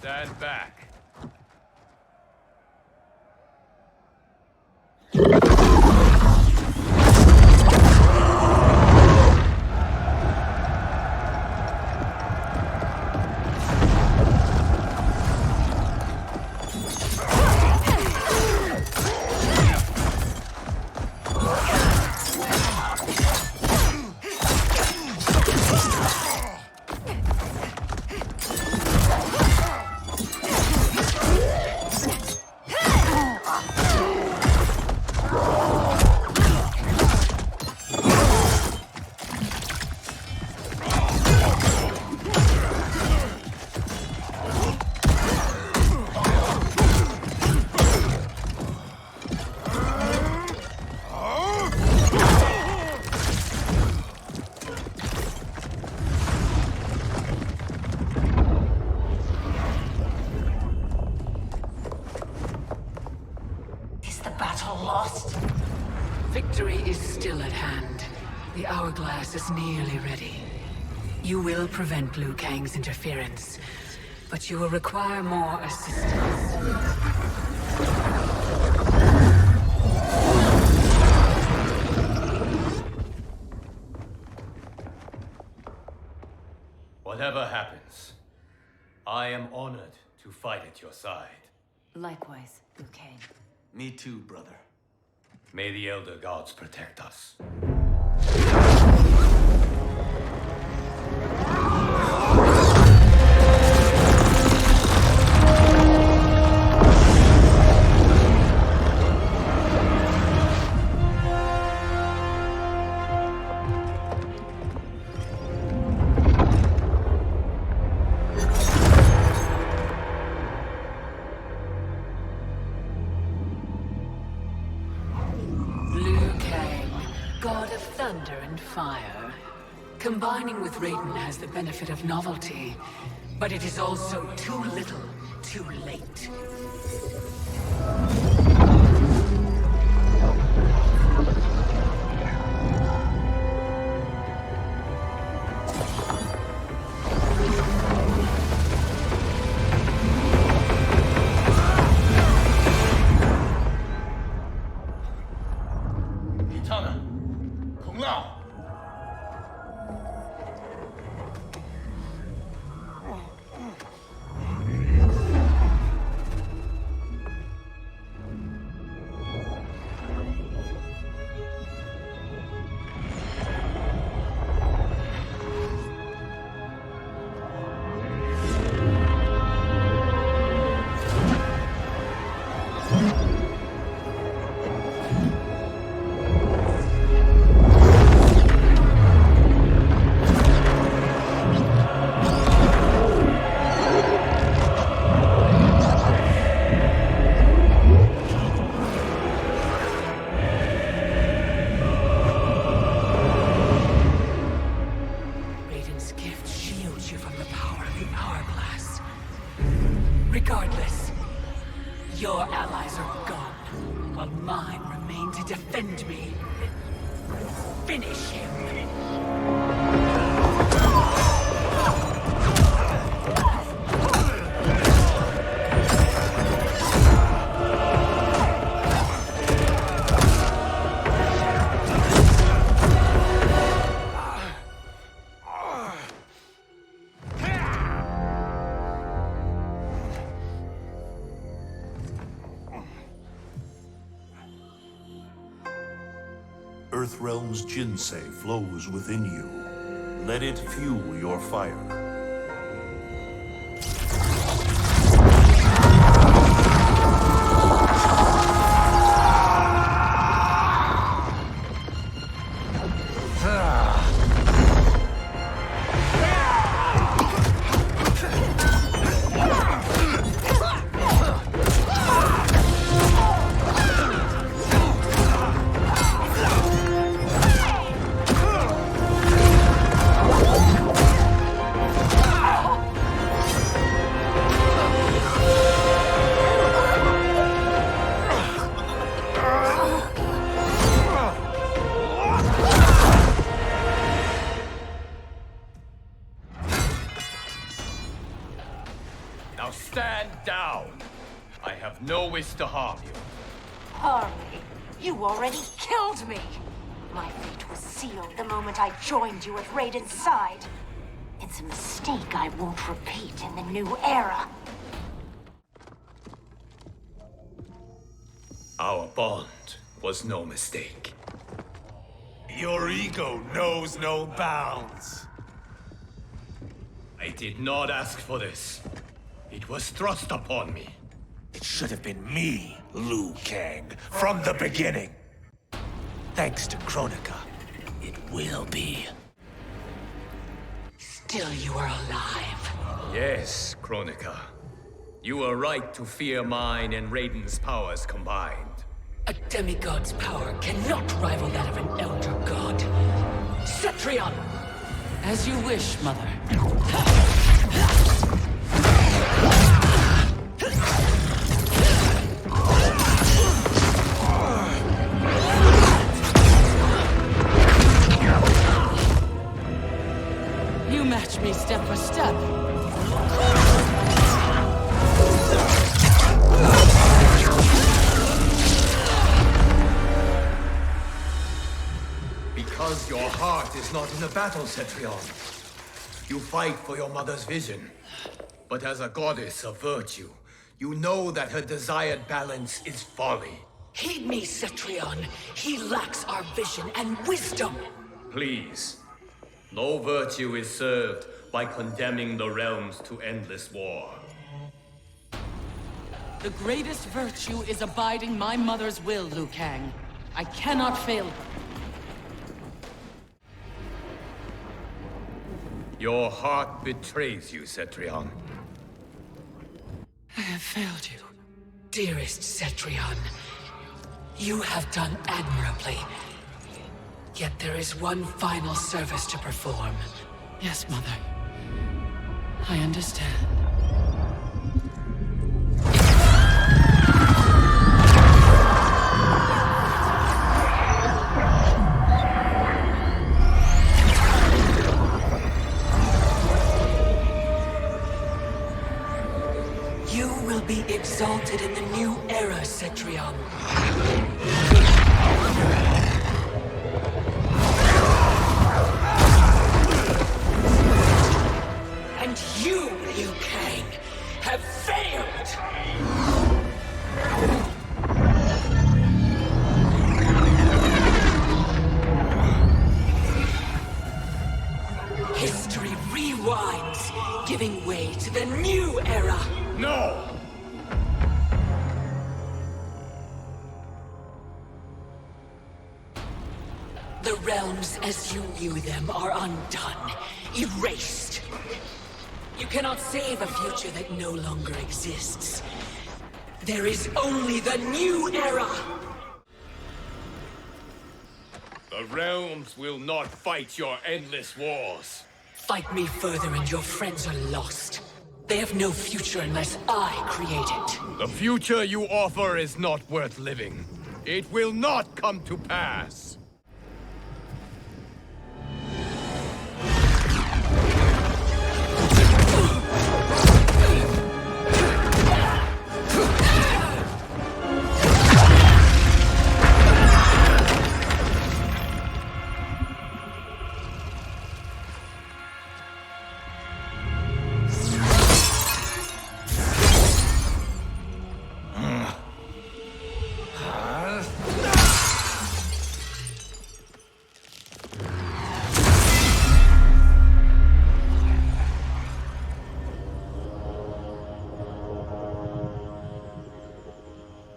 Stand back. Victory is still at hand. The hourglass is nearly ready. You will prevent Liu Kang's interference, but you will require more assistance. Whatever happens, I am honored to fight at your side. Likewise, Liu Kang. Me too, brother. May the Elder Gods protect us. God of thunder and fire. Combining with Raiden has the benefit of novelty, but it is also too little, too late. Regardless, your allies are gone, while mine remain to defend me. Finish him. Earthrealm's Jinsei flows within you. Let it fuel your fire. Now stand down. I have no wish to harm you. Harm me? You already killed me! My fate was sealed the moment I joined you at Raiden's side. It's a mistake I won't repeat in the new era. Our bond was no mistake. Your ego knows no bounds. I did not ask for this. It was thrust upon me. It should have been me, Liu Kang, from the beginning. Thanks to Kronika, it will be. Still you are alive. Yes, Kronika. You were right to fear mine and Raiden's powers combined. A demigod's power cannot rival that of an elder god. Cetrion! As you wish, Mother. You match me step for step. Because your heart is not in the battle, Cetrion. You fight for your mother's vision. But as a goddess of virtue, you know that her desired balance is folly. Heed me, Cetrion. He lacks our vision and wisdom. Please. No virtue is served by condemning the realms to endless war. The greatest virtue is abiding my mother's will, Liu Kang. I cannot fail her. Your heart betrays you, Cetrion. I have failed you, dearest Cetrion. You have done admirably. Yet there is one final service to perform. Yes, Mother. I understand. You will be exalted in the new era, Cetrion. And you, Liu Kang, have failed! History rewinds, giving way to the new era! No! The realms as you knew them are undone, erased. You cannot save a future that no longer exists. There is only the new era! The realms will not fight your endless wars. Fight me further and your friends are lost. They have no future unless I create it. The future you offer is not worth living. It will not come to pass.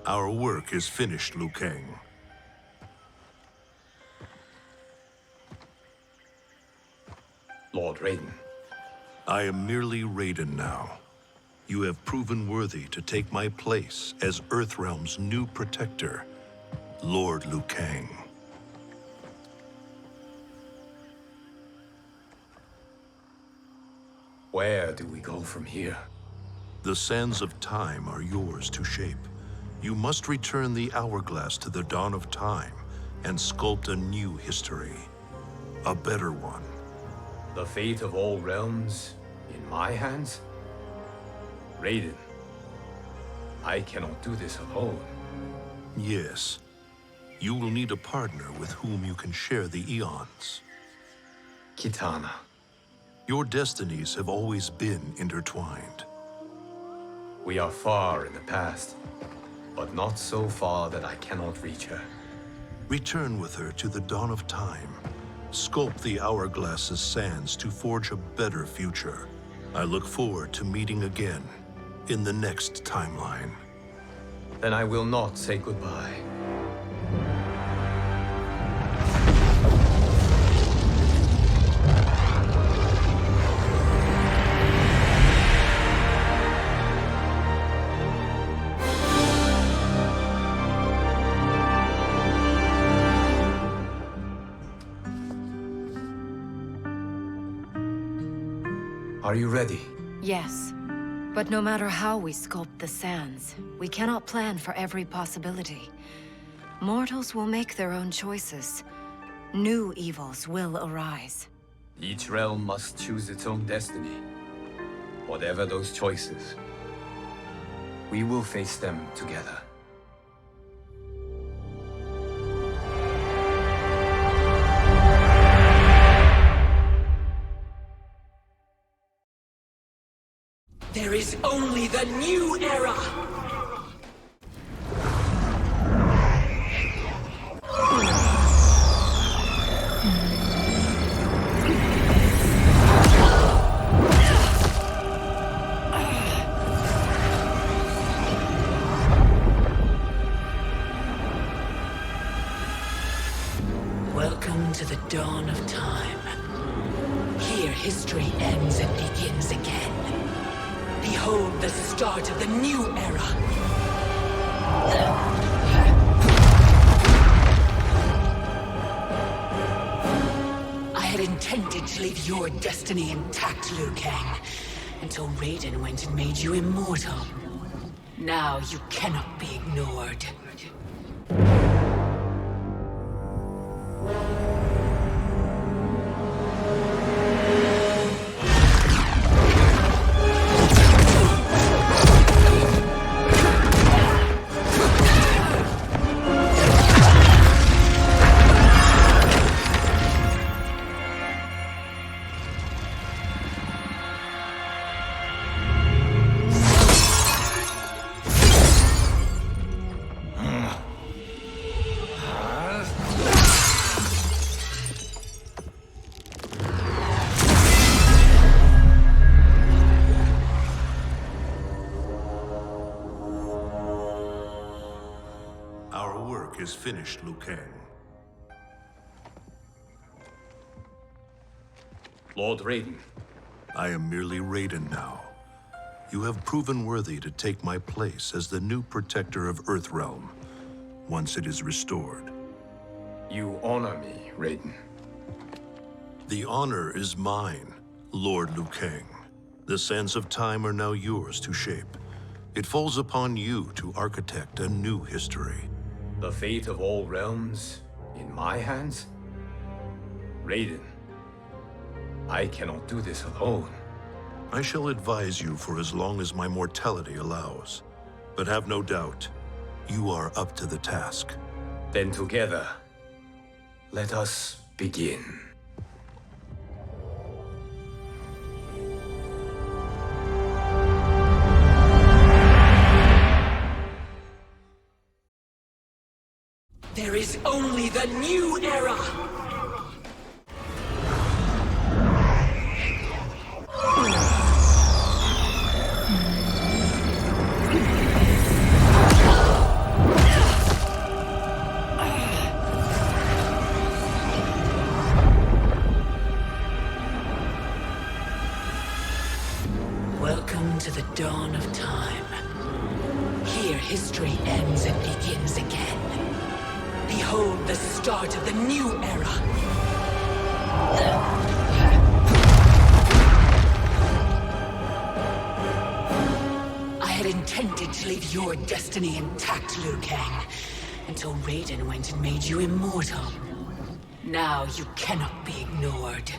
Our work is finished, Liu Kang. Lord Raiden. I am merely Raiden now. You have proven worthy to take my place as Earthrealm's new protector, Lord Liu Kang. Where do we go from here? The sands of time are yours to shape. You must return the hourglass to the dawn of time and sculpt a new history. A better one. The fate of all realms in my hands? Raiden, I cannot do this alone. Yes. You will need a partner with whom you can share the eons. Kitana. Your destinies have always been intertwined. We are far in the past, but not so far that I cannot reach her. Return with her to the dawn of time. Sculpt the hourglass's sands to forge a better future. I look forward to meeting again in the next timeline. Then I will not say goodbye. Are you ready? Yes. But no matter how we sculpt the sands, we cannot plan for every possibility. Mortals will make their own choices. New evils will arise. Each realm must choose its own destiny. Whatever those choices, we will face them together. There is only the new era! Welcome to the dawn of time. Here history ends and begins again. Behold the start of the new era! I had intended to leave your destiny intact, Liu Kang, until Raiden went and made you immortal. Now you cannot be ignored. Our work is finished, Liu Kang. Lord Raiden. I am merely Raiden now. You have proven worthy to take my place as the new protector of Earthrealm, once it is restored. You honor me, Raiden. The honor is mine, Lord Liu Kang. The sands of time are now yours to shape. It falls upon you to architect a new history. The fate of all realms in my hands? Raiden, I cannot do this alone. I shall advise you for as long as my mortality allows. But have no doubt, you are up to the task. Then together, let us begin. There is only the new era! Welcome to the dawn of time. Here history ends and begins again. Behold the start of the new era! I had intended to leave your destiny intact, Liu Kang, until Raiden went and made you immortal. Now you cannot be ignored.